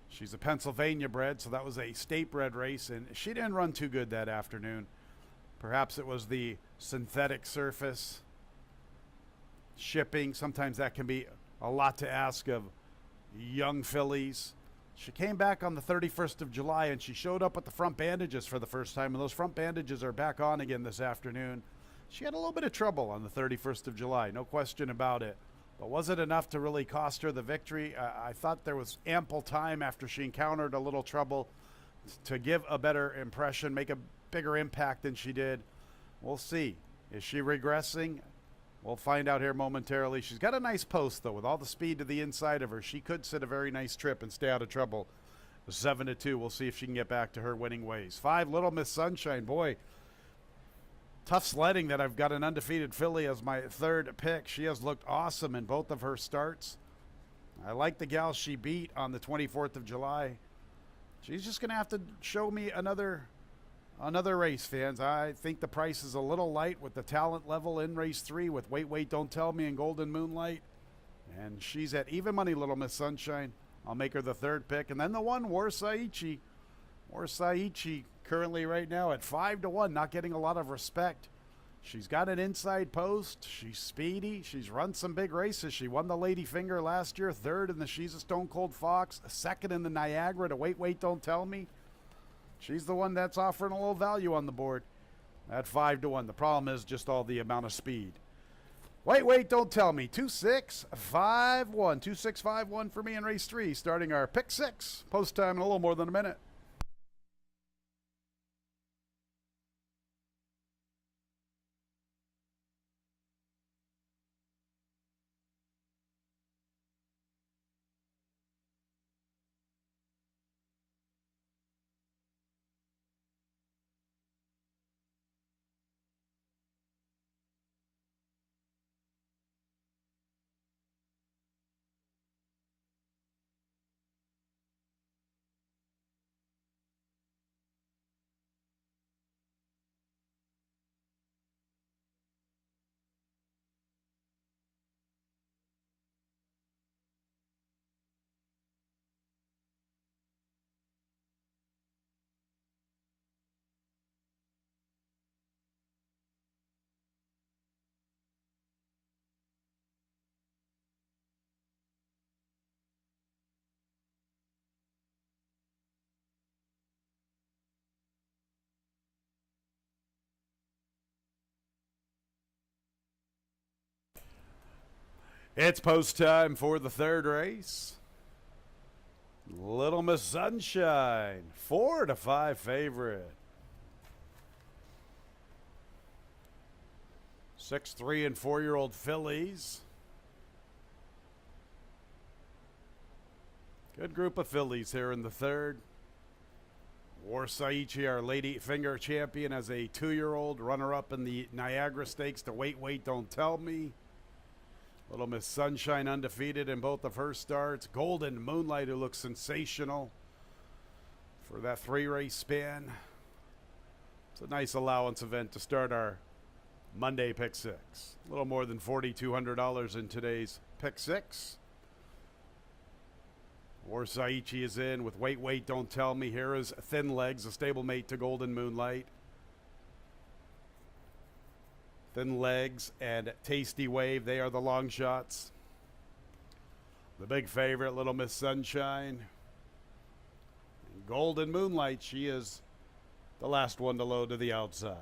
[SPEAKER 1] She's a Pennsylvania bred, so that was a state bred race, and she didn't run too good that afternoon. Perhaps it was the synthetic surface. Shipping, sometimes that can be a lot to ask of young fillies. She came back on the 31st of July, and she showed up with the front bandages for the first time, and those front bandages are back on again this afternoon. She had a little bit of trouble on the 31st of July, no question about it. But was it enough to really cost her the victory? I thought there was ample time after she encountered a little trouble to give a better impression, make a bigger impact than she did. We'll see. Is she regressing? We'll find out here momentarily. She's got a nice post, though. With all the speed to the inside of her, she could sit a very nice trip and stay out of trouble. 7-2. We'll see if she can get back to her winning ways. 5, Little Miss Sunshine. Boy, tough sledding that I've got an undefeated filly as my third pick. She has looked awesome in both of her starts. I like the gal she beat on the 24th of July. She's just going to have to show me another race, fans. I think the price is a little light with the talent level in race 3 with Wait, Don't Tell Me and Golden Moonlight. And she's at even money, Little Miss Sunshine. I'll make her the third pick. And then the one, Warsaichi. Warsaichi currently right now at 5-1, not getting a lot of respect. She's got an inside post. She's speedy. She's run some big races. She won the Lady Finger last year, third in the She's a Stone Cold Fox, second in the Niagara to Wait, Don't Tell Me. She's the one that's offering a little value on the board at 5-1. The problem is just all the amount of speed. Wait, Don't Tell Me. 2-6-5-1. 2-6-5-1 for me in race 3, starting our pick 6. Post time in a little more than a minute. It's post time for the third race. Little Miss Sunshine, 4-5 favorite. 6, 3, and 4-year-old fillies. Good group of fillies here in the third. Warsaichi, our Lady Finger champion, as a 2-year-old runner-up in the Niagara Stakes to Wait, Don't Tell Me. Little Miss Sunshine undefeated in both of her starts. Golden Moonlight, who looks sensational for that 3-race span. It's a nice allowance event to start our Monday pick 6. A little more than $4,200 in today's pick 6. Warsaichi is in with Wait, Don't Tell Me. Here is Thin Legs, a stablemate to Golden Moonlight. Thin Legs and Tasty Wave, they are the long shots. The big favorite, Little Miss Sunshine. And Golden Moonlight, she is the last one to load to the outside.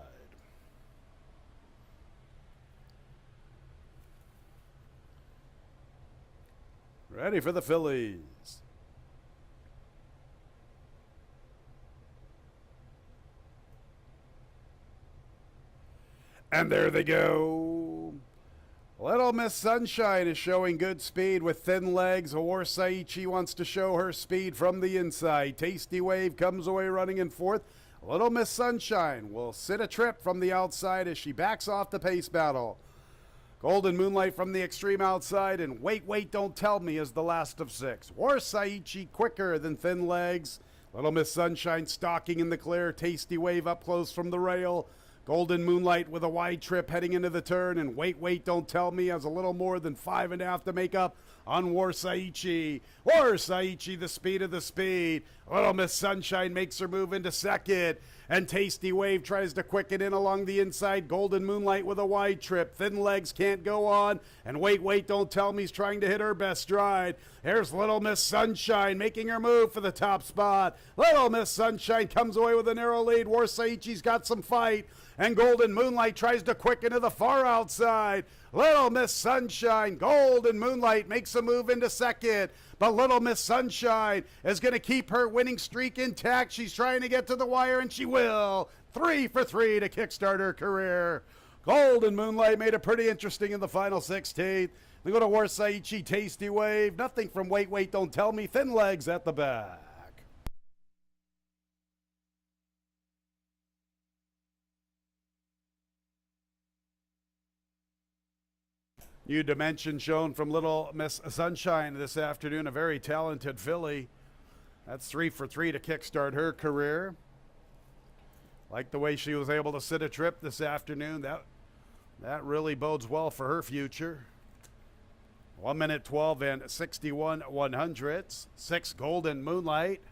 [SPEAKER 1] Ready for the fillies. And there they go. Little Miss Sunshine is showing good speed with Thin Legs. Warsaichi wants to show her speed from the inside. Tasty Wave comes away running in fourth. Little Miss Sunshine will sit a trip from the outside as she backs off the pace battle. Golden Moonlight from the extreme outside, and Wait, Don't Tell Me is the last of 6. Warsaichi quicker than Thin Legs. Little Miss Sunshine stalking in the clear. Tasty Wave up close from the rail. Golden Moonlight with a wide trip heading into the turn, and Wait, Don't Tell Me has a little more than 5.5 to make up on Warsaichi. Warsaichi, the speed of the speed. Little Miss Sunshine makes her move into second, and Tasty Wave tries to quicken in along the inside. Golden Moonlight with a wide trip. Thin Legs can't go on, and Wait, Don't Tell Me's trying to hit her best stride. Here's Little Miss Sunshine making her move for the top spot. Little Miss Sunshine comes away with a narrow lead. Warsaichi's got some fight, and Golden Moonlight tries to quicken to the far outside. Little Miss Sunshine, Golden Moonlight makes a move into second, but Little Miss Sunshine is going to keep her winning streak intact. She's trying to get to the wire, and she will. 3 for 3 to kickstart her career. Golden Moonlight made it pretty interesting in the final 16th. They go to Warsaichi, Tasty Wave. Nothing from Wait, Don't Tell Me. Thin Legs at the back. New dimension shown from Little Miss Sunshine this afternoon. A very talented filly. That's 3 for 3 to kickstart her career. Like the way she was able to sit a trip this afternoon. That really bodes well for her future. 1 minute 12 and 61 100ths. 6 Golden Moonlight.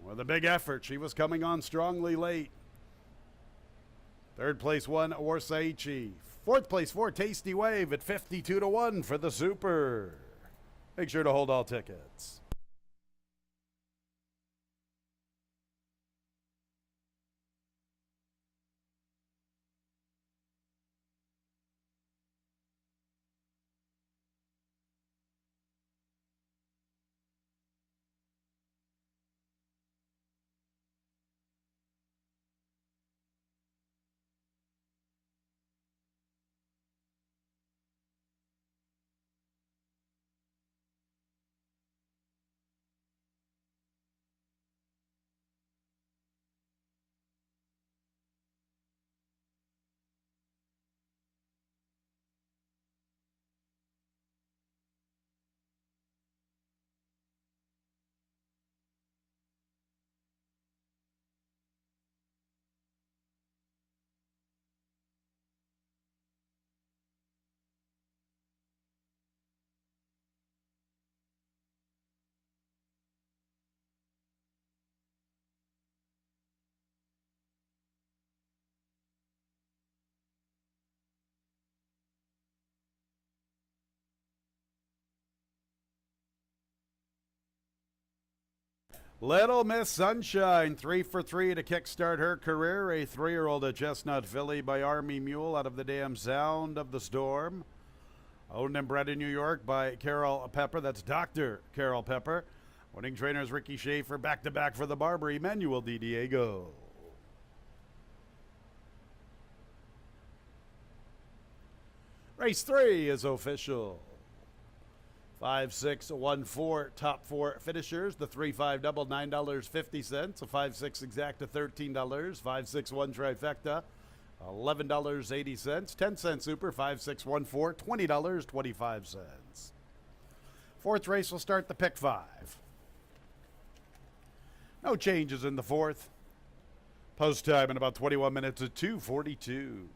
[SPEAKER 1] With a big effort. She was coming on strongly late. Third place 1 Warsaichi. Fourth place 4 Tasty Wave at 52 to 1 for the Super. Make sure to hold all tickets. Little Miss Sunshine, 3 for 3 to kickstart her career. A 3-year-old chestnut filly by Army Mule out of the Damn Sound of the Storm. Owned and bred in New York by Carol Pepper. That's Dr. Carol Pepper. Winning trainers Ricky Schaefer. Back-to-back for the Barber, Emmanuel Di Diego. Race 3 is official. 5, 6, 1, 4, top 4 finishers. The 3, 5 double, $9.50. A 5, 6 exacta, $13. 5, 6, 1 trifecta, $11.80. 10 cent super, 5, 6, 1, 4, $20.25. Fourth race will start the pick 5. No changes in the fourth. Post time in about 21 minutes at 2:42.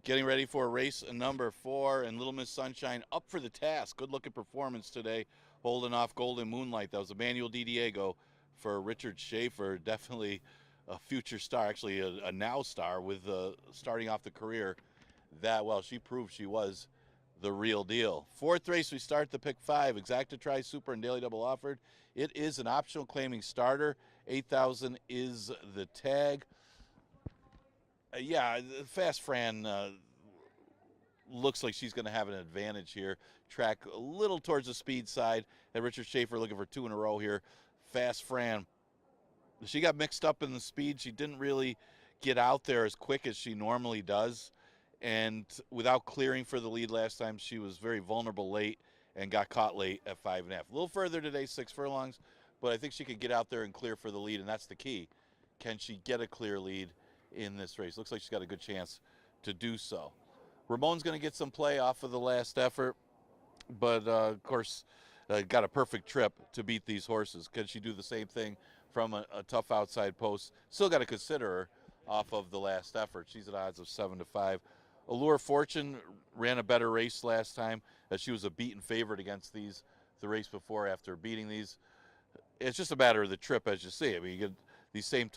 [SPEAKER 2] Getting ready for race number 4, and Little Miss Sunshine up for the task. Good looking performance today, holding off Golden Moonlight. That was a manual DDA for Richard Schaefer. Definitely a future star, actually a now star with starting off the career that well. She proved she was the real deal. 4th race, we start the pick 5. Exacta Tri Super and Daily Double offered. It is an optional claiming starter. 8,000 is the tag. Yeah, Fast Fran looks like she's going to have an advantage here. Track a little towards the speed side. And Richard Schaefer looking for 2 in a row here. Fast Fran, she got mixed up in the speed. She didn't really get out there as quick as she normally does. And without clearing for the lead last time, she was very vulnerable late and got caught late at 5.5. A little further today, 6 furlongs, but I think she could get out there and clear for the lead, and that's the key. Can she get a clear lead in this race? Looks like she's got a good chance to do so. Ramon's going to get some play off of the last effort, but of course, got a perfect trip to beat these horses. Can she do the same thing from a tough outside post? Still got to consider her off of the last effort. She's at odds of 7-5. Allure Fortune ran a better race last time. She was a beaten favorite against the race before after beating these. It's just a matter of the trip, as you see. I mean, you get these same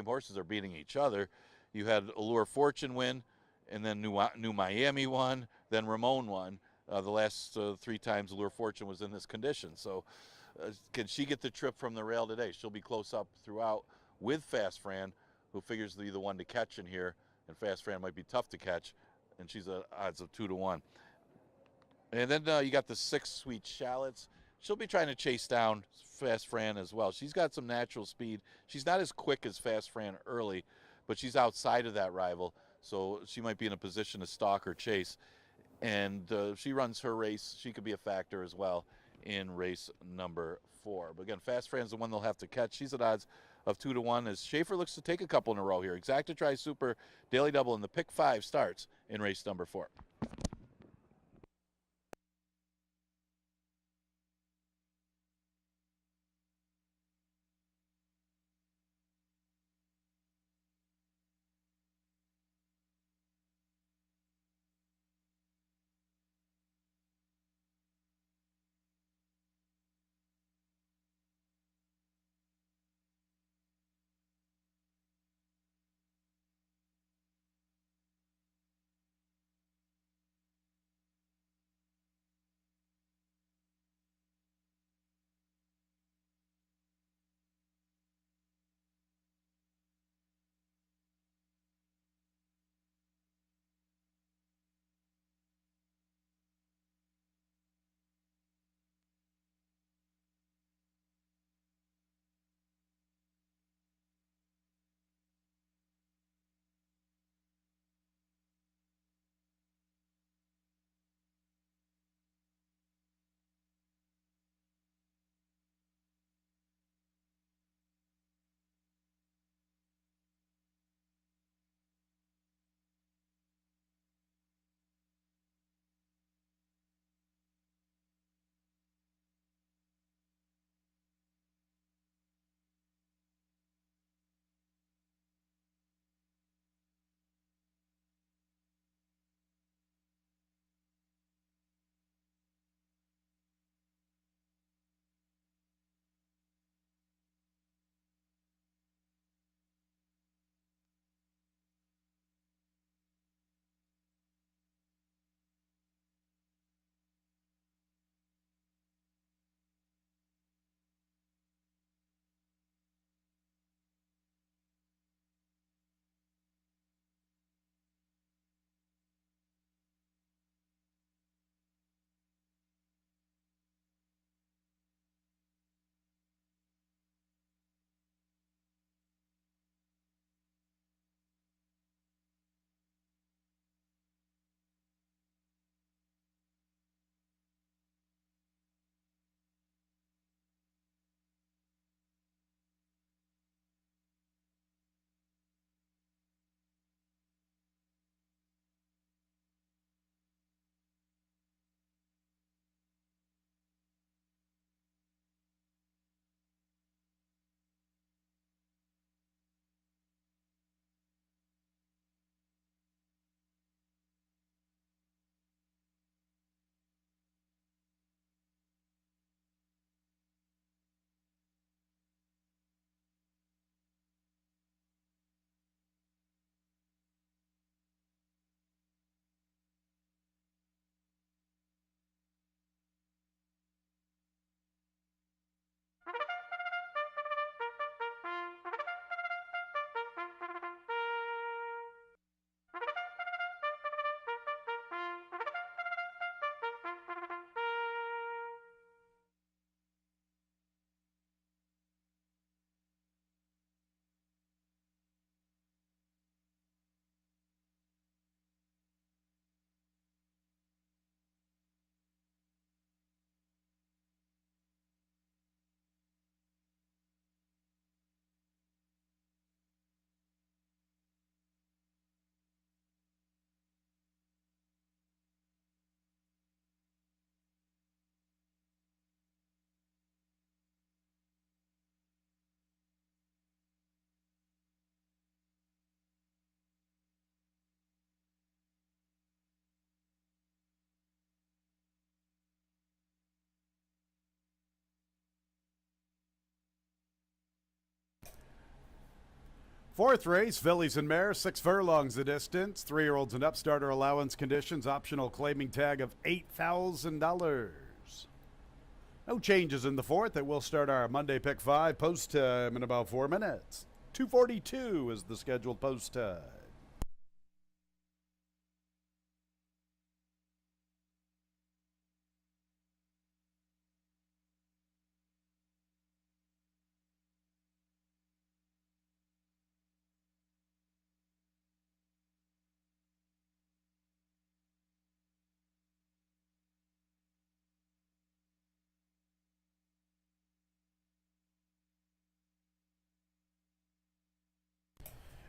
[SPEAKER 2] horses are beating each other. You had Allure Fortune win, and then New Miami won, then Ramon won. The last 3 times Allure Fortune was in this condition. So can she get the trip from the rail today? She'll be close up throughout with Fast Fran, who figures to be the one to catch in here. And Fast Fran might be tough to catch, and she's at odds of 2-1. And then you got the 6 Sweet Shallots. She'll be trying to chase down Fast Fran as well. She's got some natural speed. She's not as quick as Fast Fran early, but she's outside of that rival, so she might be in a position to stalk or chase. And if she runs her race, she could be a factor as well in race number 4. But again, Fast Fran's the one they'll have to catch. She's at odds of 2-1 as Schaefer looks to take a couple in a row here. Exacta Tri Super, Daily Double, and the pick 5 starts in race number 4.
[SPEAKER 1] Fourth race, fillies and mares, 6 furlongs the distance. 3-year-olds and up, starter allowance conditions, optional claiming tag of $8,000. No changes in the fourth. It will start our Monday Pick 5 post time in about 4 minutes. 2:42 is the scheduled post time.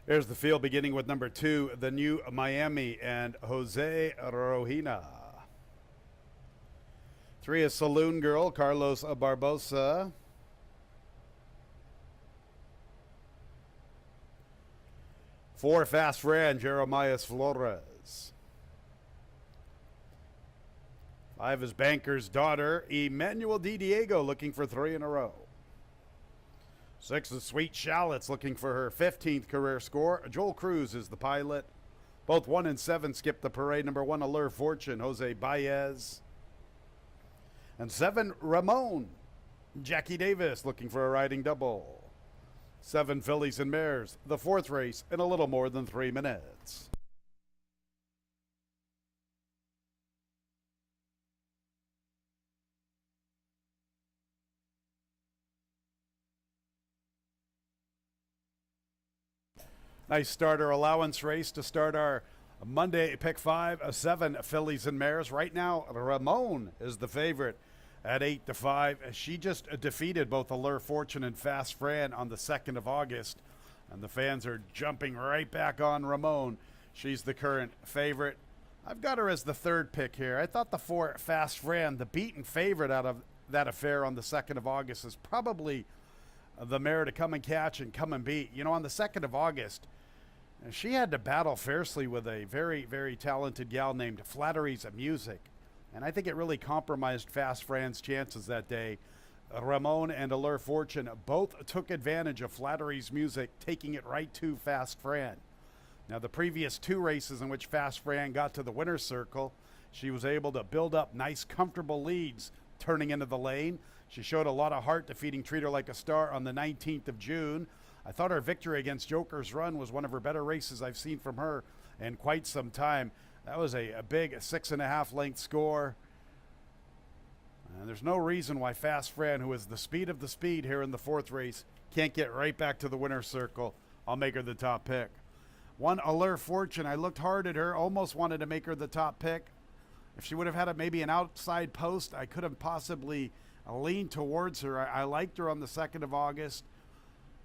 [SPEAKER 1] Here's the field beginning with number 2, the New Miami and Jose Rojina. 3 is Saloon Girl, Carlos Barbosa. 4, Fast Fran, Jeremias Flores. 5 is Banker's Daughter, Emmanuel Di Diego, looking for 3 in a row. 6 is Sweet Shallots, looking for her 15th career score. Joel Cruz is the pilot. Both 1 and 7 skip the parade. Number 1, Allure Fortune, Jose Baez. And 7, Ramon, Jackie Davis, looking for a riding double. 7, fillies and mares, the fourth race in a little more than 3 minutes. Nice starter allowance race to start our Monday Pick 5, 7 fillies and mares. Right now, Ramon is the favorite at 8-5. She just defeated both Allure Fortune and Fast Fran on the 2nd of August. And the fans are jumping right back on Ramon. She's the current favorite. I've got her as the third pick here. I thought the 4, Fast Fran, the beaten favorite out of that affair on the 2nd of August, is probably the mare to come and catch and come and beat. You know, on the 2nd of August, she had to battle fiercely with a very, very talented gal named Flattery's Music. And I think it really compromised Fast Fran's chances that day. Ramon and Allure Fortune both took advantage of Flattery's Music, taking it right to Fast Fran. Now, the previous 2 races in which Fast Fran got to the winner's circle, she was able to build up nice, comfortable leads turning into the lane. She showed a lot of heart, defeating Treat Her Like a Star on the 19th of June. I thought her victory against Joker's Run was one of her better races I've seen from her in quite some time. That was a big 6.5 length score. And there's no reason why Fast Fran, who is the speed of the speed here in the fourth race, can't get right back to the winner's circle. I'll make her the top pick. 1, Allure Fortune. I looked hard at her, almost wanted to make her the top pick. If she would have had maybe an outside post, I could have possibly leaned towards her. I liked her on the 2nd of August.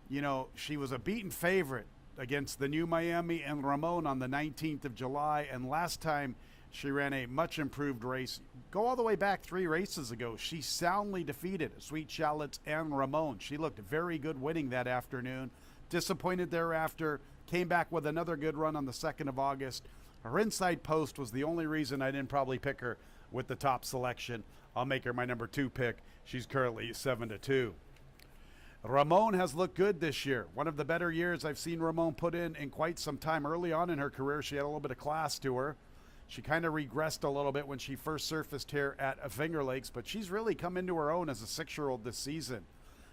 [SPEAKER 1] You know, she was a beaten favorite against the New Miami and Ramon on the 19th of July. And last time she ran a much improved race. Go all the way back 3 races ago. She soundly defeated Sweet Shallots and Ramon. She looked very good winning that afternoon. Disappointed thereafter. Came back with another good run on the 2nd of August. Her inside post was the only reason I didn't probably pick her with the top selection. I'll make her my number 2 pick. She's currently 7-2. Ramon has looked good this year. One of the better years I've seen Ramon put in quite some time. Early on in her career, she had a little bit of class to her. She kind of regressed a little bit when she first surfaced here at Finger Lakes, but she's really come into her own as a 6-year-old this season.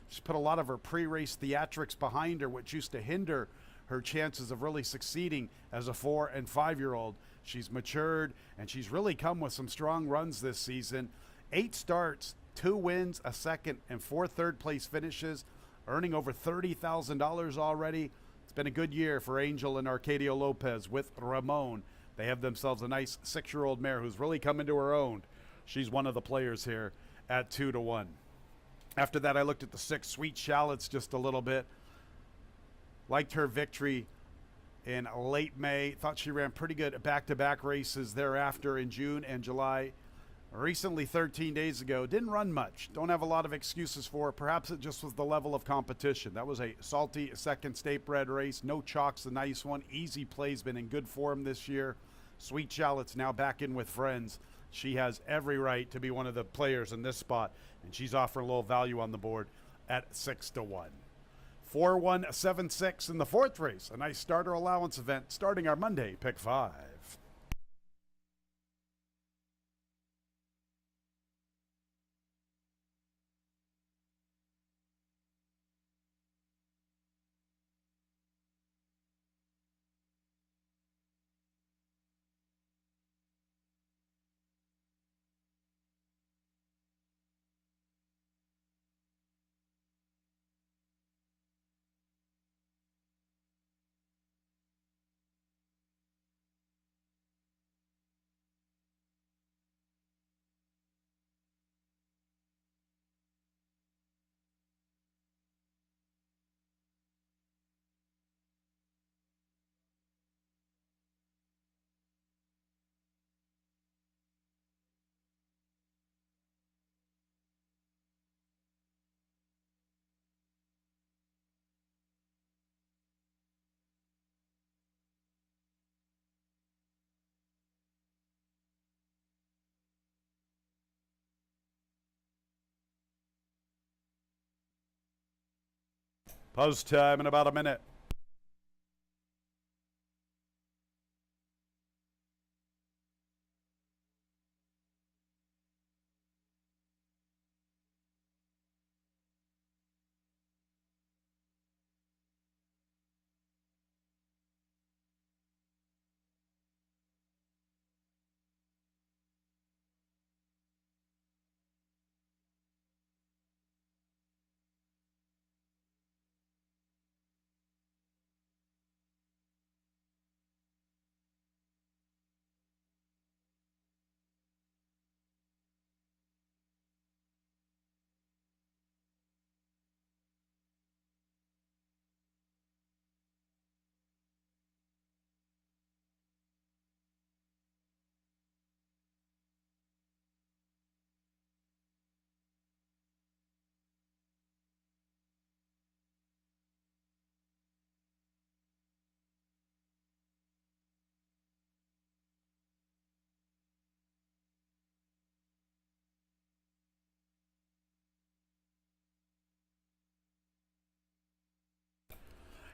[SPEAKER 1] She's put a lot of her pre-race theatrics behind her, which used to hinder her chances of really succeeding as a 4- and 5-year-old. She's matured, and she's really come with some strong runs this season. 8 starts, 2 wins, a 2nd and 4 third-place finishes, earning over $30,000 already. It's been a good year for Angel and Arcadio Lopez with Ramon. They have themselves a nice 6-year-old mare who's really come into her own. She's one of the players here at 2-1. After that, I looked at the 6, Sweet Shallots, just a little bit. Liked her victory in late May. Thought she ran pretty good back-to-back races thereafter in June and July. Recently, 13 days ago, didn't run much. Don't have a lot of excuses for it. Perhaps it just was the level of competition. That was a salty second state bred race. No chalk's a nice one. Easy Play's been in good form this year. Sweet Shallots now back in with friends. She has every right to be one of the players in this spot, and she's offering a little value on the board at 6-1. 4176 in the fourth race. A nice starter allowance event starting our Monday pick 5. Post time in about a minute.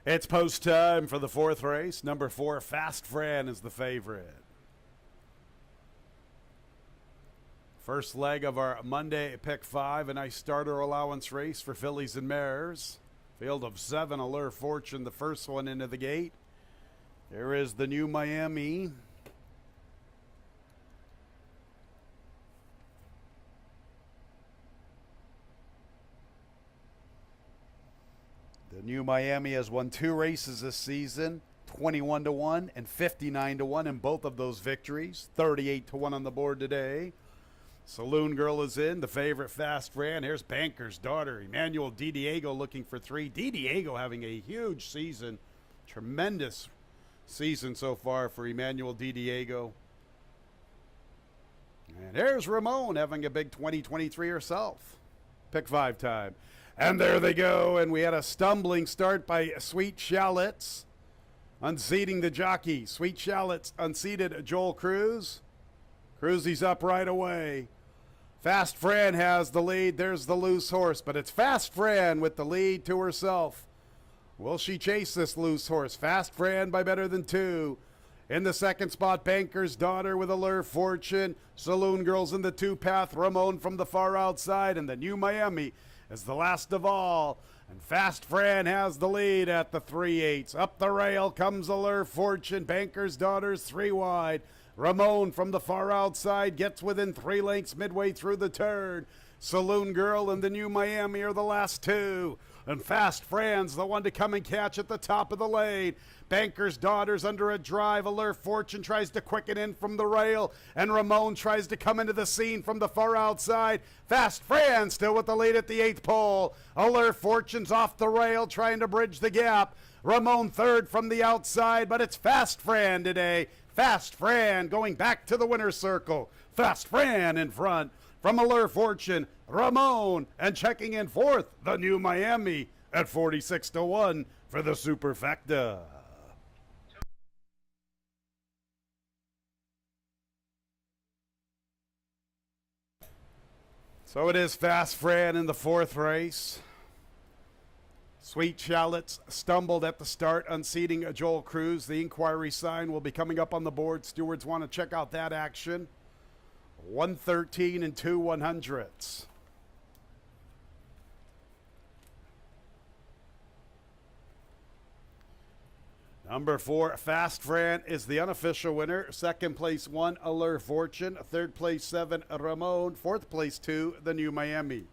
[SPEAKER 1] It's post time for the fourth race. Number 4, Fast Fran is the favorite. First leg of our Monday pick 5, a nice starter allowance race for fillies and mares. Field of 7, Allure Fortune, the first one into the gate. There is the New Miami. The New Miami has won 2 races this season, 21-1 and 59-1 in both of those victories. 38-1 on the board today. Saloon Girl is in, the favorite Fast Fran. Here's Banker's Daughter, Emmanuel Di Diego looking for 3. Di Diego having a huge season, tremendous season so far for Emmanuel Di Diego. And there's Ramon having a big 2023 herself. Pick 5 time. And there they go, and we had a stumbling start by Sweet Shallots, unseating the jockey. Sweet Shallots unseated Joel Cruz. Cruzy's up right away. Fast Fran has the lead. There's the loose horse, but it's Fast Fran with the lead to herself. Will she chase this loose horse? Fast Fran by better than 2. In the second spot, Banker's Daughter with Allure Fortune. Saloon Girl's in the 2-path. Ramon from the far outside, and the New Miami is the last of all. And Fast Fran has the lead at the 3/8. Up the rail comes Allure Fortune. Banker's Daughter's 3 wide. Ramon from the far outside gets within 3 lengths midway through the turn. Saloon Girl and the New Miami are the last 2. And Fast Fran's the one to come and catch at the top of the lane. Banker's Daughter's under a drive. Allure Fortune tries to quicken in from the rail, and Ramon tries to come into the scene from the far outside. Fast Fran still with the lead at the 8th pole. Allure Fortune's off the rail trying to bridge the gap. Ramon third from the outside, but it's Fast Fran today. Fast Fran going back to the winner's circle. Fast Fran in front from Allure Fortune, Ramon, and checking in fourth, the New Miami at 46-1 for the Superfecta. So it is Fast Fran in the 4th race. Sweet Shallots stumbled at the start, unseating Joel Cruz. The inquiry sign will be coming up on the board. Stewards want to check out that action. 113 and 2/100ths. Number 4, Fast Fran is the unofficial winner. Second place 1, Allure Fortune. Third place 7, Ramon. Fourth place 2, the New Miami.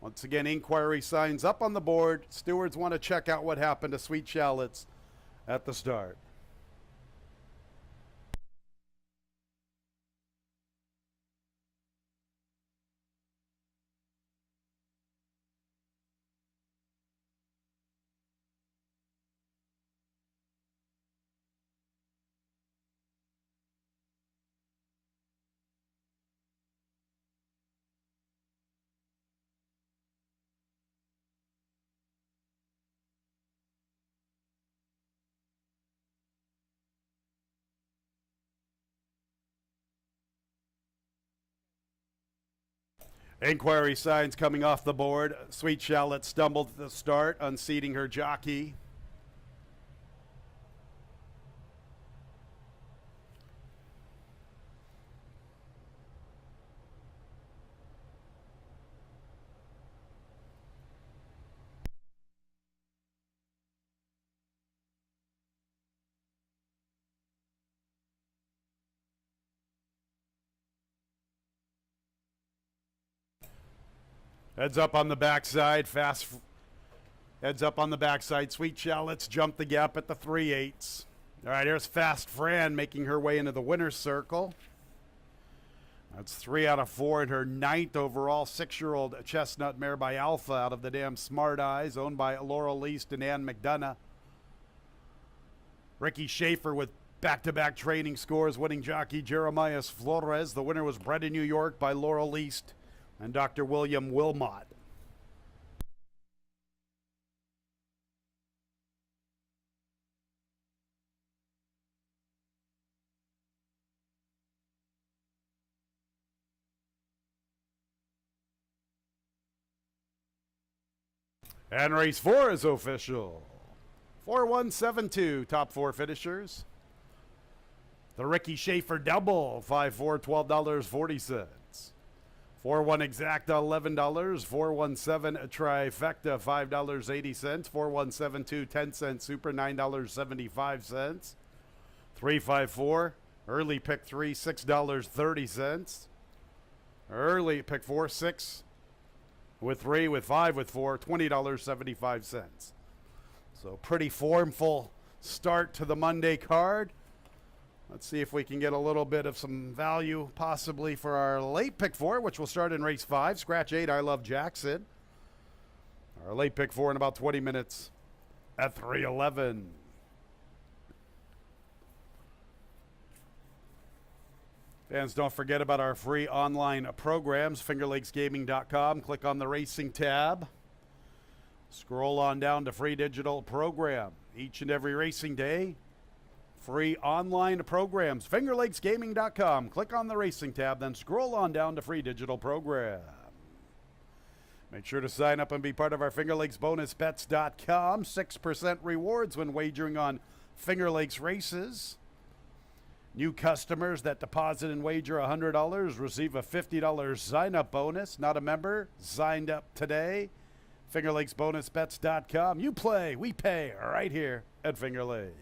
[SPEAKER 1] Once again, inquiry signs up on the board. Stewards want to check out what happened to Sweet Shallots at the start. Inquiry signs coming off the board. Sweet Shallot stumbled at the start, unseating her jockey. Heads up on the backside, heads up on the backside. Sweet Shallots jumped the gap at the 3/8. All right, here's Fast Fran making her way into the winner's circle. That's 3 out of 4 in her 9th overall. 6-year-old chestnut mare by Alpha out of the Damn Smart Eyes, owned by Laurel Least and Ann McDonough. Ricky Schaefer with back-to-back training scores, winning jockey Jeremiah Flores. The winner was bred in New York by Laurel Least and Dr. William Wilmot. And race 4 is official. 4172, top 4 finishers. The Ricky Schaefer double, 5-4, $12.40. 4-1 exacta, $11. 4-1-7 trifecta, $5.80. 4-1-7-2, 10-cent super, $9.75. 3-5-4, early pick 3, $6.30. Early pick 4, 6 with 3, with 5, with 4, $20.75. So pretty formful start to the Monday card. Let's see if we can get a little bit of some value possibly for our late pick 4, which will start in race 5. Scratch 8, I Love Jackson. Our late pick 4 in about 20 minutes at 3:11. Fans, don't forget about our free online programs, fingerlakesgaming.com. Click on the racing tab. Scroll on down to free digital program. Each and every racing day, free online programs, fingerlakesgaming.com. Click on the racing tab, then scroll on down to free digital program. Make sure to sign up and be part of our fingerlakesbonusbets.com. 6% rewards when wagering on Finger Lakes races. New customers that deposit and wager $100 receive a $50 sign-up bonus. Not a member? Signed up today. fingerlakesbonusbets.com. You play, we pay, right here at Finger Lakes.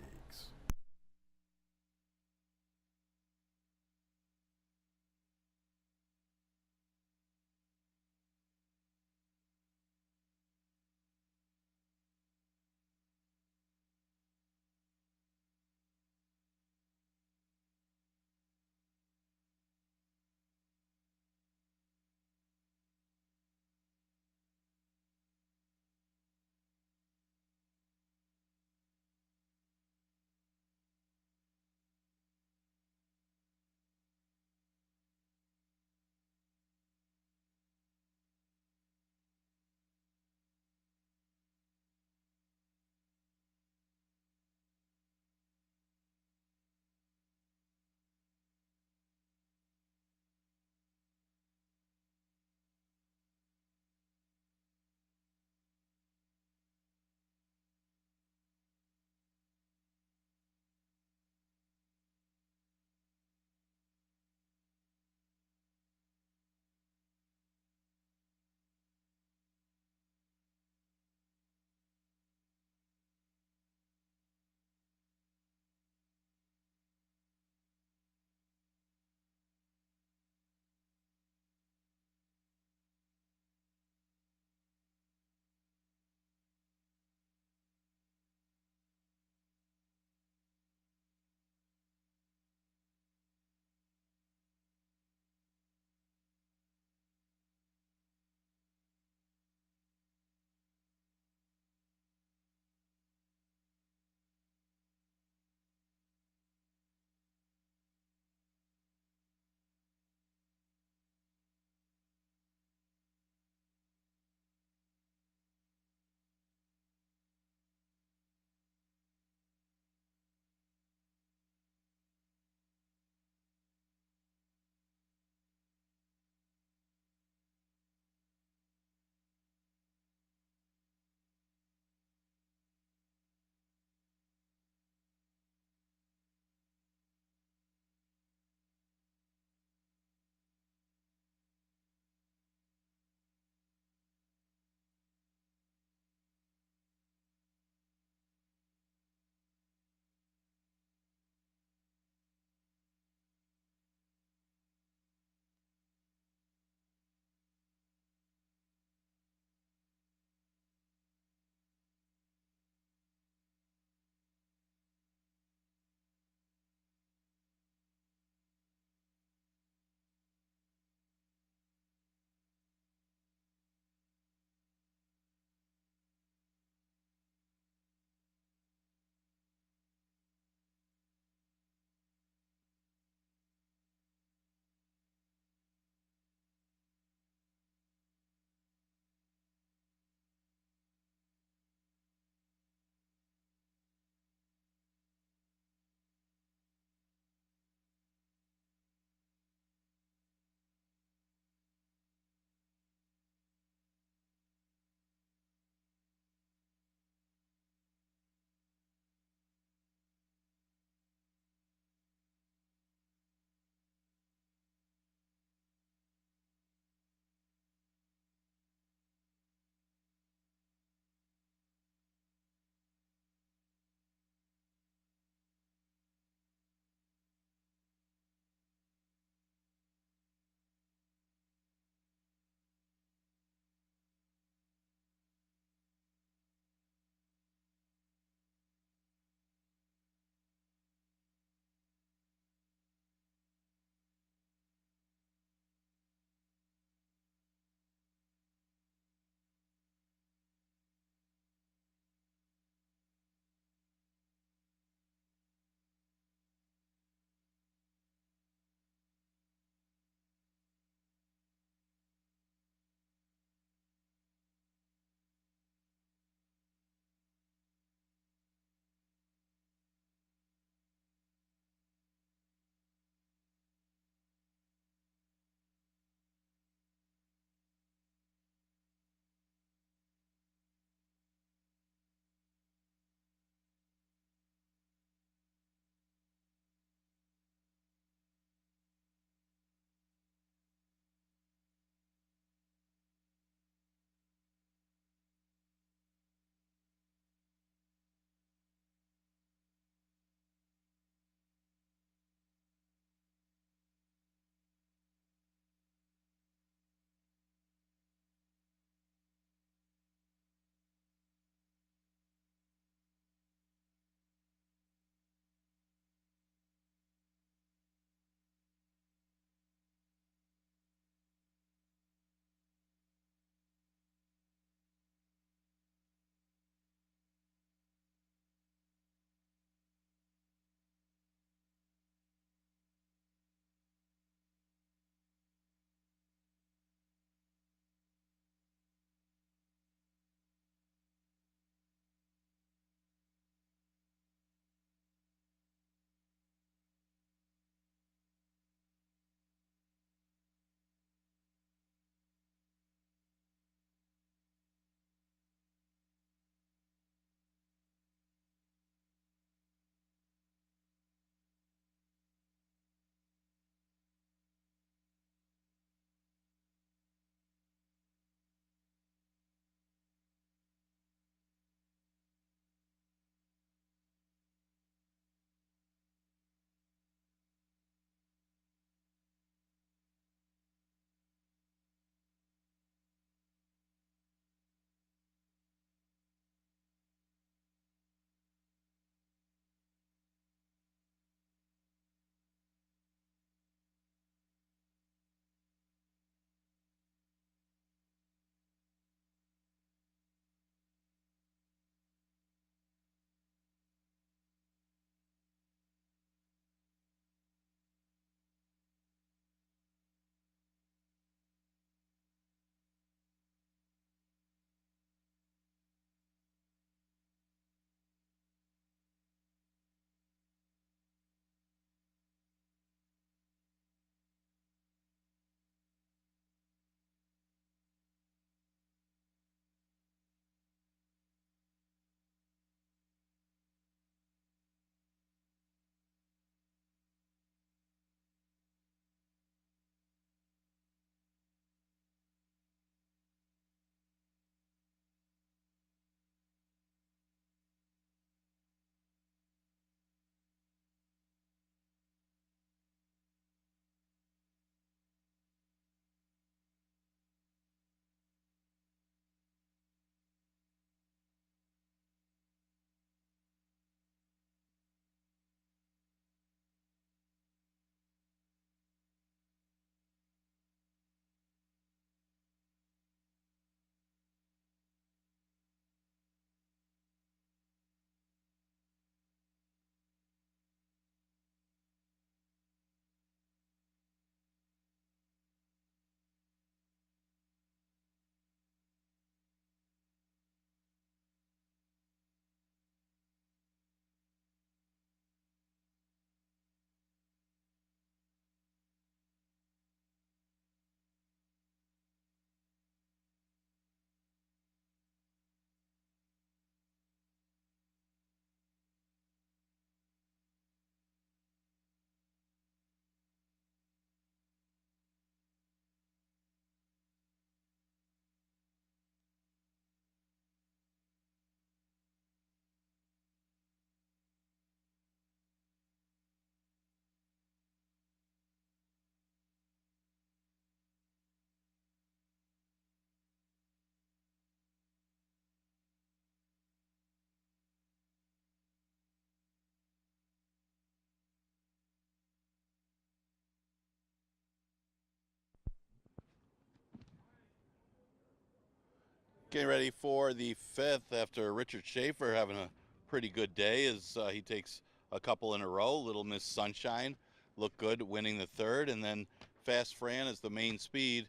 [SPEAKER 2] Getting ready for the 5th after Richard Schaefer having a pretty good day as he takes a couple in a row. Little Miss Sunshine looked good winning the 3rd, and then Fast Fran is the main speed,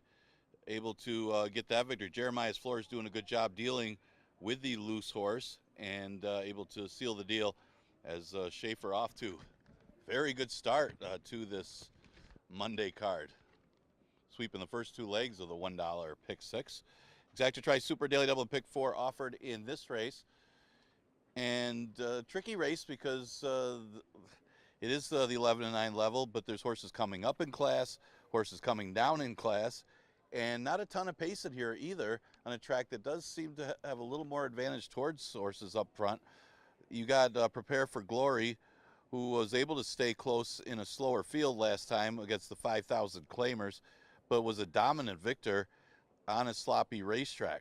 [SPEAKER 2] able to get that victory. Jeremiah's Flores doing a good job dealing with the loose horse and able to seal the deal as Schaefer off to very good start to this Monday card. Sweeping the first 2 legs of the $1 pick 6. Exacta Tri Super Daily Double Pick 4 offered in this race. And tricky race because it is the 11-9 level, but there's horses coming up in class, horses coming down in class, and not a ton of pace in here either on a track that does seem to have a little more advantage towards horses up front. You got Prepare for Glory, who was able to stay close in a slower field last time against the 5,000 claimers, but was a dominant victor on a sloppy racetrack.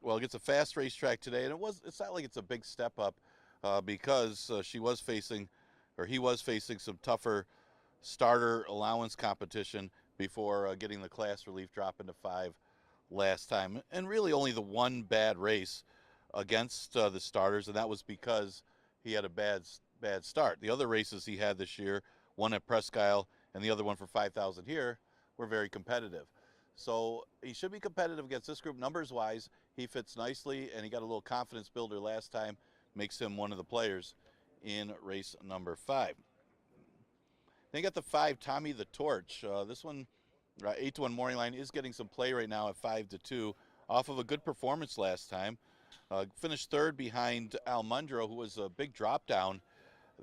[SPEAKER 2] Well, it gets a fast racetrack today, and it's not like it's a big step up because he was facing some tougher starter allowance competition before getting the class relief drop into 5 last time. And really only the one bad race against the starters, and that was because he had a bad start. The other races he had this year, one at Presque Isle and the other one for 5,000 here, were very competitive. So he should be competitive against this group. Numbers-wise, he fits nicely, and he got a little confidence builder last time, makes him one of the players in race number 5. Then you got the 5, Tommy the Torch. This one, 8-1 morning line, is getting some play right now at 5-2, off of a good performance last time. Finished 3rd behind Almondro, who was a big drop down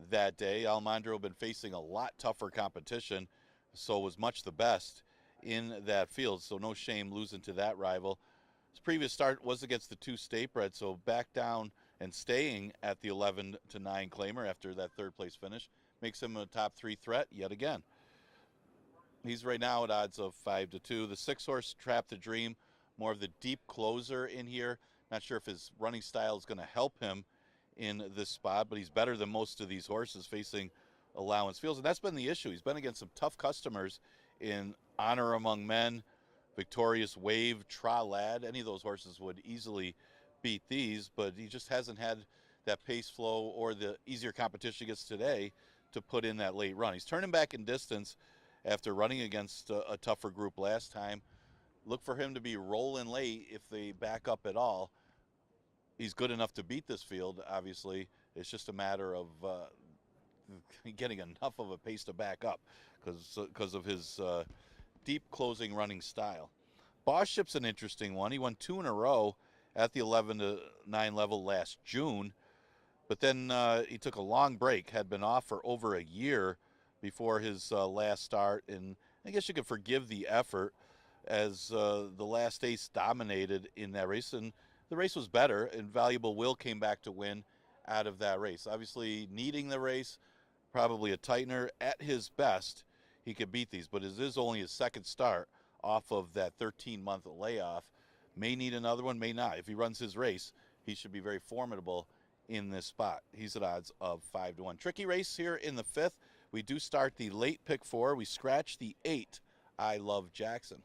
[SPEAKER 2] that day. Almondro had been facing a lot tougher competition, so was much the best in that field, so no shame losing to that rival. His previous start was against the 2 State Bred, so back down and staying at the 11-9 claimer after that 3rd place finish makes him a top 3 threat yet again. He's right now at odds of 5-2. The 6 horse Trap the Dream, more of the deep closer in here. Not sure if his running style is going to help him in this spot, but he's better than most of these horses facing allowance fields, and that's been the issue. He's been against some tough customers in Honor Among Men, Victorious Wave, Tra Lad. Any of those horses would easily beat these, but he just hasn't had that pace flow or the easier competition he gets today to put in that late run. He's turning back in distance after running against a tougher group last time. Look for him to be rolling late if they back up at all. He's good enough to beat this field, obviously. It's just a matter of getting enough of a pace to back up because of his deep closing running style. Boss Ship's an interesting one. He won 2 in a row at the 11-9 level last June, but then he took a long break, had been off for over a year before his last start, and I guess you could forgive the effort as the last ace dominated in that race, and the race was better, and Valuable Will came back to win out of that race. Obviously needing the race, probably a tightener. At his best, he could beat these, but it is only his 2nd start off of that 13-month layoff. May need another one, may not. If he runs his race, he should be very formidable in this spot. He's at odds of 5-1. Tricky race here in the 5th. We do start the late pick 4. We scratch the 8, I Love Jackson.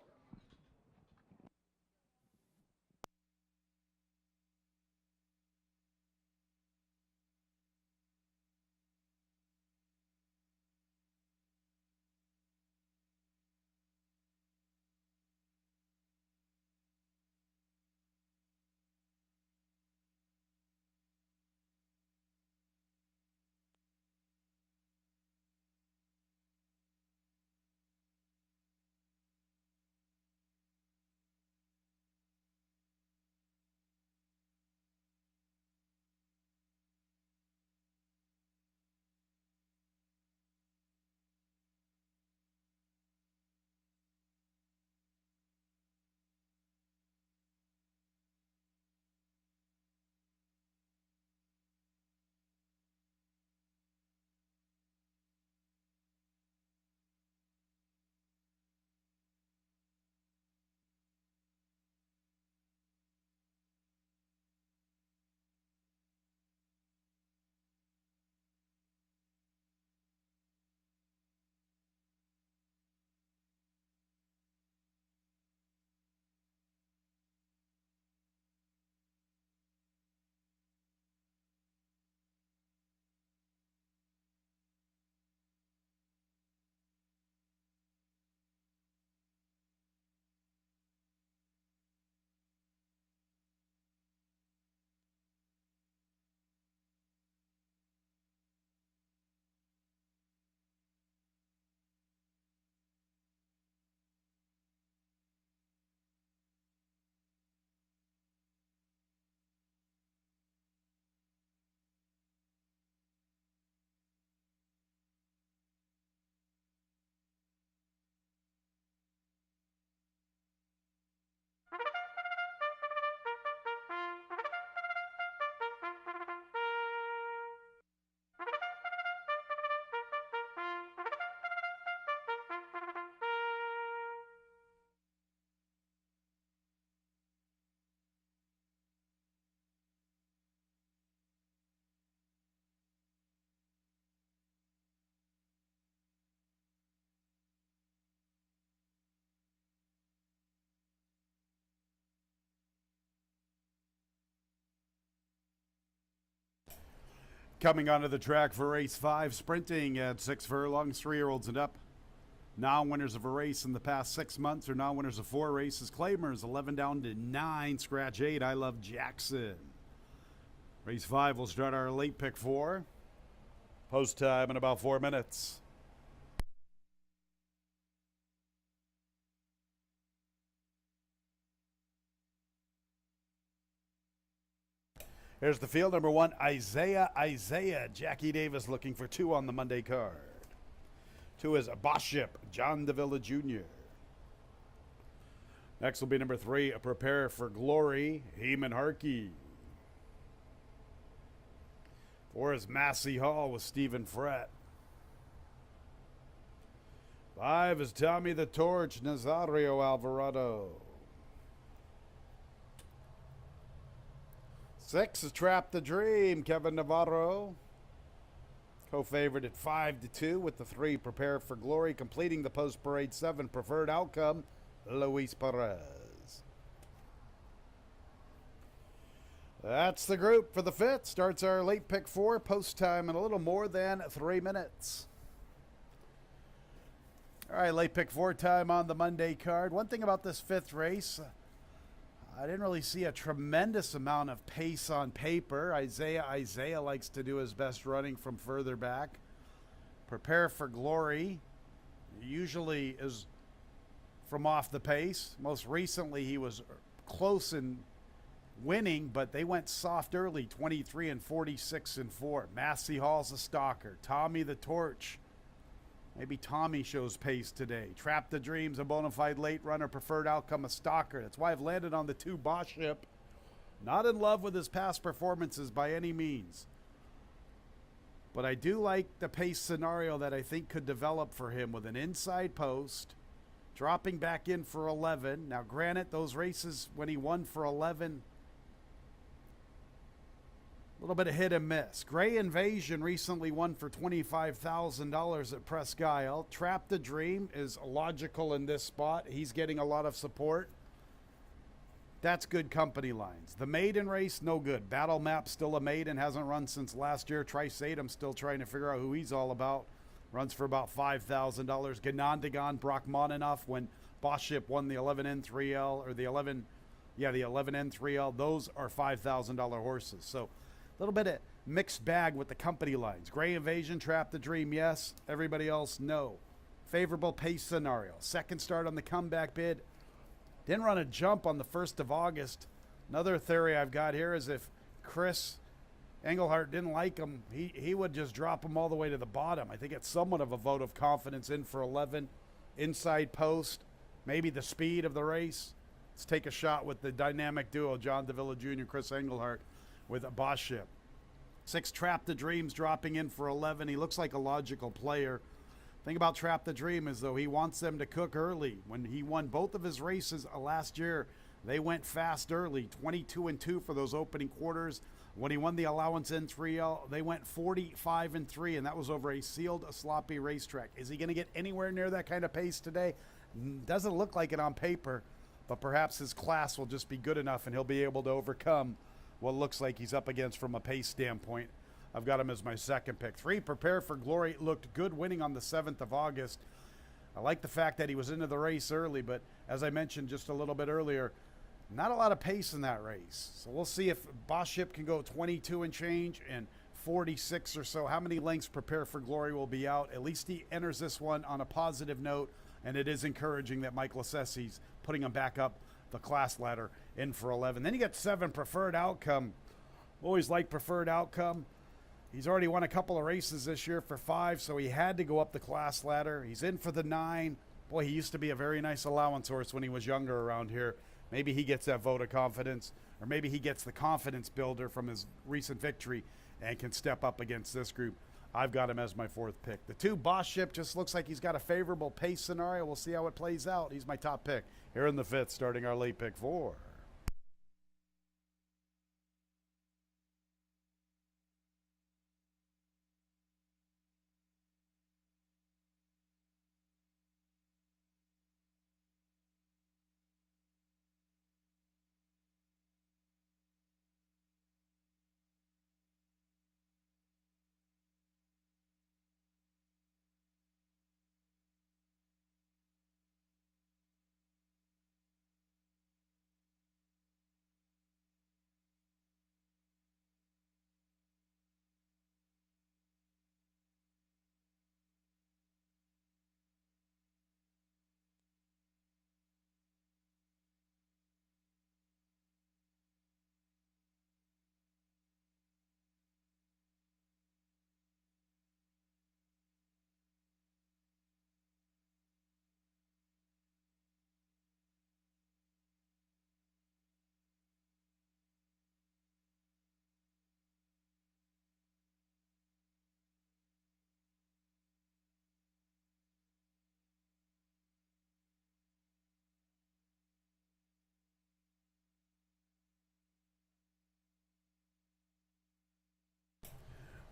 [SPEAKER 1] Coming onto the track for race 5, sprinting at 6 furlongs, 3-year-olds and up. Non-winners of a race in the past 6 months or non-winners of 4 races. Claimers 11 down to 9, scratch 8. I Love Jackson. Race 5 will start our late pick 4. Post time in about 4 minutes. Here's the field. Number 1, Isaiah. Jackie Davis looking for 2 on the Monday card. 2 is Boship, John Davila Jr. Next will be number 3, Prepare for Glory, Heeman Harkey. 4 is Massey Hall with Stephen Frett. 5 is Tommy the Torch, Nazario Alvarado. 6 is Trap the Dream, Kevin Navarro. Co-favorite at 5-2 with the 3, Prepare for Glory. Completing the post-parade 7, Preferred Outcome, Luis Perez. That's the group for the 5th. Starts our late pick 4. Post time in a little more than 3 minutes. All right, late pick 4 time on the Monday card. One thing about this 5th race, I didn't really see a tremendous amount of pace on paper. Isaiah likes to do his best running from further back. Prepare for Glory usually is from off the pace. Most recently he was close in winning, but they went soft early, 23 and 46 and 4. Massey Hall's a stalker. Tommy the Torch. Maybe Tommy shows pace today. Trap the Dreams, a bona fide late runner. Preferred Outcome, a stalker. That's why I've landed on the 2, Boship. Not in love with his past performances by any means. But I do like the pace scenario that I think could develop for him with an inside post, dropping back in for 11. Now, granted, those races when he won for 11, a little bit of hit and miss. Gray Invasion recently won for $25,000 at Presque Isle. Trap the Dream is logical in this spot. He's getting a lot of support. That's good company lines. The maiden race, no good. Battle Map, still a maiden, hasn't run since last year. Trisatum, still trying to figure out who he's all about. Runs for about $5,000. Ganondagon, Brock Moninoff, when Boship won the 11N3L, or the 11N3L, those are $5,000 horses. So, a little bit of mixed bag with the company lines. Gray Invasion, Trap the Dream, yes. Everybody else, no. Favorable pace scenario. Second start on the comeback bid. Didn't run a jump on the 1st of August. Another theory I've got here is if Chris Engelhardt didn't like him, he would just drop him all the way to the bottom. I think it's somewhat of a vote of confidence in for 11. Inside post, maybe the speed of the race. Let's take a shot with the dynamic duo, John Davila Jr., Chris Engelhardt, with a Boship. 6, Trap the Dreams, dropping in for 11. He looks like a logical player. Thing about Trap the Dream is, though, he wants them to cook early. When he won both of his races last year, they went fast early, 22 and 2 for those opening quarters. When he won the allowance N3L, they went 45 and 3, and that was over a sealed, sloppy racetrack. Is he going to get anywhere near that kind of pace today? Doesn't look like it on paper, but perhaps his class will just be good enough and he'll be able to overcome what looks like he's up against from a pace standpoint. I've got him as my second pick. 3, Prepare for Glory, looked good winning on the 7th of August. I like the fact that he was into the race early, but as I mentioned just a little bit earlier, not a lot of pace in that race. So we'll see if Boship can go 22 and change and 46 or so. How many lengths Prepare for Glory will be out? At least he enters this one on a positive note, and it is encouraging that Mike Lassese's putting him back up the class ladder in for 11. Then you got 7, Preferred Outcome. Always like Preferred Outcome. He's already won a couple of races this year for 5, so he had to go up the class ladder. He's in for the 9. Boy, he used to be a very nice allowance horse when he was younger around here. Maybe he gets that vote of confidence, or maybe he gets the confidence builder from his recent victory and can step up against this group. I've got him as my 4th pick. The 2, Boship, just looks like he's got a favorable pace scenario. We'll see how it plays out. He's my top pick here in the 5th, starting our late pick 4.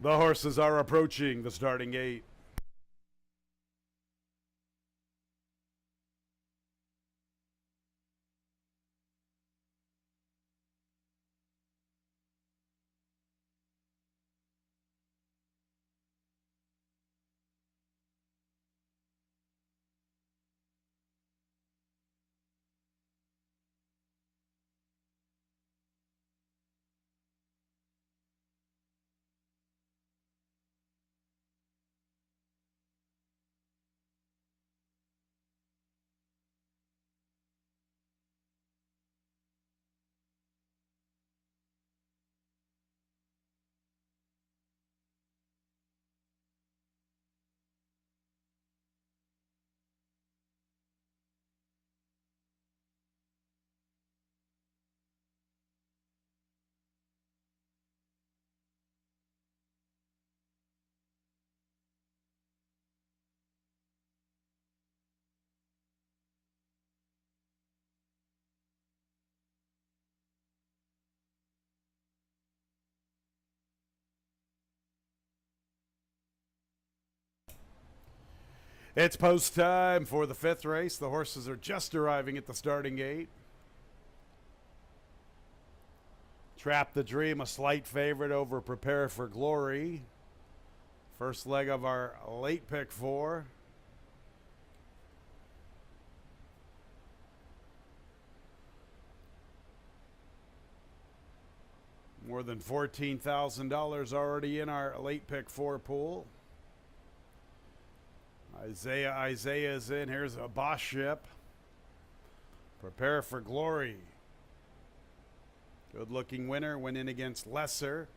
[SPEAKER 1] The horses are approaching the starting gate. It's post time for the 5th race. The horses are just arriving at the starting gate. Trap the Dream, a slight favorite over Prepare for Glory. First leg of our late pick 4. More than $14,000 already in our late pick 4 pool. Isaiah's in. Here's a Boss Ship. Prepare for Glory. Good looking winner. Went in against Lesser.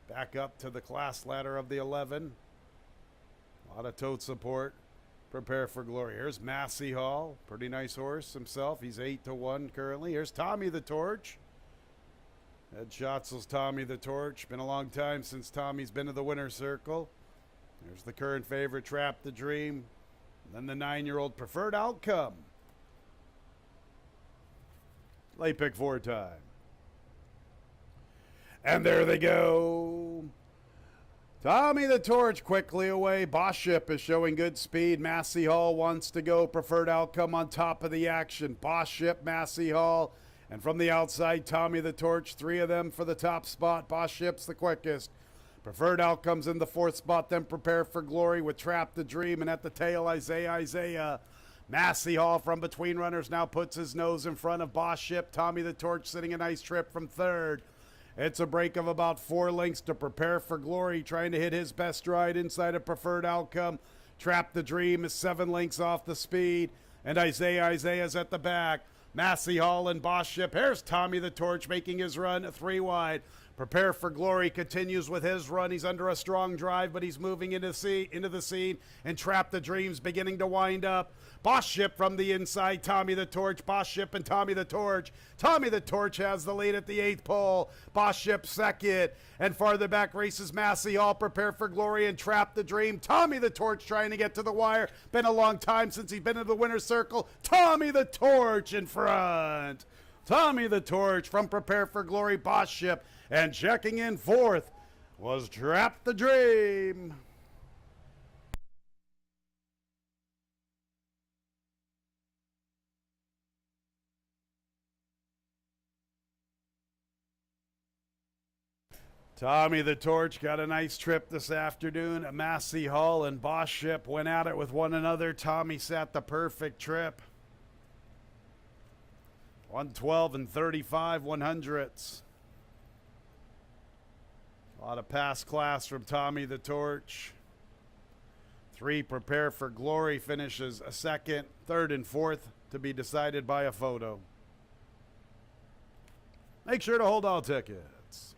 [SPEAKER 1] Back up to the class ladder of the 11. A lot of tote support. Prepare for Glory. Here's Massey Hall. Pretty nice horse himself. He's 8-1 currently. Here's Tommy the Torch. Ed Schatzel's Tommy the Torch. Been a long time since Tommy's been to the winner's circle. There's the current favorite, Trap the Dream. Then the 9-year-old Preferred Outcome. Late pick 4 time. And there they go. Tommy the Torch quickly away. Boss Ship is showing good speed. Massey Hall wants to go. Preferred Outcome on top of the action. Boss Ship, Massey Hall. And from the outside, Tommy the Torch. 3 of them for the top spot. Boss Ship's the quickest. Preferred Outcomes in the 4th spot, then Prepare for Glory with Trap the Dream, and at the tail, Isaiah. Massey Hall from between runners now puts his nose in front of Boss Ship. Tommy the Torch sitting a nice trip from 3rd. It's a break of about 4 lengths to Prepare for Glory, trying to hit his best stride inside of Preferred Outcome. Trap the Dream is 7 lengths off the speed, and Isaiah's at the back. Massey Hall and Boss Ship. Here's Tommy the Torch making his run 3 wide. Prepare for Glory continues with his run. He's under a strong drive, but he's moving into the scene. And Trap the Dream's beginning to wind up. Boss Ship from the inside. Tommy the Torch. Boss Ship and Tommy the Torch. Tommy the Torch has the lead at the 8th pole. Boss Ship second. And farther back races Massey Hall. Prepare for Glory and Trap the Dream. Tommy the Torch trying to get to the wire. Been a long time since he's been in the winner's circle. Tommy the Torch in front. Tommy the Torch from Prepare for Glory. Boss Ship. And checking in 4th was Trap the Dream. Tommy the Torch got a nice trip this afternoon. Massey Hall and Boss Ship went at it with one another. Tommy sat the perfect trip. 112 and 35 100ths. A lot of pass class from Tommy the Torch. 3 Prepare for Glory finishes a 2nd, 3rd, and 4th to be decided by a photo. Make sure to hold all tickets.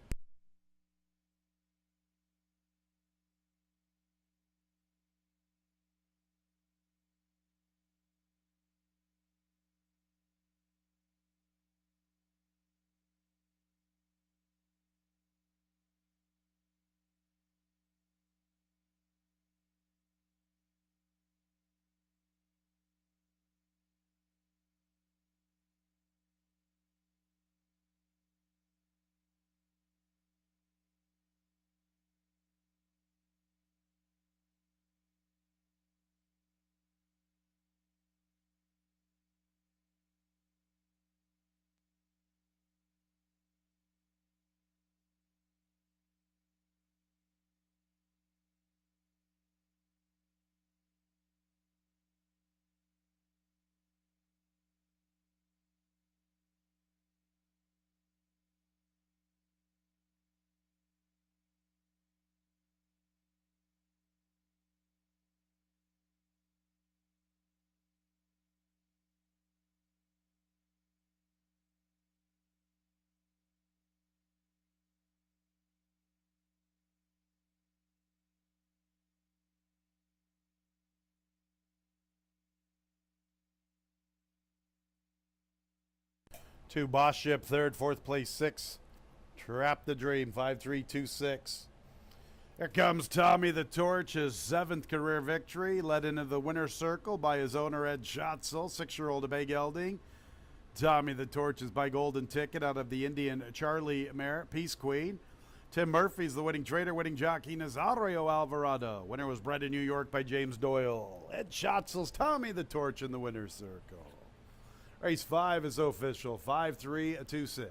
[SPEAKER 1] 2 Boss Ship third, fourth place 6. Trap the Dream 5326. Here comes Tommy the Torch, his 7th career victory, led into the winner's circle by his owner Ed Schatzel, 6-year-old Bay Gelding. Tommy the Torch is by Golden Ticket out of the Indian Charlie mare, Peace Queen. Tim Murphy's the winning trader, winning jockey Nazario Alvarado. Winner was bred in New York by James Doyle. Ed Schatzel's Tommy the Torch in the winner's circle. Race 5 is official, 5-3-2-6.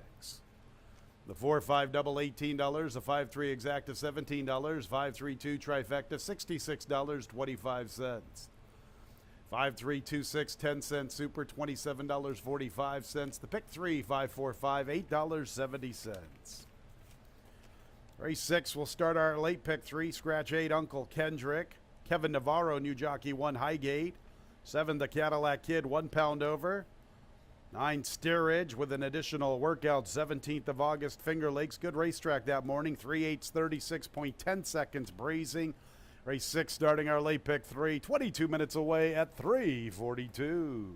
[SPEAKER 1] The 4-5 double $18, the 5-3 exacta $17, 5-3-2 trifecta $66.25. 5-3-2-6 10-cent super $27.45. The pick 3 5-4-5 $8.70. Race 6 will start our late pick 3. Scratch 8 Uncle Kendrick. Kevin Navarro, new jockey 1 Highgate. 7 the Cadillac Kid 1 pound over. 9 Steerage with an additional workout 17th of August, Finger Lakes. Good racetrack that morning. 3/8 36.10 seconds brazing. Race 6 starting our late pick 3. 22 minutes away at 3:42.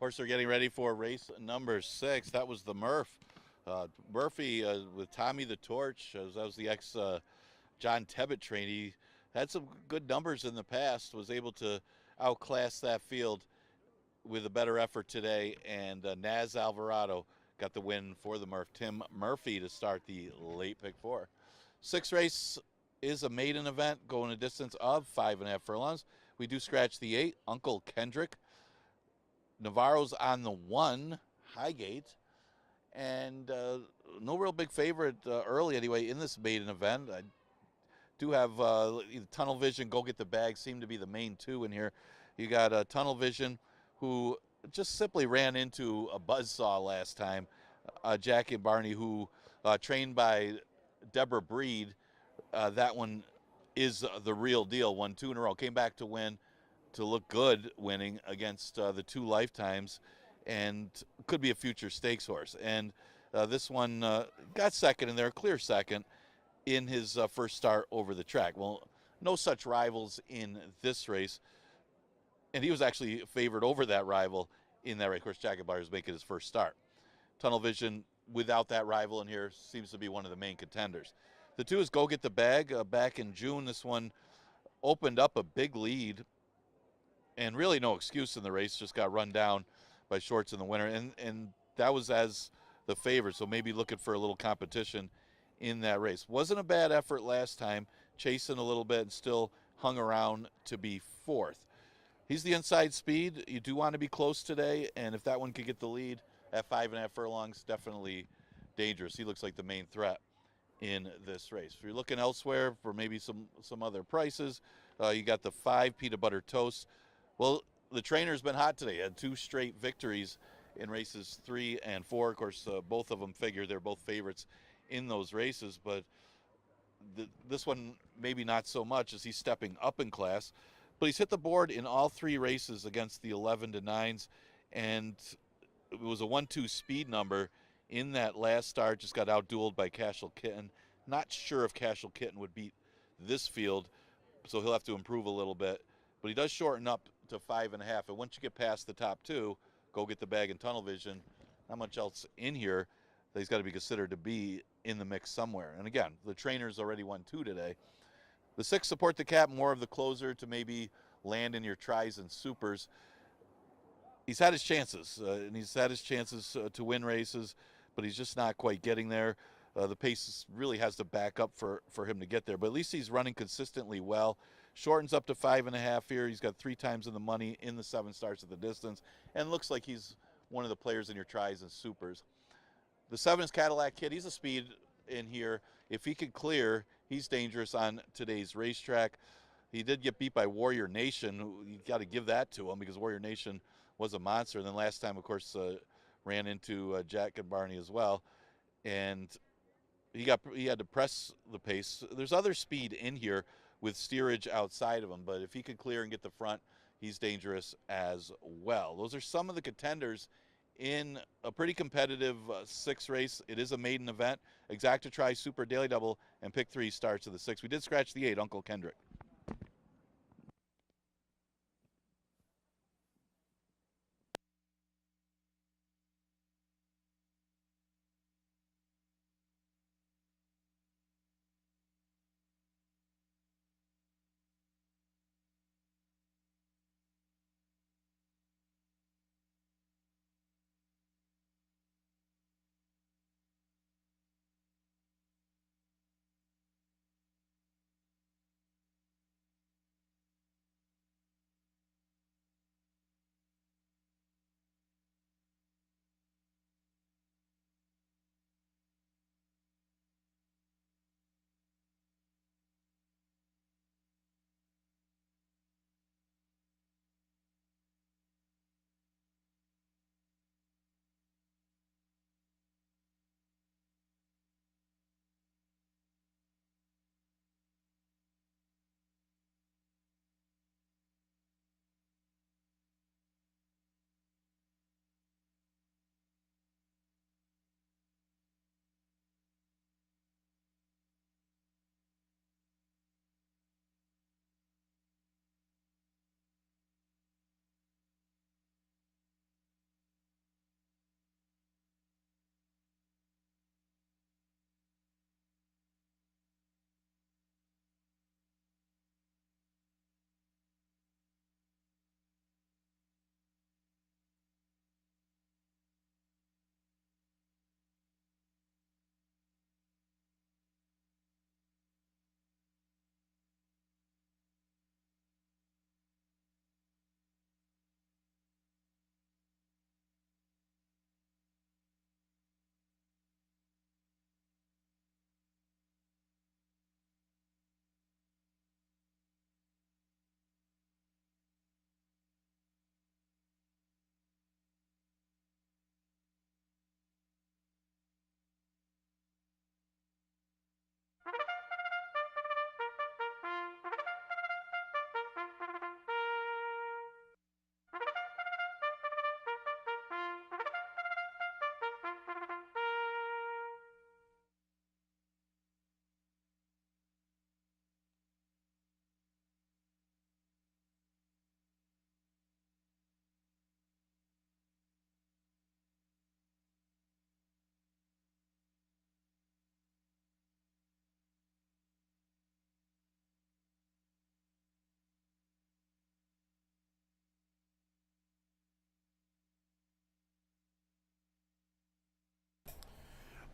[SPEAKER 2] course, they're getting ready for race number 6. That was the Murph. Murphy with Tommy the Torch. That was the ex-John Tebbett trainee. Had some good numbers in the past. Was able to outclass that field with a better effort today. And Naz Alvarado got the win for the Murph. Tim Murphy to start the late pick 4. 6th race is a maiden event going a distance of 5.5 furlongs. We do scratch the 8. Uncle Kendrick. Navarro's on the 1, Highgate, and no real big favorite early anyway in this maiden event. I do have Tunnel Vision, Go Get the Bag seem to be the main 2 in here. You got Tunnel Vision, who just simply ran into a buzzsaw last time. Jackie Barney, who trained by Deborah Breed, that one is the real deal. Won 2 in a row, came back to win. To look good winning against the 2 Lifetimes, and could be a future stakes horse. And this one got second in there, clear second in his first start over the track. Well, no such rivals in this race, and he was actually favored over that rival in that race. Of course, Jacket Bar is making his first start. Tunnel Vision, without that rival in here, seems to be one of the main contenders. The 2 is Go Get the Bag. Back in June, this one opened up a big lead, and really no excuse in the race, just got run down by Shorts in the winner, and that was as the favorite, so maybe looking for a little competition in that race. Wasn't a bad effort last time, chasing a little bit and still hung around to be 4th. He's the inside speed. You do want to be close today, and if that one could get the lead at 5.5 furlongs, definitely dangerous. He looks like the main threat in this race. If you're looking elsewhere for maybe some other prices, you got the 5 Peanut Butter Toast. Well, the trainer's been hot today. Had 2 straight victories in races 3 and 4. Of course, both of them figure they're both favorites in those races, but this one maybe not so much as he's stepping up in class. But he's hit the board in all 3 races against the 11 to 9s, and it was a 1-2 speed number in that last start. Just got outdueled by Cashel Kitten. Not sure if Cashel Kitten would beat this field, so he'll have to improve a little bit. But he does shorten up to 5.5, and once you get past the top 2, Go Get the Bag and Tunnel Vision, not much else in here that he's got to be considered to be in the mix somewhere. And again, the trainer's already won 2 today. The 6, Support the Cap, more of the closer to maybe land in your tries and supers. He's had his chances, and he's had his chances to win races, but he's just not quite getting there. The pace really has to back up for him to get there, but at least he's running consistently well. Shortens up to 5.5 here. He's got 3 times in the money in the 7 starts at the distance, and looks like he's one of the players in your tries and supers. The 7 is Cadillac Kid. He's a speed in here. If he could clear, he's dangerous on today's racetrack. He did get beat by Warrior Nation. You got to give that to him because Warrior Nation was a monster. And then last time, of course, ran into Jack and Barney as well, and he had to press the pace. There's other speed in here with steerage outside of him, but if he could clear and get the front, he's dangerous as well. Those are some of the contenders in a pretty competitive 6 race. It is a maiden event. Exacta Tri, Super Daily Double, and Pick 3 starts at the 6. We did scratch the 8, Uncle Kendrick.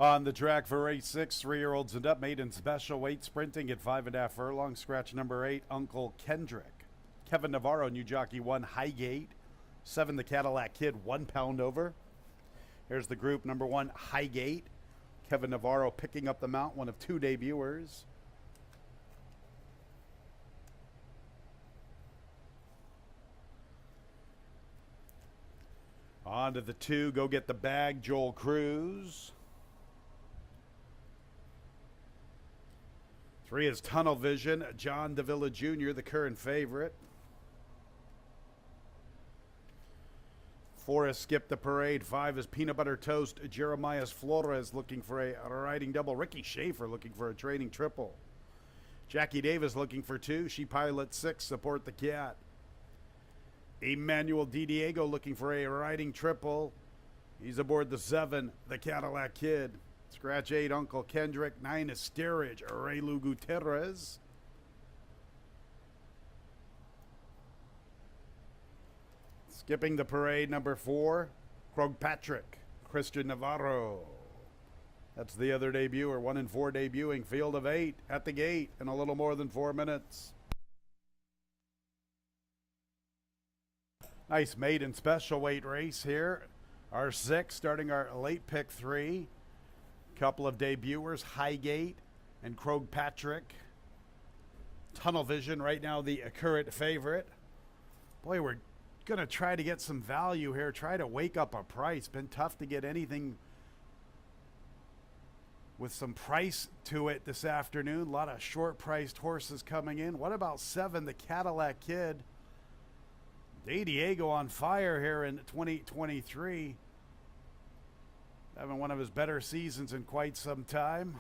[SPEAKER 1] On the track for race 6, 3-year-olds and up, maiden special weight sprinting at 5.5 furlongs. Scratch number 8, Uncle Kendrick. Kevin Navarro, new jockey 1, Highgate. 7, the Cadillac Kid, 1 pound over. Here's the group, number 1, Highgate. Kevin Navarro picking up the mount, one of 2 debuters. On to the 2, Go Get the Bag, Joel Cruz. 3 is Tunnel Vision, John Davila Jr., the current favorite. 4 is Skip the Parade. 5 is Peanut Butter Toast, Jeremiah Flores looking for a riding double. Ricky Schaefer looking for a training triple. Jackie Davis looking for 2. She pilots 6, Support the Cat. Emmanuel Diego looking for a riding triple. He's aboard the 7, the Cadillac Kid. Scratch 8, Uncle Kendrick. 9 is Steerage, Raylu Gutierrez. Skipping the Parade, number 4, Krog Patrick, Christian Navarro. That's the other debuter, 1 and 4 debuting. Field of 8 at the gate in a little more than 4 minutes. Nice maiden special weight race here. Our 6, starting our late pick 3. Couple of debuters, Highgate and Krog Patrick. Tunnel Vision right now the current favorite. Boy, we're going to try to get some value here. Try to wake up a price. Been tough to get anything with some price to it this afternoon. A lot of short-priced horses coming in. What about 7, the Cadillac Kid? Diego on fire here in 2023. Having one of his better seasons in quite some time.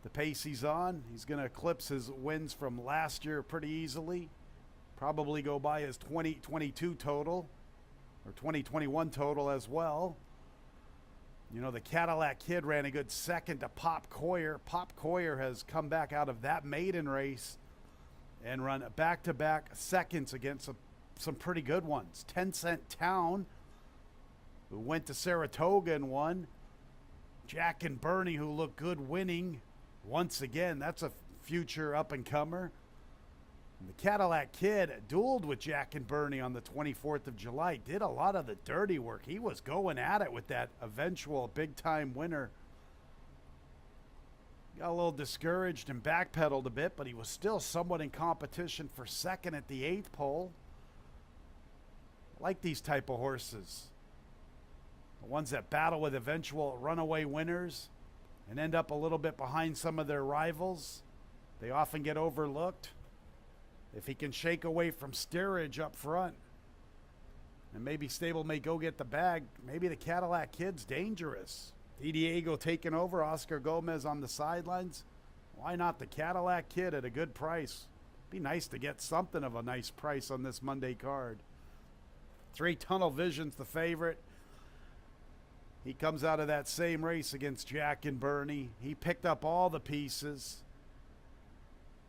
[SPEAKER 1] The pace he's on, he's going to eclipse his wins from last year pretty easily. Probably go by his 2022 total, or 2021 total as well. You know, the Cadillac Kid ran a good second to Pop Coyer. Pop Coyer has come back out of that maiden race and run back-to-back seconds against some pretty good ones. 10 Cent Town, who went to Saratoga and won. Jack and Bernie, who look good winning once again. That's a future up-and-comer. And the Cadillac Kid dueled with Jack and Bernie on the 24th of July. Did a lot of the dirty work. He was going at it with that eventual big-time winner. Got a little discouraged and backpedaled a bit, but he was still somewhat in competition for second at the 8th pole. I like these type of horses. The ones that battle with eventual runaway winners and end up a little bit behind some of their rivals. They often get overlooked. If he can shake away from Steerage up front, and maybe stable may go get the bag, maybe the Cadillac Kid's dangerous. Diego taking over, Oscar Gomez on the sidelines. Why not the Cadillac Kid at a good price? Be nice to get something of a nice price on this Monday card. 3, Tunnel Vision's the favorite. He comes out of that same race against Jack and Bernie. He picked up all the pieces,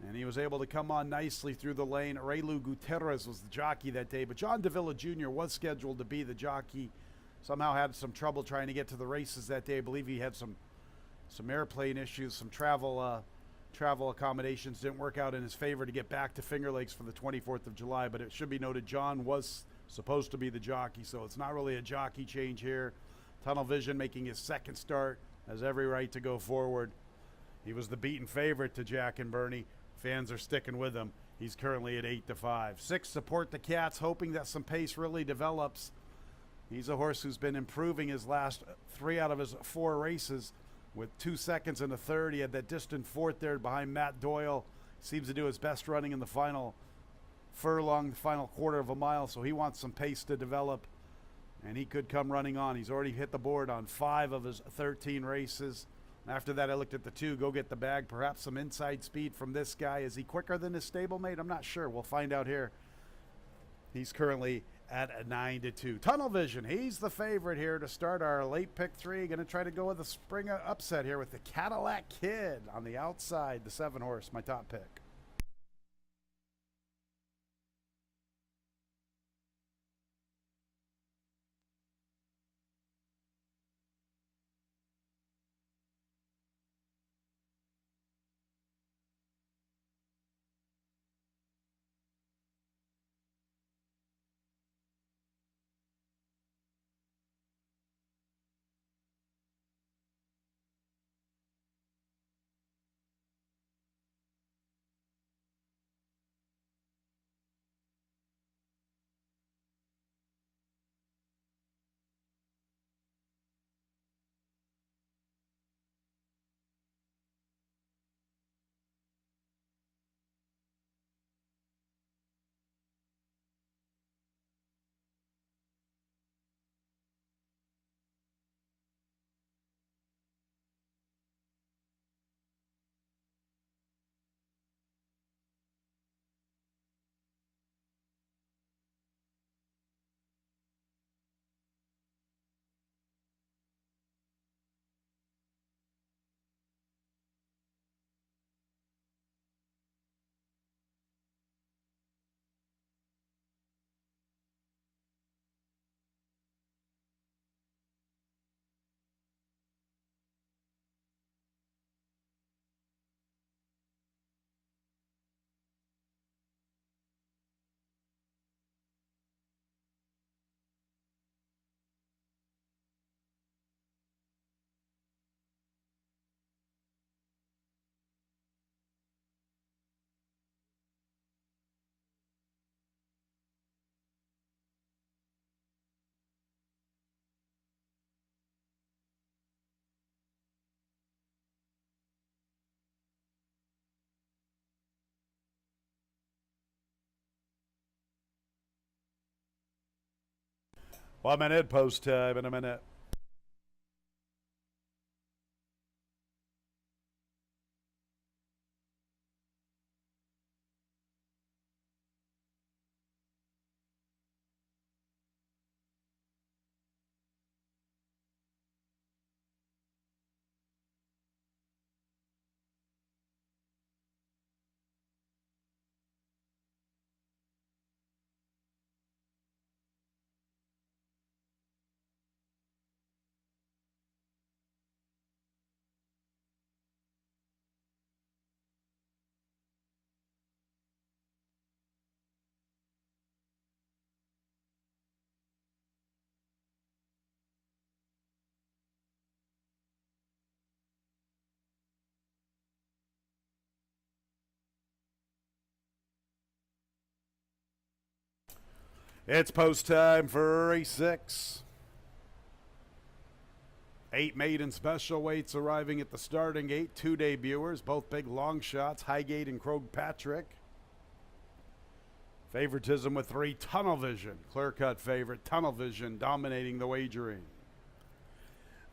[SPEAKER 1] and he was able to come on nicely through the lane. Raylu Gutierrez was the jockey that day, but John Davila Jr. was scheduled to be the jockey. Somehow had some trouble trying to get to the races that day. I believe he had some airplane issues, some travel accommodations didn't work out in his favor to get back to Finger Lakes for the 24th of July. But it should be noted, John was supposed to be the jockey, so it's not really a jockey change here. Tunnel Vision making his second start, has every right to go forward. He was the beaten favorite to Jack and Bernie. Fans are sticking with him. He's currently at 8-5. 6, Support the Cats, hoping that some pace really develops. He's a horse who's been improving his last 3 out of his 4 races with 2 seconds and a third. He had that distant 4th there behind Matt Doyle. Seems to do his best running in the final furlong, the final quarter of a mile, so he wants some pace to develop, and he could come running on. He's already hit the board on 5 of his 13 races. After that, I looked at the 2, Go Get the Bag. Perhaps some inside speed from this guy. Is he quicker than his stablemate? I'm not sure. We'll find out here. He's currently at a 9-2. Tunnel Vision, he's the favorite here to start our late pick 3. Going to try to go with a spring upset here with the Cadillac Kid on the outside, the 7 horse, my top pick. 1 minute, post time in a minute. It's post time for race 6. 8 maiden special weights arriving at the starting gate. 2 debuters, both big long shots, Highgate and Krogh-Patrick. Favoritism with 3, Tunnel Vision. Clear-cut favorite, Tunnel Vision dominating the wagering.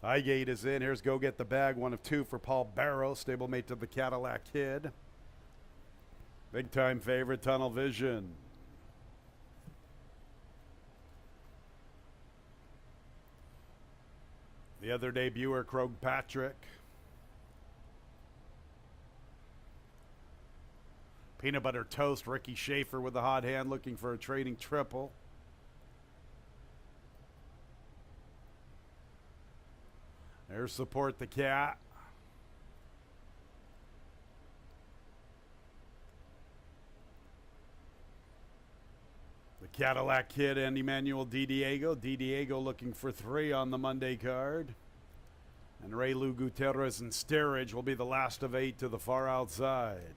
[SPEAKER 1] Highgate is in. Here's Go Get the Bag, 1 of 2 for Paul Barrow, stablemate to the Cadillac Kid. Big time favorite, Tunnel Vision. The other debuter, Krogh-Patrick. Peanut Butter Toast, Ricky Schaefer with the hot hand looking for a trading triple. There's Support the Cat. The Cadillac Kid and Emmanuel Di Diego. Di Diego looking for 3 on the Monday card. And Ray Lou Gutierrez and Sterridge will be the last of 8 to the far outside.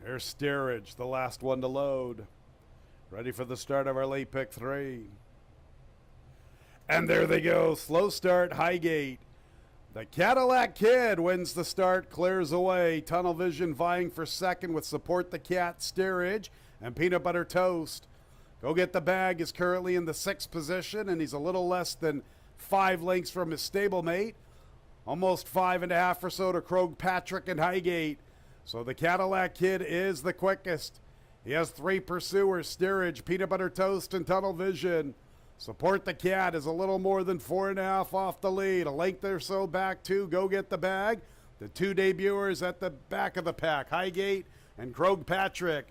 [SPEAKER 1] Here's Sterridge, the last one to load. Ready for the start of our late pick 3. And there they go. Slow start, Highgate. The Cadillac Kid wins the start, clears away. Tunnel Vision vying for second with Support the Cat, Sterridge, and Peanut Butter Toast. Go Get the Bag is currently in the 6th position, and he's a little less than 5 lengths from his stablemate. Almost 5.5 or so to Krogh-Patrick and Highgate. So the Cadillac Kid is the quickest. He has 3 pursuers, Sterridge, Peanut Butter Toast, and Tunnel Vision. Support the Cat is a little more than 4.5 off the lead. A length or so back to Go Get the Bag. The 2 debuters at the back of the pack, Highgate and Krogh-Patrick.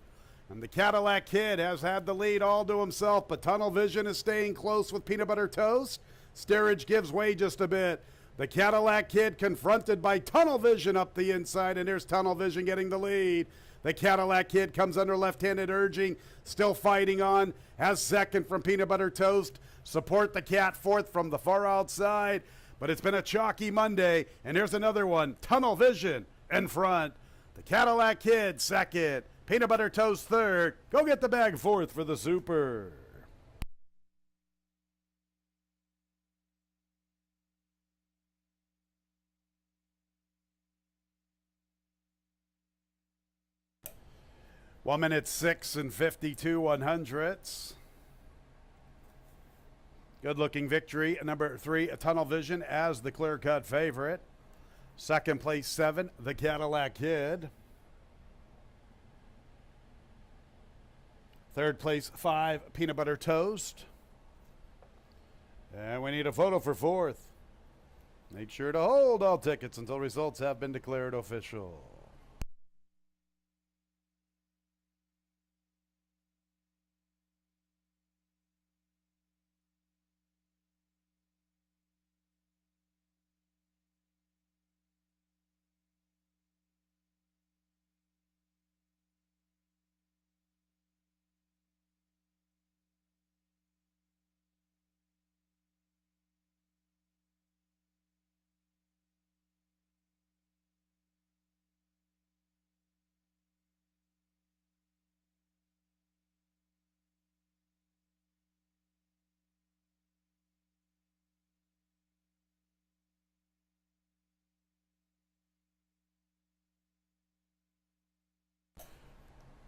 [SPEAKER 1] And the Cadillac Kid has had the lead all to himself, but Tunnel Vision is staying close with Peanut Butter Toast. Sterridge gives way just a bit. The Cadillac Kid confronted by Tunnel Vision up the inside, and here's Tunnel Vision getting the lead. The Cadillac Kid comes under left-handed urging, still fighting on, has second from Peanut Butter Toast. Support the Cat 4th from the far outside, but it's been a chalky Monday, and here's another one, Tunnel Vision in front. The Cadillac Kid 2nd, Peanut Butter Toast 3rd. Go Get the Bag 4th for the Super. One minute 6 and 52 100ths. Good looking victory. Number 3, a Tunnel Vision as the clear cut favorite. Second place 7, the Cadillac Kid. Third place 5, Peanut Butter Toast. And we need a photo for 4th. Make sure to hold all tickets until results have been declared official.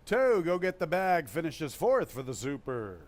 [SPEAKER 1] 2, Go Get the Bag, finishes 4th for the Super.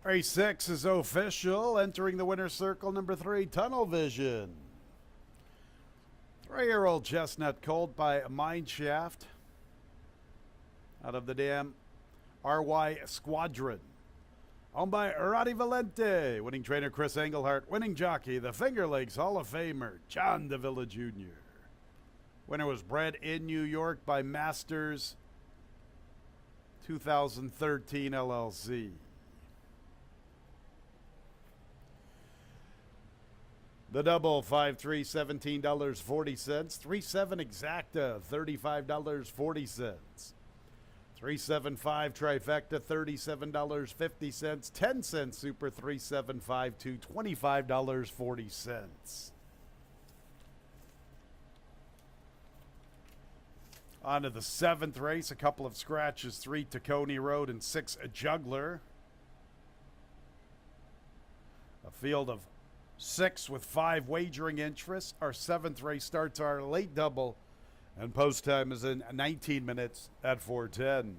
[SPEAKER 1] Race 6 is official. Entering the winner's circle, number 3, Tunnel Vision. 3-year-old Chestnut Colt by Mineshaft out of the dam RY Squadron. Owned by Roddy Valente. Winning trainer Chris Engelhart. Winning jockey, the Finger Lakes Hall of Famer, John Davila Jr. Winner was bred in New York by Masters 2013 LLC. The double, 5-3, $17.40. 3-7 exacta, $35.40. 3-7-5 trifecta, $37.50. 10-cent super, 3-7-5 to $25.40. On to the 7th race, a couple of scratches, 3 Tacony Road and 6 Juggler. A field of 6 with 5 wagering interests. Our 7th race starts our late double, and post time is in 19 minutes at 4:10.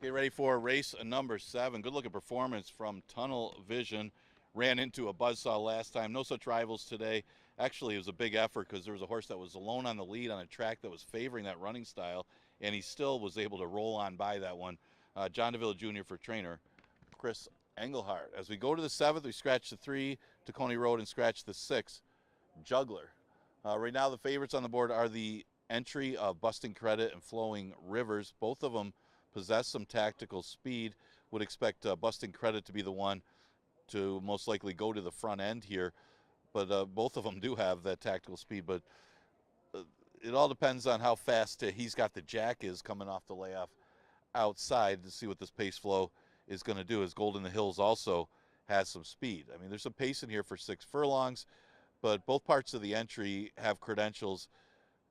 [SPEAKER 2] Get ready for race number 7. Good looking performance from Tunnel Vision. Ran into a buzzsaw last time. No such rivals today. Actually, it was a big effort because there was a horse that was alone on the lead on a track that was favoring that running style, and he still was able to roll on by that one. John DeVille Jr. for trainer Chris Engelhardt. As we go to the 7th, we scratch the 3, Tacony Road, and scratch the 6, Juggler. Right now, the favorites on the board are the entry of Busting Credit and Flowing Rivers. Both of them possess some tactical speed. Would expect Busting Credit to be the one to most likely go to the front end here, but both of them do have that tactical speed. But it all depends on how fast He's Got the Jack is coming off the layoff outside to see what this pace flow is going to do, as Gold in the Hills also has some speed. I mean, there's some pace in here for 6 furlongs, but both parts of the entry have credentials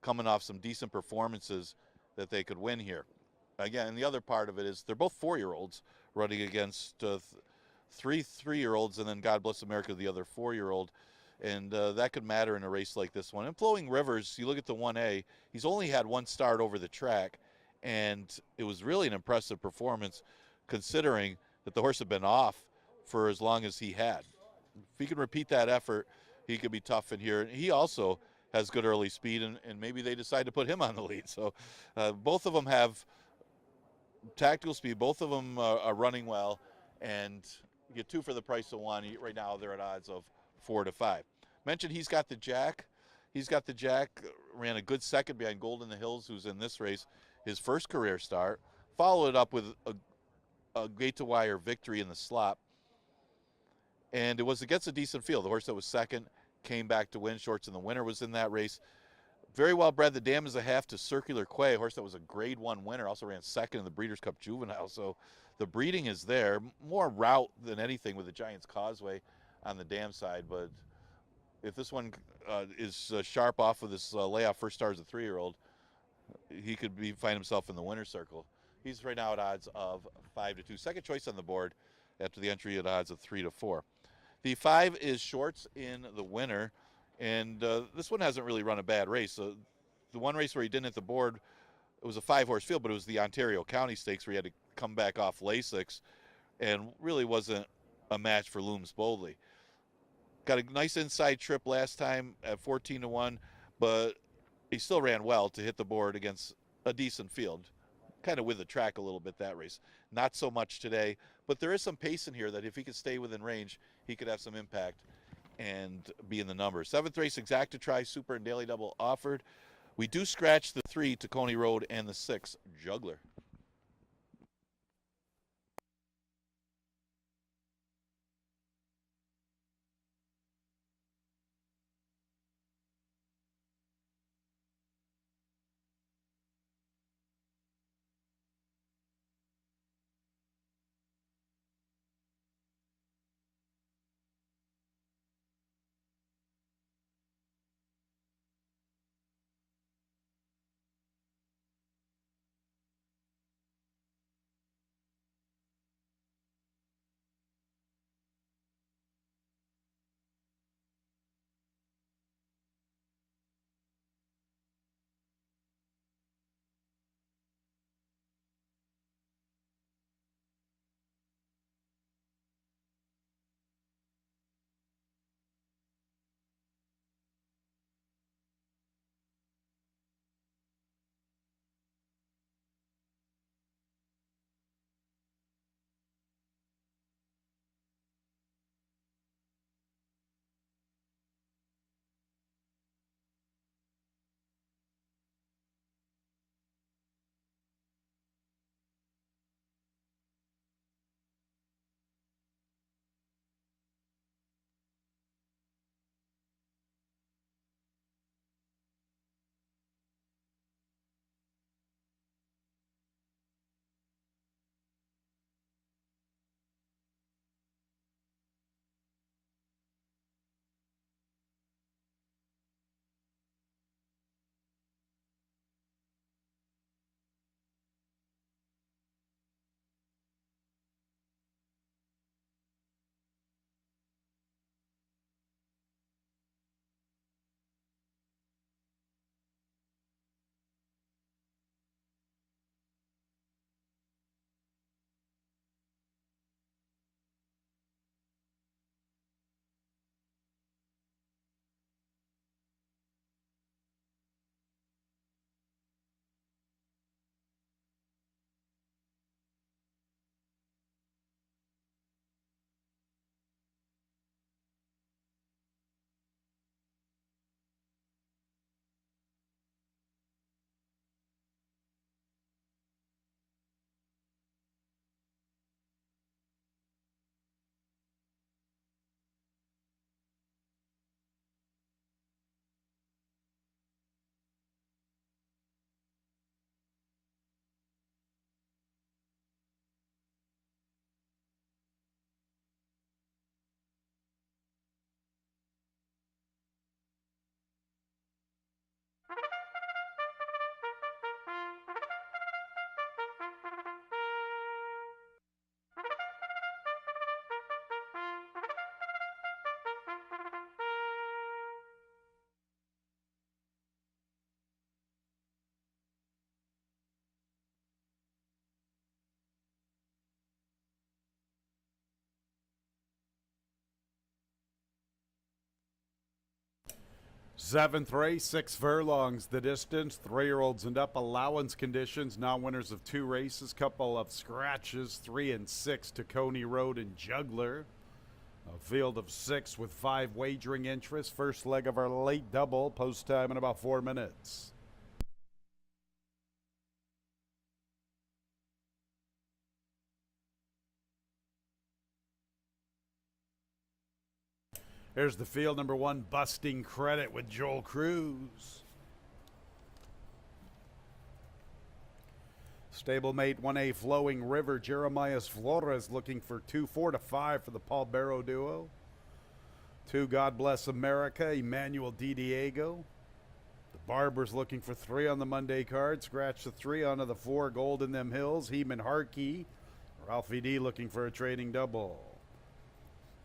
[SPEAKER 2] coming off some decent performances that they could win here. Again, and the other part of it is they're both 4-year-olds running against 3 3-year-olds, and then God Bless America, the other 4-year-old. And that could matter in a race like this one. And Flowing Rivers, you look at the 1A, he's only had one start over the track, and it was really an impressive performance considering that the horse had been off for as long as he had. If he can repeat that effort, he could be tough in here. And he also has good early speed, and maybe they decide to put him on the lead. So both of them have tactical speed. Both of them are running well, and you get 2 for the price of 1. Right now they're at odds of 4 to 5. Mentioned He's Got the Jack. He's Got the Jack ran a good second behind Gold in the Hills, who's in this race, his first career start. Followed it up with a gate-to-wire victory in the slop. And it was against a decent field. The horse that was second came back to win. Shorts in the Winner was in that race. Very well bred. The Dam is a half to Circular Quay, a horse that was a grade 1 winner, also ran second in the Breeders' Cup Juvenile. So the breeding is there. More route than anything with the Giants Causeway on the Dam side. But if this one is sharp off of this layoff first star as a 3-year-old, he could find himself in the winner's circle. He's right now at odds of 5 to 2. Second choice on the board after the entry at odds of 3 to 4. The 5 is Shorts in the Winner. And this one hasn't really run a bad race. The one race where he didn't hit the board, it was a 5-horse field, but it was the Ontario County Stakes where he had to come back off Lasix and really wasn't a match for Looms Boldly. Got a nice inside trip last time at 14 to 1, but he still ran well to hit the board against a decent field. Kind of with the track a little bit that race. Not so much today, but there is some pace in here that if he could stay within range, he could have some impact and be in the numbers. 7th race, Exacta Try, Super and Daily Double offered. We do scratch the 3, Tacony Road, and the 6, Juggler.
[SPEAKER 1] Seventh race, 6 furlongs the distance, 3-year-olds and up, allowance conditions, now winners of 2 races, couple of scratches, 3 and 6 to Coney Road and Juggler. A field of 6 with 5 wagering interests. First leg of our late double, post time in about 4 minutes. Here's the field, number 1, Busting Credit with Joel Cruz. Stablemate 1A, Flowing River, Jeremias Flores looking for 2, 4 to 5 for the Paul Barrow duo. 2, God Bless America, Emmanuel Di Diego. The Barbers looking for 3 on the Monday card. Scratch the 3 onto the 4, Gold in Them Hills, Heeman Harkey. Ralphie D looking for a trading double.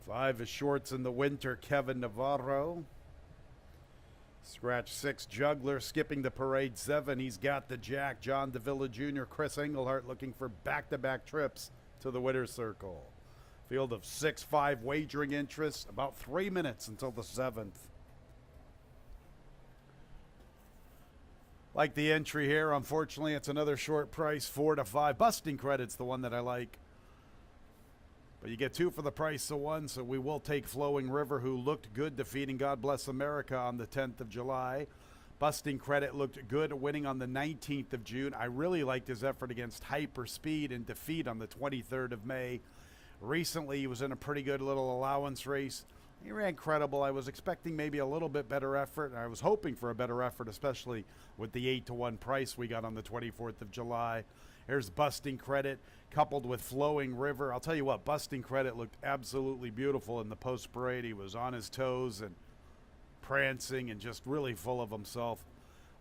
[SPEAKER 1] 5 is Shorts in the Winter, Kevin Navarro. Scratch 6, Juggler, skipping the parade 7. He's got the Jack, John Davila Jr., Chris Englehart looking for back-to-back trips to the winner's circle. Field of 6, 5 wagering interests, about 3 minutes until the 7th. Like the entry here, unfortunately, it's another short price, 4 to 5. Busting Credit's the one that I like. But you get 2 for the price of 1, so we will take Flowing River, who looked good defeating God Bless America on the 10th of July. Busting Credit looked good winning on the 19th of June. I really liked his effort against Hyperspeed and defeat on the 23rd of May. Recently, he was in a pretty good little allowance race. He ran credible. I was expecting maybe a little bit better effort. I was hoping for a better effort, especially with the 8 to 1 price we got on the 24th of July. Here's Busting Credit coupled with Flowing River. I'll tell you what, Busting Credit looked absolutely beautiful in the post parade. He was on his toes and prancing and just really full of himself.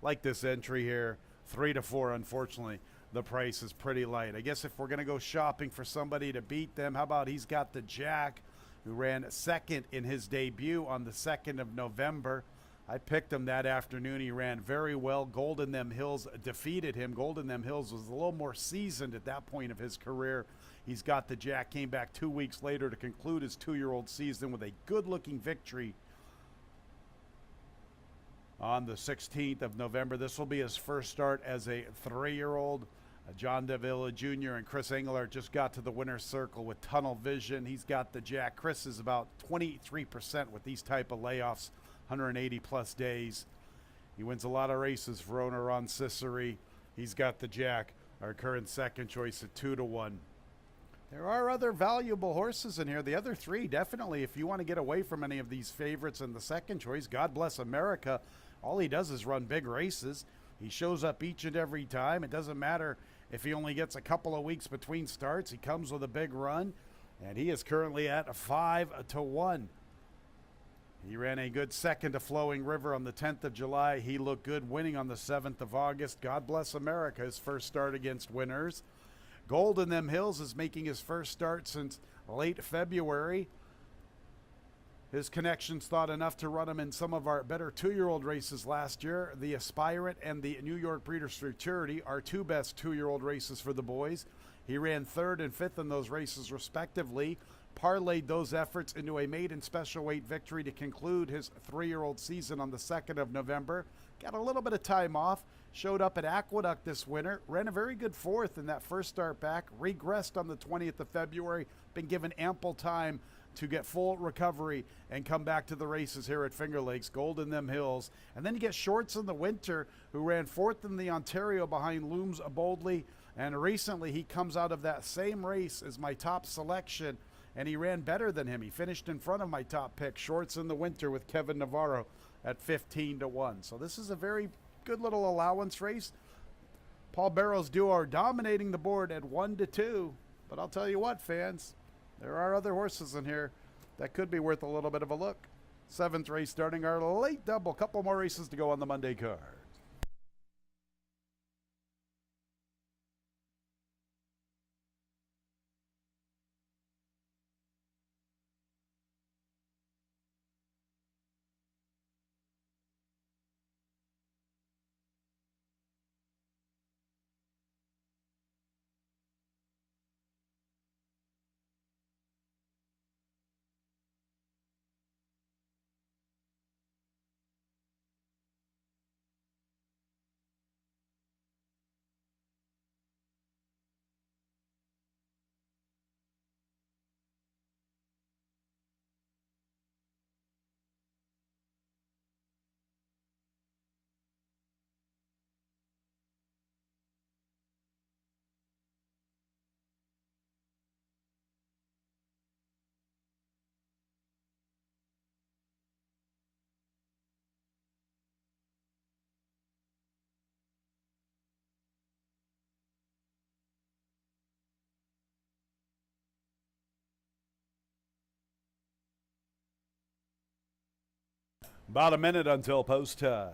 [SPEAKER 1] Like this entry here, 3 to 4, unfortunately, the price is pretty light. I guess if we're going to go shopping for somebody to beat them, how about he's got the Jack, who ran second in his debut on the 2nd of November. I picked him that afternoon. He ran very well. Gold in Them Hills defeated him. Gold in Them Hills was a little more seasoned at that point of his career. He's got the Jack, came back 2 weeks later to conclude his 2-year-old season with a good-looking victory on the 16th of November. This will be his first start as a 3-year-old. John Davila Jr. and Chris Englehart just got to the winner's circle with tunnel vision. He's got the Jack. Chris is about 23% with these type of layoffs. 180 plus days. He wins a lot of races for owner Ron Ciceri. He's got the Jack, our current second choice at 2 to 1. There are other valuable horses in here. The other 3, definitely, if you want to get away from any of these favorites in the second choice, God Bless America, all he does is run big races. He shows up each and every time. It doesn't matter if he only gets a couple of weeks between starts. He comes with a big run, and he is currently at 5 to 1. He ran a good second to Flowing River on the 10th of July. He looked good winning on the 7th of August. God Bless America, his first start against winners. Gold in Them Hills is making his first start since late February. His connections thought enough to run him in some of our better 2-year-old races last year. The Aspirant and the New York Breeders' Futurity are 2 best 2-year-old races for the boys. He ran 3rd and 5th in those races respectively. Parlayed those efforts into a maiden special weight victory to conclude his 3-year-old season on the 2nd of November. Got a little bit of time off. Showed up at Aqueduct this winter. Ran a very good 4th in that first start back. Regressed on the 20th of February. Been given ample time to get full recovery and come back to the races here at Finger Lakes. Gold in Them Hills. And then you get Shorts in the Winter, who ran 4th in the Ontario behind Looms Boldly. And recently he comes out of that same race as my top selection, and he ran better than him. He finished in front of my top pick, Shorts in the Winter, with Kevin Navarro at 15 to 1. So this is a very good little allowance race. Paul Barrow's duo are dominating the board at 1 to 2. But I'll tell you what, fans, there are other horses in here that could be worth a little bit of a look. 7th race starting our late double. Couple more races to go on the Monday card. About a minute until post time.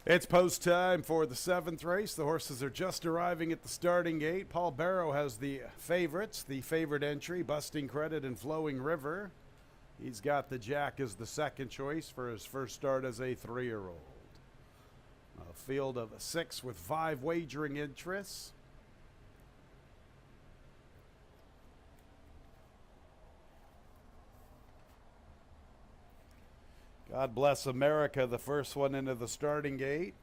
[SPEAKER 1] It's post time for the 7th race. The horses are just arriving at the starting gate. Paul Barrow has the favorites, the favorite entry, Busting Credit and Flowing River. He's got the Jack as the second choice for his first start as a 3-year-old. A field of 6 with 5 wagering interests. God Bless America, the first one into the starting gate.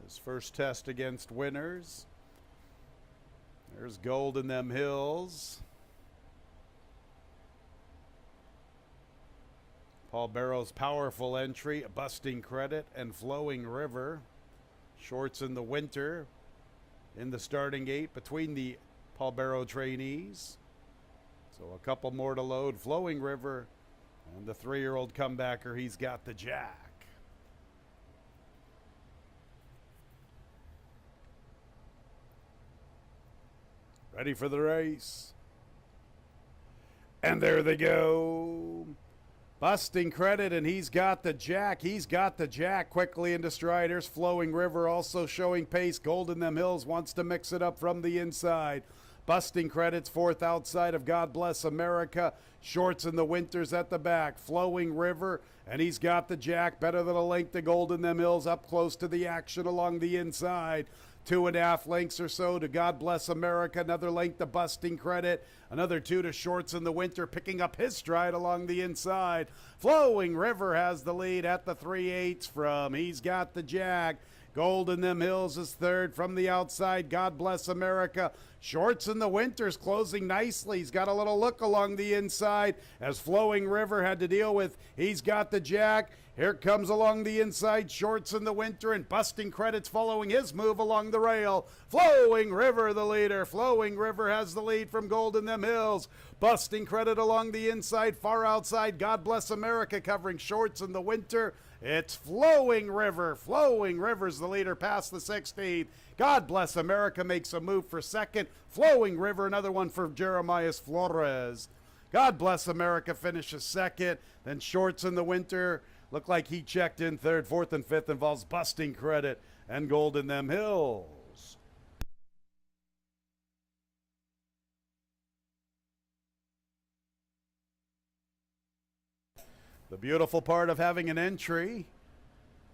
[SPEAKER 1] His first test against winners. There's Gold in Them Hills. Paul Barrow's powerful entry, Busting Credit and Flowing River. Shorts in the Winter in the starting gate between the Paul Barrow trainees. So a couple more to load. Flowing River and the 3-year-old comebacker, he's got the Jack. Ready for the race. And there they go. Busting Credit, and he's got the Jack. He's got the Jack quickly into Striders. Flowing River also showing pace. Gold in Them Hills wants to mix it up from the inside. Busting Credit's fourth outside of God Bless America. Shorts in the Winters at the back. Flowing River, and he's got the Jack. Better than a length to Gold in Them Hills. Up close to the action along the inside. 2.5 lengths or so to God Bless America. Another length to Busting Credit. Another 2 to Shorts in the Winter, picking up his stride along the inside. Flowing River has the lead at the 3/8 from He's Got the Jack. Gold in Them Hills is third from the outside. God Bless America. Shorts in the Winters closing nicely. He's got a little look along the inside as Flowing River had to deal with He's Got the Jack. Here comes along the inside Shorts in the Winter, and Busting Credit's following his move along the rail. Flowing River the leader. Flowing River has the lead from Gold in Them Hills. Busting Credit along the inside, far outside. God Bless America covering Shorts in the Winter. It's Flowing River. Flowing River's the leader past the 16th. God Bless America makes a move for second. Flowing River, another one for Jeremias Flores. God Bless America finishes second. Then Shorts in the Winter looked like he checked in third. Fourth and fifth involves Busting Credit and Gold in Them Hills. The beautiful part of having an entry,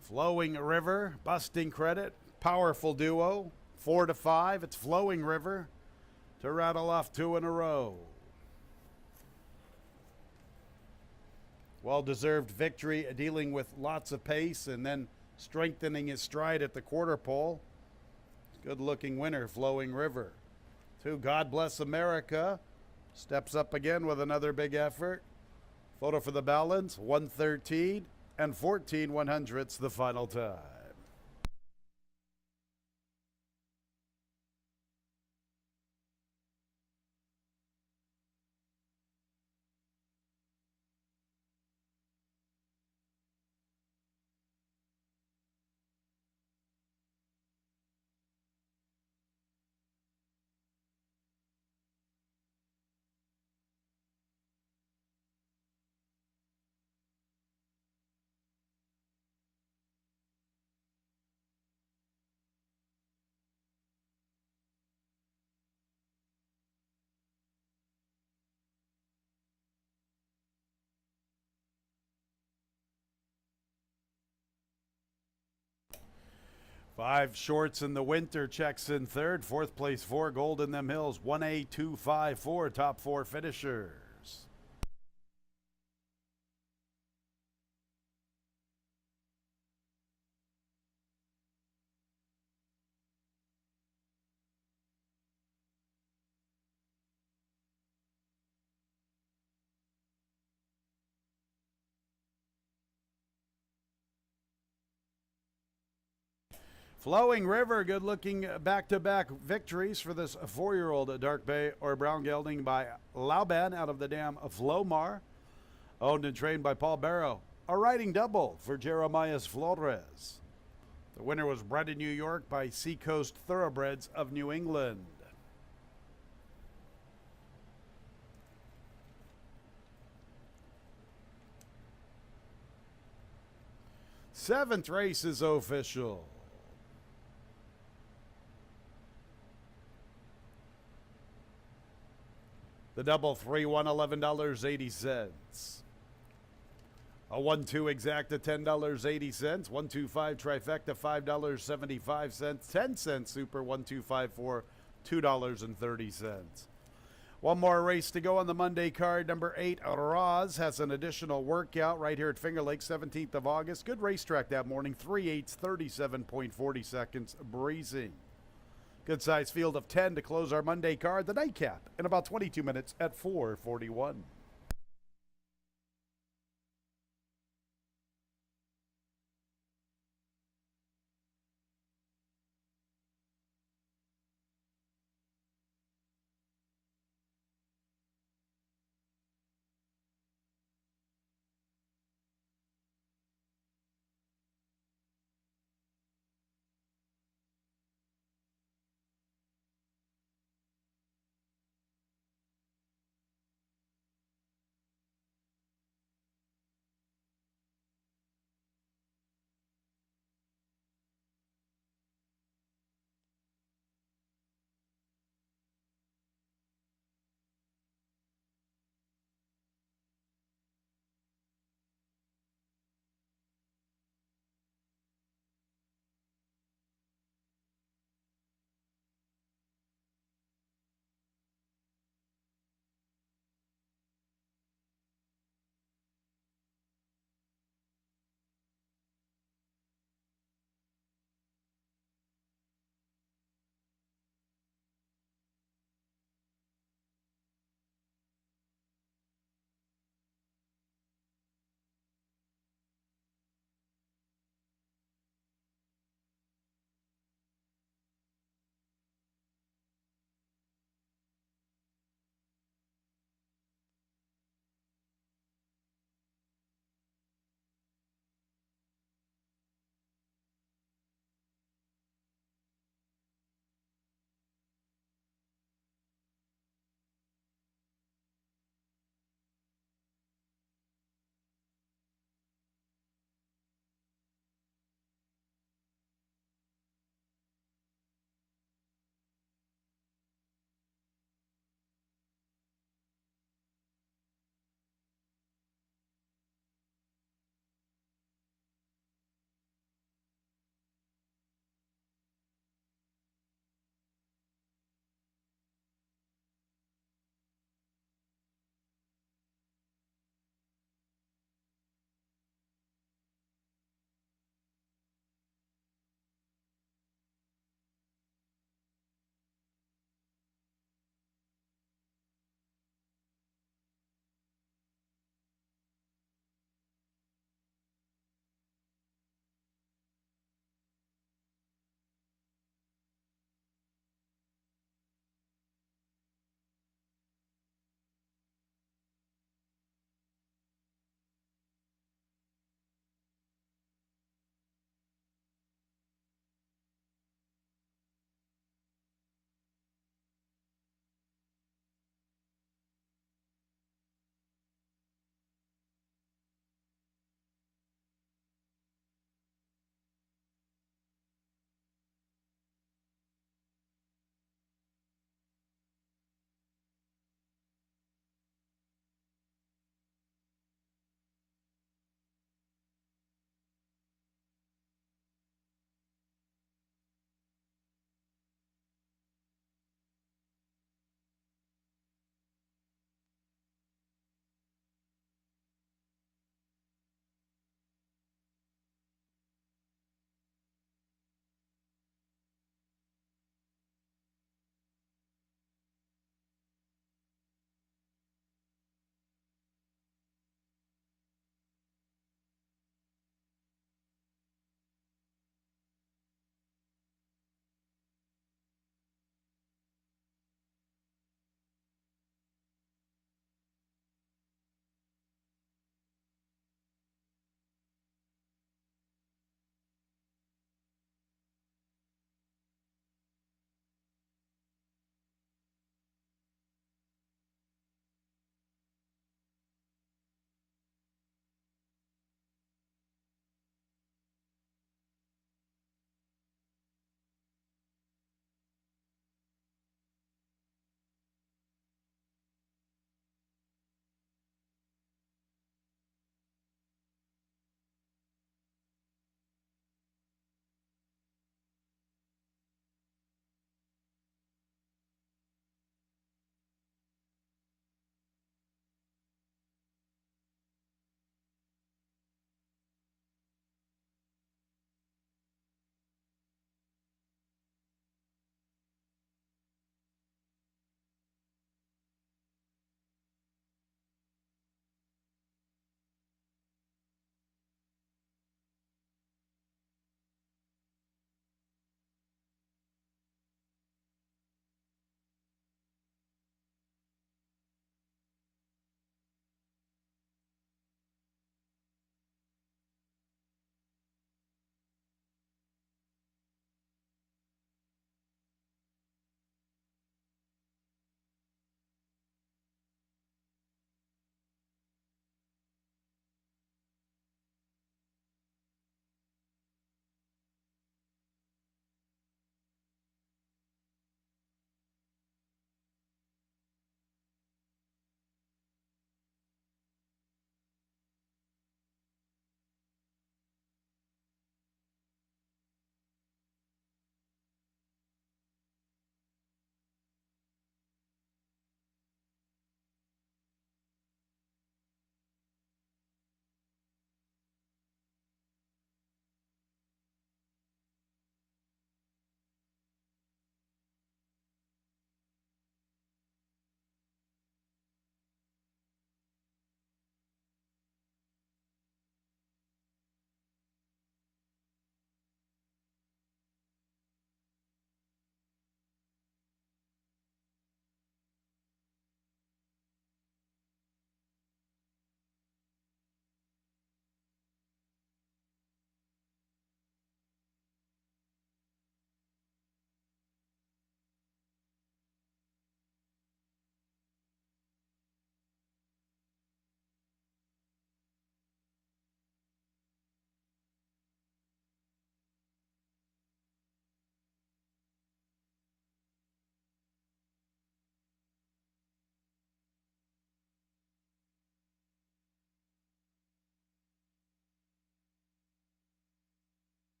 [SPEAKER 1] Flowing River, Busting Credit, powerful duo, 4 to 5. It's Flowing River to rattle off 2 in a row. Well-deserved victory, dealing with lots of pace and then strengthening his stride at the quarter pole. Good-looking winner, Flowing River. 2, God Bless America, steps up again with another big effort. Photo for the balance, 113 and 14/100ths the final time. 5 shorts in the winter checks in third. Fourth place 4 Gold in them Hills. 1A 254 top 4 finishers. Flowing River, good looking back-to-back victories for this 4-year-old Dark Bay or Brown gelding by Lauban out of the dam Flomar. Owned and trained by Paul Barrow. A riding double for Jeremiah Flores. The winner was bred in New York by Seacoast Thoroughbreds of New England. Seventh race is official. The double 3-1, $11.80. A 1-2 exacta, $10.80. 1-2-5 trifecta, $5.75. 10-cent super, 1-2-5-4, $2.30. One more race to go on the Monday card. Number 8, Roz, has an additional workout right here at Finger Lakes, 17th of August. Good racetrack that morning. 3/8, 37.40 seconds, breezing. Good size field of 10 to close our Monday card. The nightcap in about 22 minutes at 4:41.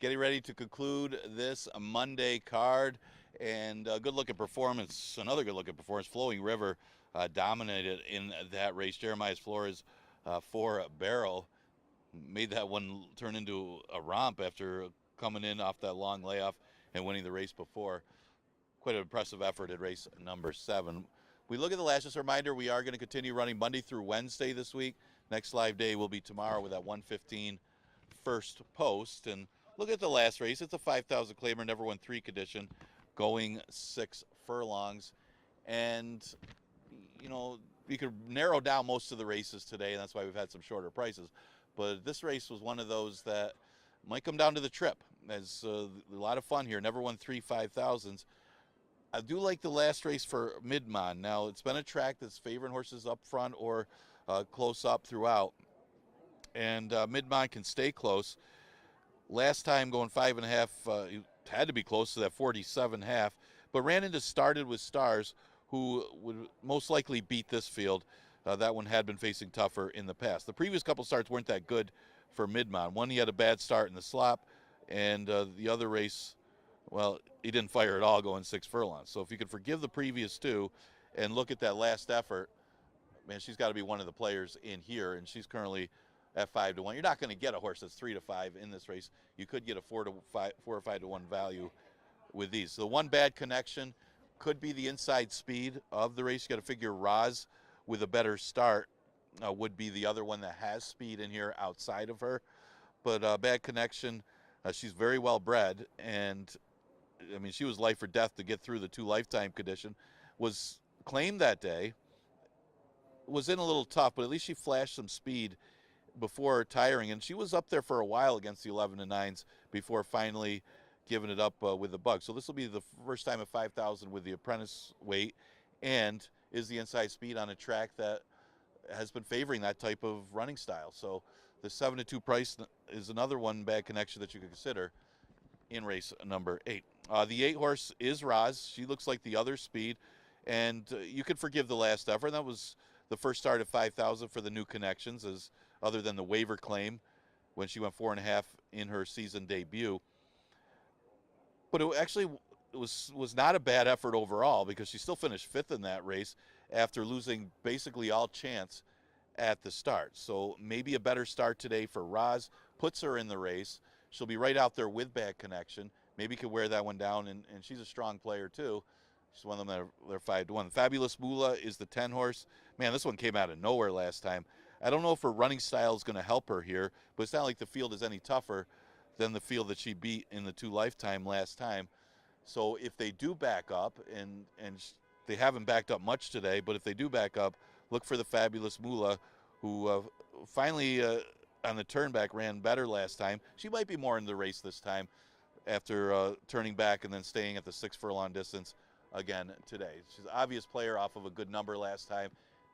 [SPEAKER 2] getting ready to conclude this Monday card. And good looking performance, another good looking performance. Flowing River dominated in that race. Jeremiah Flores 4-barrel made that one turn into a romp after coming in off that long layoff and winning the race before. Quite an impressive effort at race number 7. We look at the last, just a reminder, we are going to continue running Monday through Wednesday this week. Next live day will be tomorrow with that 1:15 first post. And look at the last race. It's a 5,000 claimer, never won 3 condition, going 6 furlongs. And, you know, you could narrow down most of the races today, and that's why we've had some shorter prices. But this race was one of those that might come down to the trip. There's a lot of fun here. Never won 3 5,000s. I do like the last race for Midmont. Now, it's been a track that's favoring horses up front or close up throughout. And Midmont can stay close. Last time going 5.5, he had to be close to that 47.5, but ran into Started with Stars, who would most likely beat this field. That one had been facing tougher in the past. The previous couple starts weren't that good for Midmont. One, he had a bad start in the slop, and the other race, well, he didn't fire at all going 6 furlongs. So if you could forgive the previous 2 and look at that last effort, man, she's got to be one of the players in here, and she's currently at 5-1. You're not going to get a horse that's 3-5 in this race. You could get a 4 or 5-1 value with these. So the one bad connection could be the inside speed of the race. You got to figure Roz with a better start would be the other one that has speed in here outside of her. But bad connection, she's very well bred, and I mean, she was life or death to get through the 2 lifetime condition. Was claimed that day, was in a little tough, but at least she flashed some speed before tiring, and she was up there for a while against the 11-9s before finally giving it up with the bug. So this will be the first time at 5,000 with the apprentice weight, and is the inside speed on a track that has been favoring that type of running style. So the 7-2 price is another one bad connection that you could consider in race number 8. The 8 horse is Roz. She looks like the other speed, and you could forgive the last effort. That was the first start at 5,000 for the new connections, as other than the waiver claim when she went 4.5 in her season debut. But it actually was not a bad effort overall, because she still finished 5th in that race after losing basically all chance at the start. So maybe a better start today for Roz puts her in the race. She'll be right out there with bad connection. Maybe could wear that one down, and she's a strong player too. She's one of them that are 5-1. Fabulous Moolah is the 10 horse. Man, this one came out of nowhere last time. I don't know if her running style is going to help her here, but it's not like the field is any tougher than the field that she beat in the 2 lifetime last time. So if they do back up, and they haven't backed up much today, but if they do back up, look for the Fabulous Moolah, who finally on the turn back ran better last time. She might be more in the race this time after turning back and then staying at the 6 furlong distance again today. She's an obvious player off of a good number last time,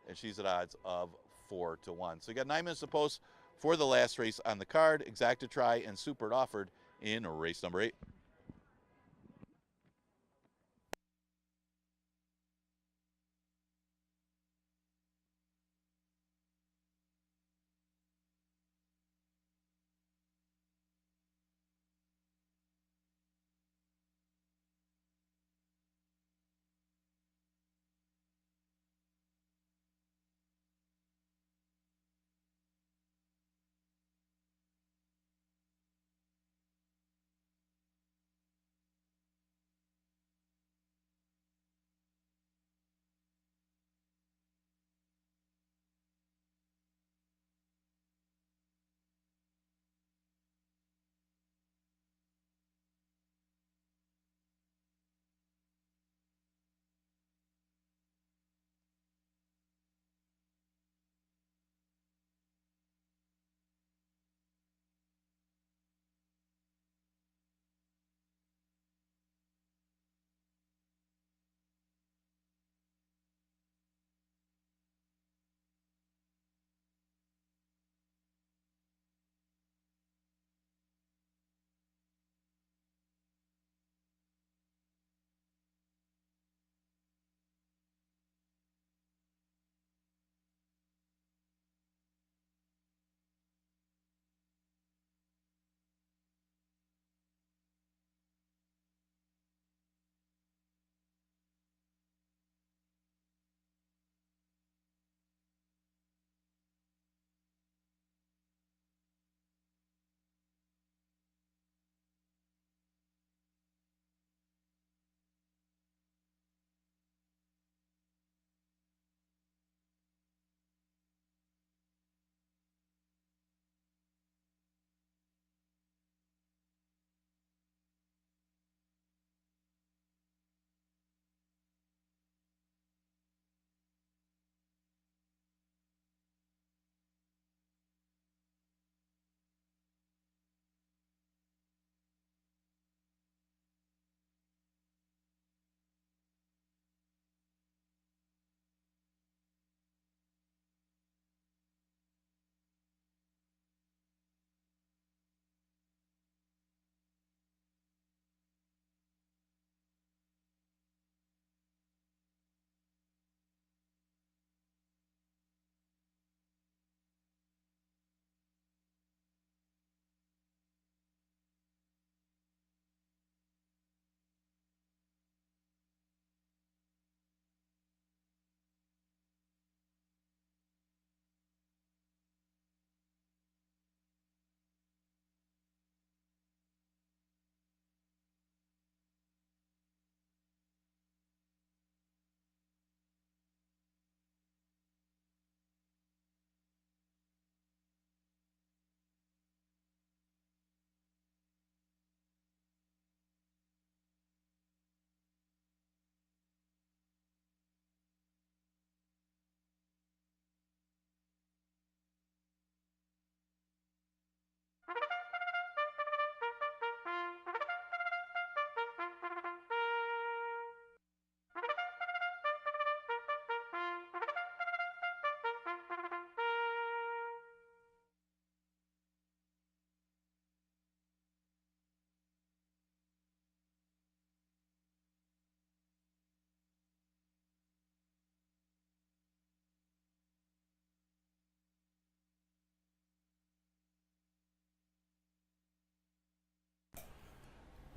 [SPEAKER 2] and she's at odds of 4-1. So you got 9 minutes to post for the last race on the card. Exacta Try and Super offered in race number 8.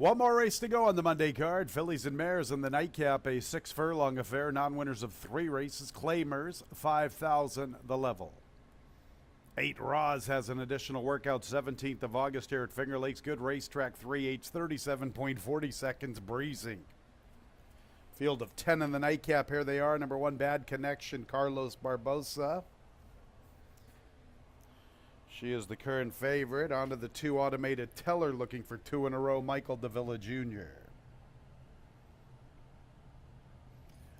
[SPEAKER 1] One more race to go on the Monday card. Fillies and Mares in the nightcap, a 6-furlong affair. Non-winners of 3 races. Claimers, 5,000 the level. 8 Roz has an additional workout 17th of August here at Finger Lakes. Good racetrack, 3/8, 37.40 seconds, breezing. Field of 10 in the nightcap. Here they are. Number 1, Bad Connection, Carlos Barbosa. She is the current favorite. On to the 2, Automated Teller, looking for 2 in a row, Michael Davila Jr.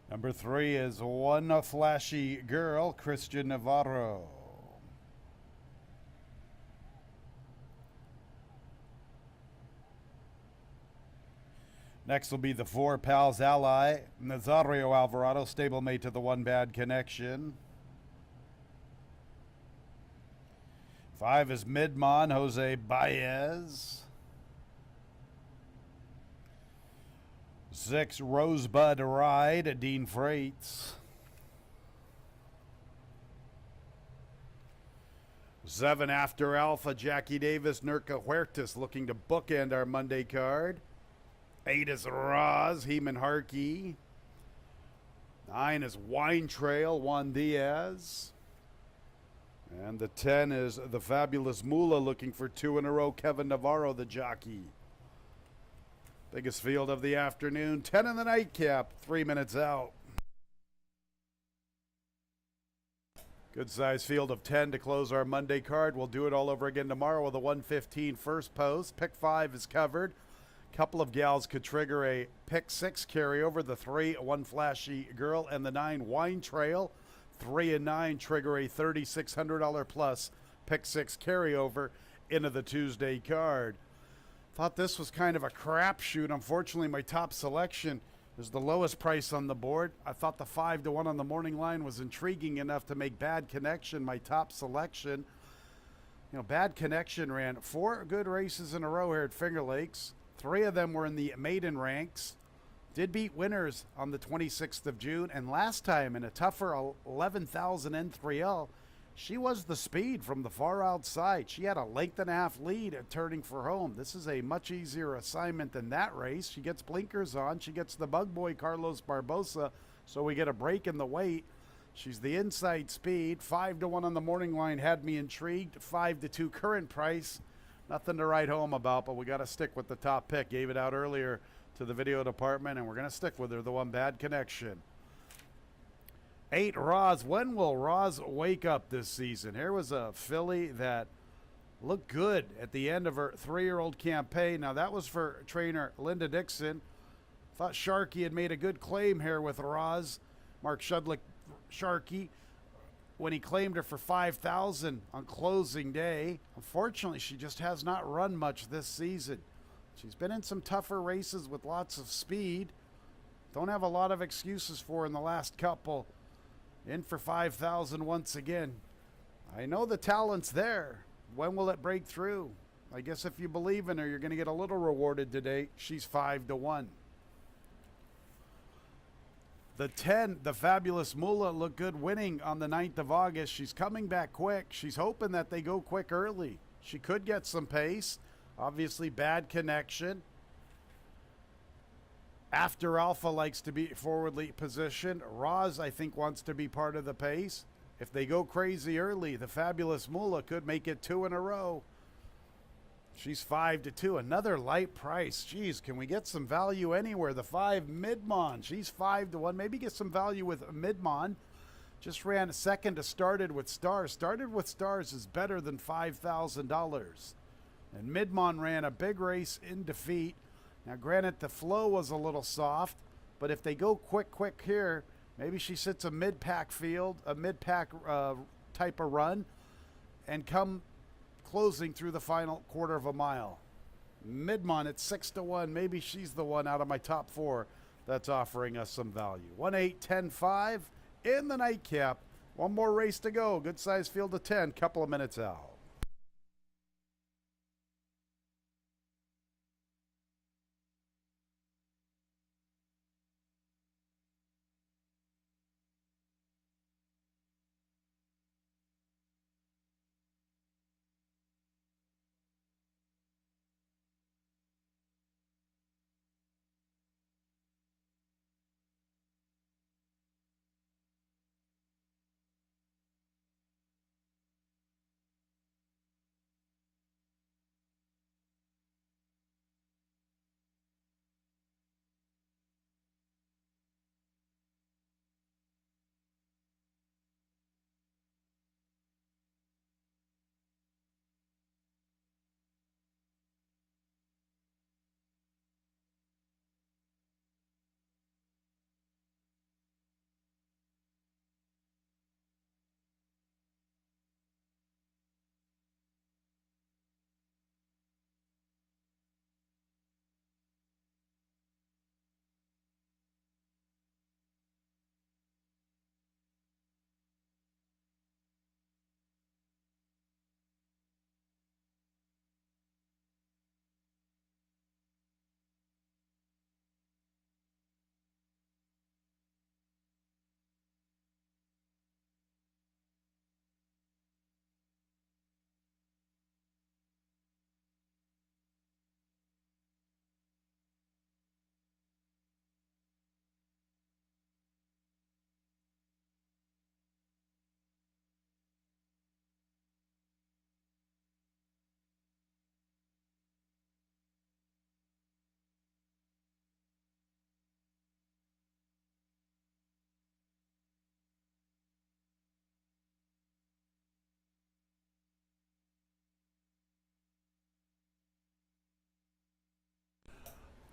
[SPEAKER 1] Number 3 is One Flashy Girl, Christian Navarro. Next will be the 4, Pals Ally, Nazario Alvarado, stablemate to the 1, Bad Connection. 5 is Midmon, Jose Baez. 6, Rosebud Ride, Dean Freites. 7, After Alpha, Jackie Davis, Nurka Huertas, looking to bookend our Monday card. 8 is Roz, Heeman Harkey. 9 is Wine Trail, Juan Diaz. And the 10 is the Fabulous Moolah, looking for 2 in a row, Kevin Navarro, the jockey. Biggest field of the afternoon, 10 in the nightcap, 3 minutes out. Good size field of 10 to close our Monday card. We'll do it all over again tomorrow with a 1:15 first post. Pick 5 is covered. Couple of gals could trigger a pick 6 carryover. The 3, One Flashy Girl, and the 9, Wine Trail. 3 and 9 trigger a $3,600 plus pick 6 carryover into the Tuesday card. Thought this was kind of a crapshoot. Unfortunately, my top selection is the lowest price on the board. I thought the 5-1 on the morning line was intriguing enough to make Bad Connection my top selection. You know, Bad Connection ran 4 good races in a row here at Finger Lakes. 3 of them were in the maiden ranks. Did beat winners on the 26th of June, and last time in a tougher 11,000 N3L, she was the speed from the far outside. She had a 1.5 length lead at turning for home. This is a much easier assignment than that race. She gets blinkers on. She gets the bug boy Carlos Barbosa, so we get a break in the weight. She's the inside speed. 5-1 on the morning line had me intrigued. 5-2 current price. Nothing to write home about, but we got to stick with the top pick. Gave it out earlier to the video department, and we're going to stick with her, the 1, Bad Connection. 8, Roz. When will Roz wake up this season? Here was a filly that looked good at the end of her 3-year-old campaign. Now, that was for trainer Linda Dixon. Thought Sharkey had made a good claim here with Roz. Mark Shudlick Sharkey, when he claimed her for $5,000 on closing day. Unfortunately, she just has not run much this season. She's been in some tougher races with lots of speed. Don't have a lot of excuses for her in the last couple. In for $5,000 once again. I know the talent's there. When will it break through? I guess if you believe in her, you're going to get a little rewarded today. She's 5-1. The 10, the Fabulous Moolah, looked good winning on the 9th of August. She's coming back quick. She's hoping that they go quick early. She could get some pace. Obviously, Bad Connection. After Alpha likes to be forwardly positioned. Roz, I think, wants to be part of the pace. If they go crazy early, the Fabulous Moolah could make it 2 in a row. She's 5-2. Another light price. Geez, can we get some value anywhere? The 5, Midmon. She's 5-1. Maybe get some value with Midmon. Just ran second to Started with Stars. Started with Stars is better than $5,000. And Midmon ran a big race in defeat. Now, granted, the flow was a little soft, but if they go quick here, maybe she sits a mid-pack field, a mid-pack type of run, and come closing through the final quarter of a mile. Midmon at 6-1. Maybe she's the one out of my top 4 that's offering us some value. 1, 8, 10, 5 in the nightcap. One more race to go. Good size field of 10. Couple of minutes out.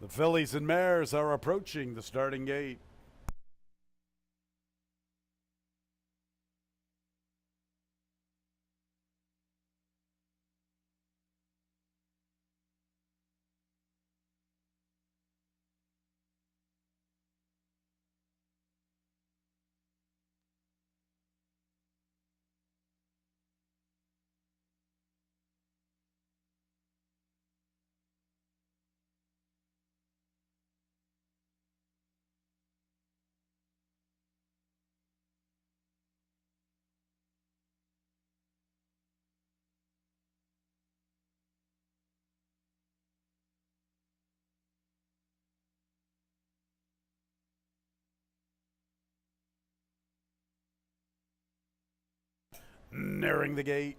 [SPEAKER 1] The fillies and mares are approaching the starting gate. Nearing the gate.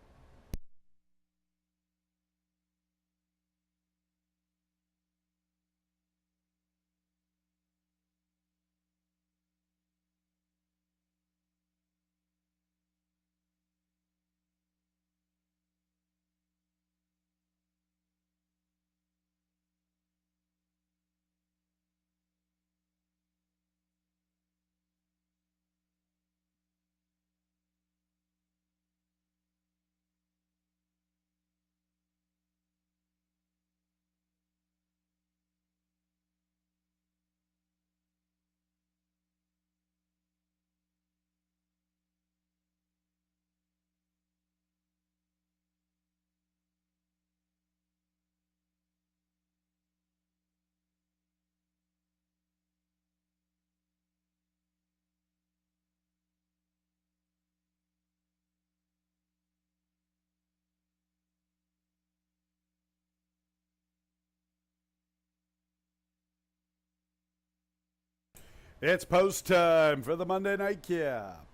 [SPEAKER 1] It's post time for the Monday Night Cap.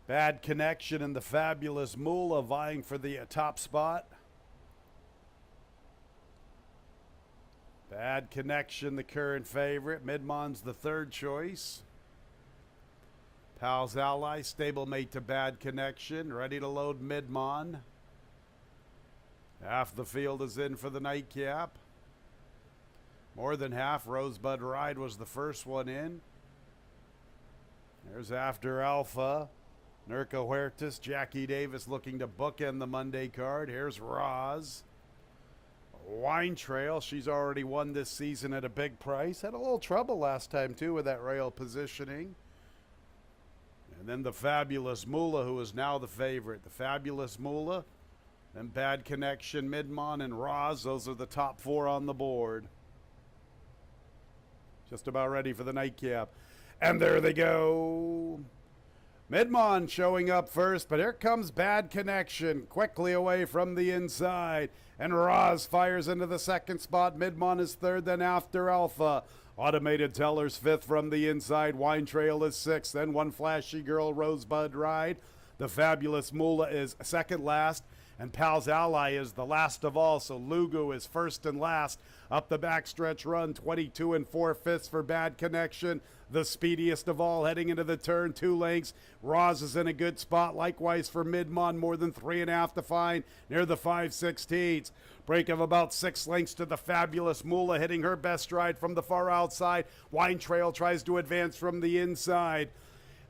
[SPEAKER 1] Bad Connection and the Fabulous Moolah vying for the top spot. Bad Connection, the current favorite. Midmon's the third choice. Pal's Ally, stablemate to Bad Connection. Ready to load Midmon. Half the field is in for the nightcap. More than half. Rosebud Ride was the first one in. There's After Alpha. Nurka Huertas, Jackie Davis looking to bookend the Monday card. Here's Roz. Wine Trail, she's already won this season at a big price. Had a little trouble last time too with that rail positioning. And then the Fabulous Moolah, who is now the favorite. The Fabulous Moolah, then Bad Connection, Midmon, and Roz. Those are the top four on the board. Just about ready for the nightcap. And there they go. Midmon showing up first, but here comes Bad Connection, quickly away from the inside. And Roz fires into the second spot. Midmon is third, then After Alpha. Automated Teller's fifth from the inside. Wine Trail is sixth, then One Flashy Girl, Rosebud Ride. The Fabulous Moolah is second last, and Pal's Ally is the last of all, so Lugu is first and last. Up the backstretch run, 22 and 4/5 for Bad Connection. The speediest of all heading into the turn, 2 lengths. Roz is in a good spot. Likewise for Midmon, more than 3.5 to find near the 5/16. Break of about 6 lengths to the Fabulous Moolah, hitting her best stride from the far outside. Wine Trail tries to advance from the inside.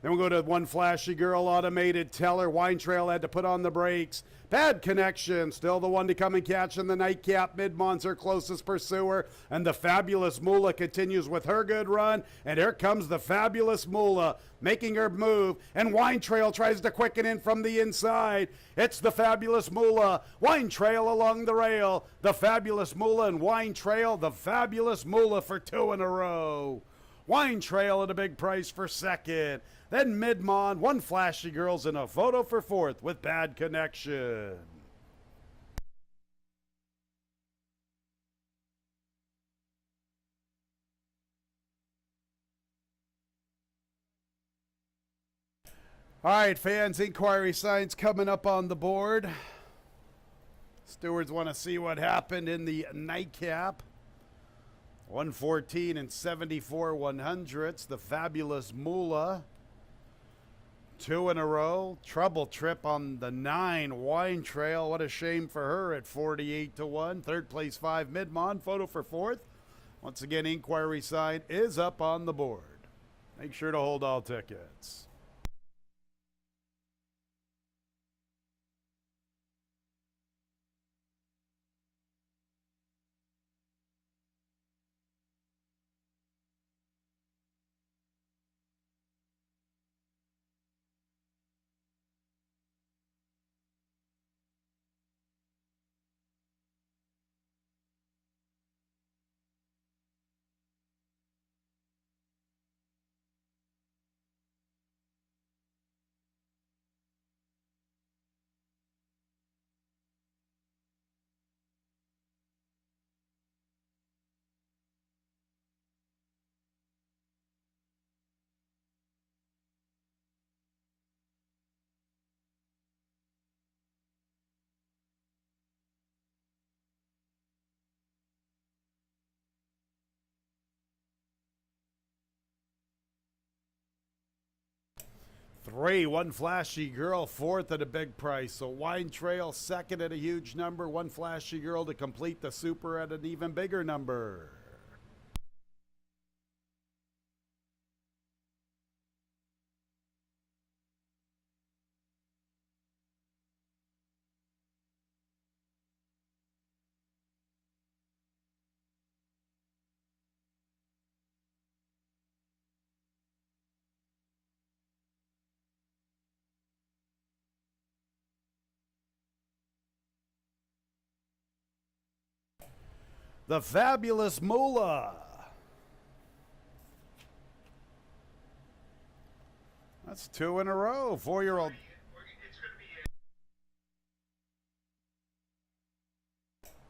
[SPEAKER 1] Then we'll go to One Flashy Girl, Automated Teller. Wine Trail had to put on the brakes. Bad Connection, still the one to come and catch in the nightcap. Midmon's her closest pursuer. And the Fabulous Moolah continues with her good run. And here comes the Fabulous Moolah making her move. And Wine Trail tries to quicken in from the inside. It's the Fabulous Moolah. Wine Trail along the rail. The Fabulous Moolah and Wine Trail. The Fabulous Moolah for 2 in a row. Wine Trail at a big price for second. Then Midmon, One Flashy Girls, and a photo for fourth with Bad Connection. All right, fans, inquiry signs coming up on the board. Stewards want to see what happened in the nightcap. 114 and 74 100ths. The Fabulous Moolah. 2 in a row. Trouble trip on the 9 Wine Trail. What a shame for her at 48-1. Third place 5 Midmont. Photo for fourth. Once again, inquiry sign is up on the board. Make sure to hold all tickets. Three, One Flashy Girl, fourth at a big price. So Wine Trail, second at a huge number. One Flashy Girl to complete the super at an even bigger number. The Fabulous Moolah. That's 2 in a row. 4-year-old.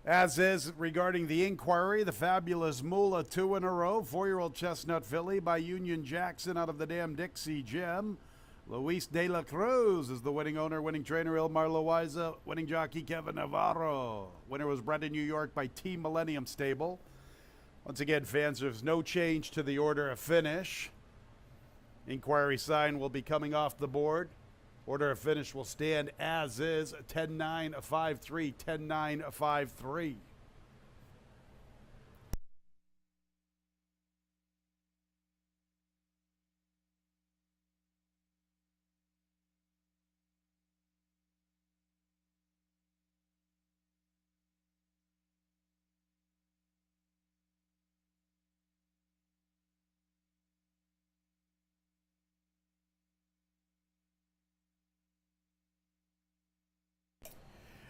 [SPEAKER 1] As is regarding the inquiry, the Fabulous Moolah, 2 in a row. 4-year-old Chestnut Filly by Union Jackson out of the Damn Dixie Gym. Luis de la Cruz is the winning owner, winning trainer Ilmar Loaiza, winning jockey Kevin Navarro. Winner was bred in New York by Team Millennium Stable. Once again, fans, there's no change to the order of finish. Inquiry sign will be coming off the board. Order of finish will stand as is, 10-9-5-3, 10-9-5-3.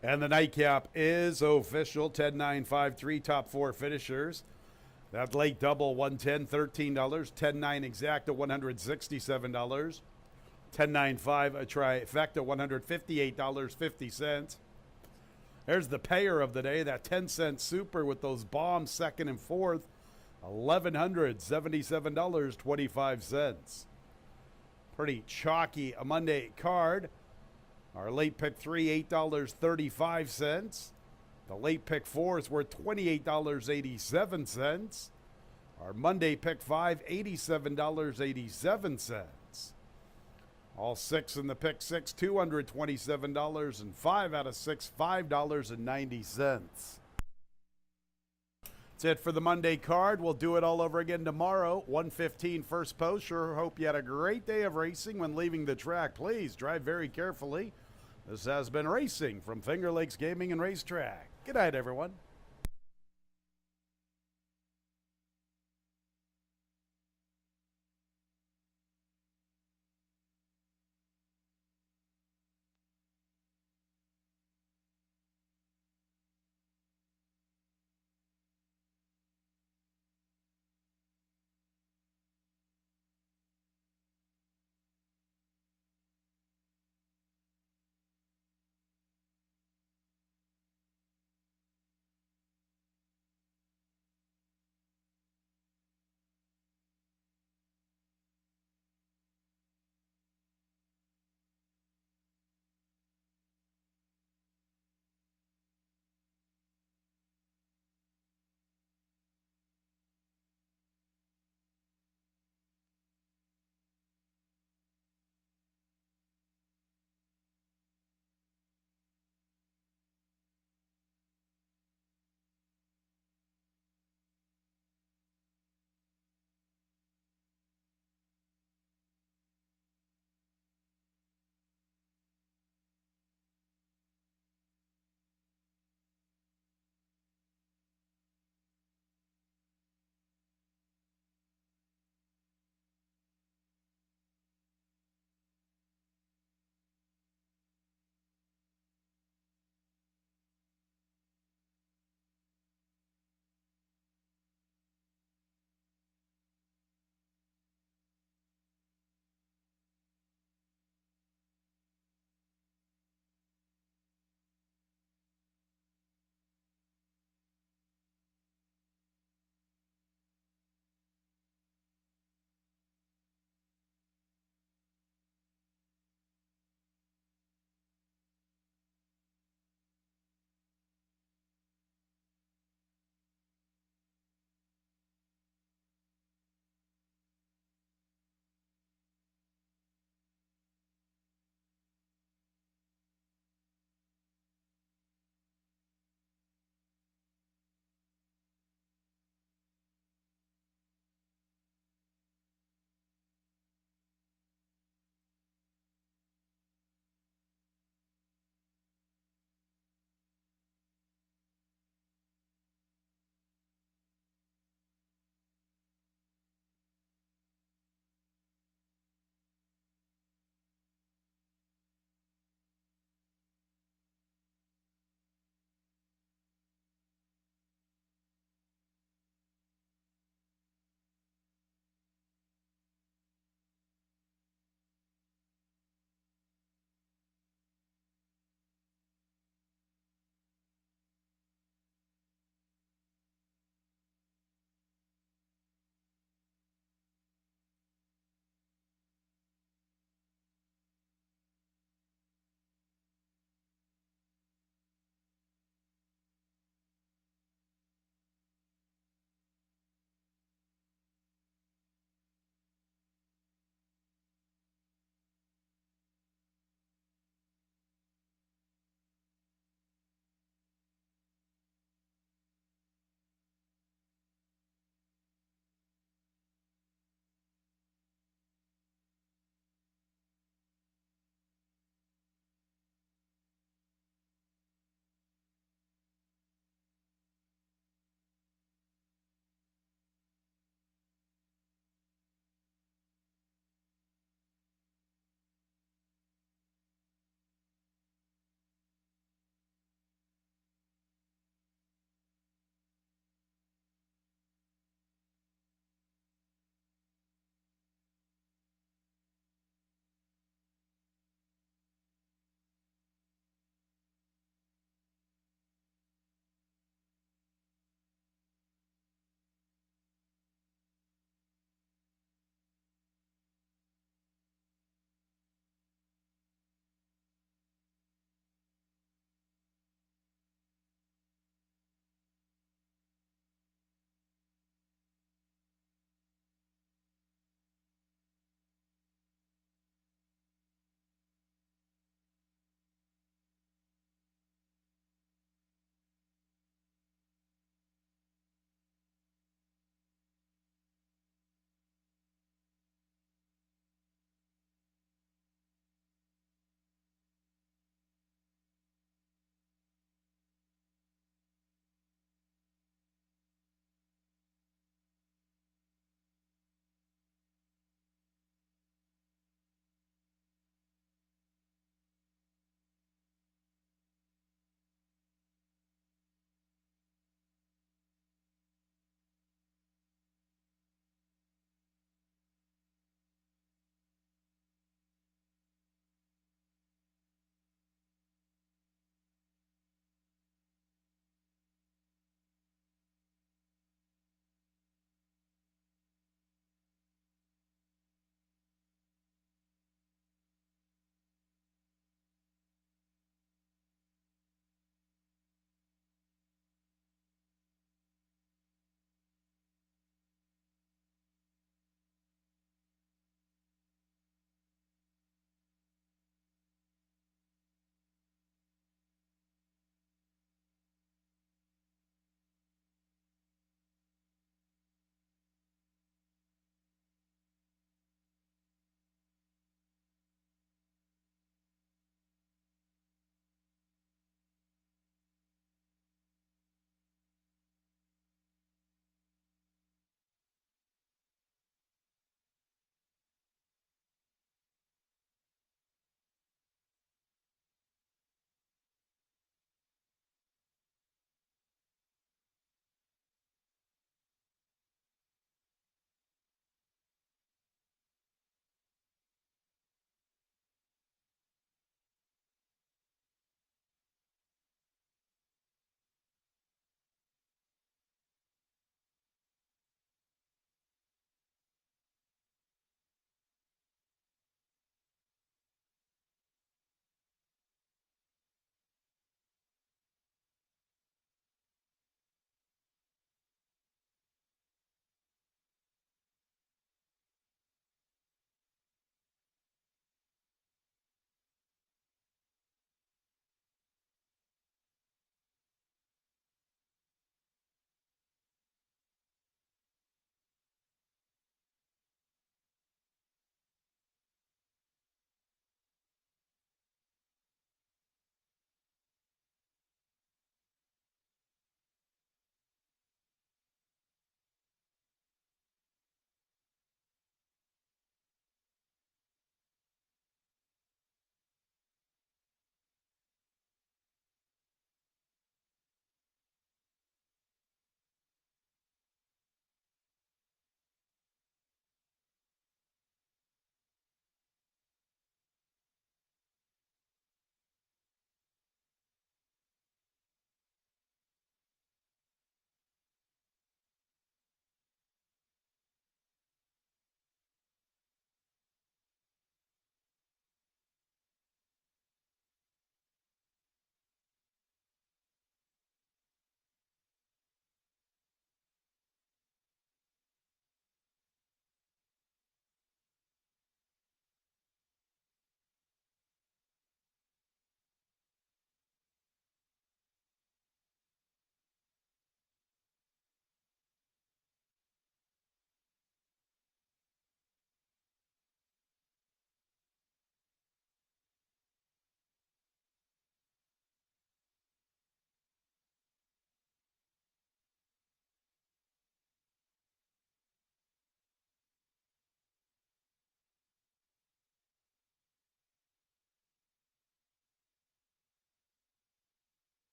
[SPEAKER 1] And the nightcap is official, 10-9-5-3, top 4 finishers. That late double, 110, $13. 10-9 exacta, $167. 10-9-5 a trifecta, $158.50. There's the payer of the day, that 10-cent super with those bombs, second and fourth, $1,177.25. Pretty chalky a Monday card. Our late pick 3, $8.35. The late pick 4 is worth $28.87. Our Monday pick 5, $87.87. All 6 in the pick 6, $227, and 5 out of 6, $5.90. That's it for the Monday card. We'll do it all over again tomorrow, 1:15 first post. Sure hope you had a great day of racing when leaving the track. Please drive very carefully. This has been Racing from Finger Lakes Gaming and Racetrack. Good night, everyone.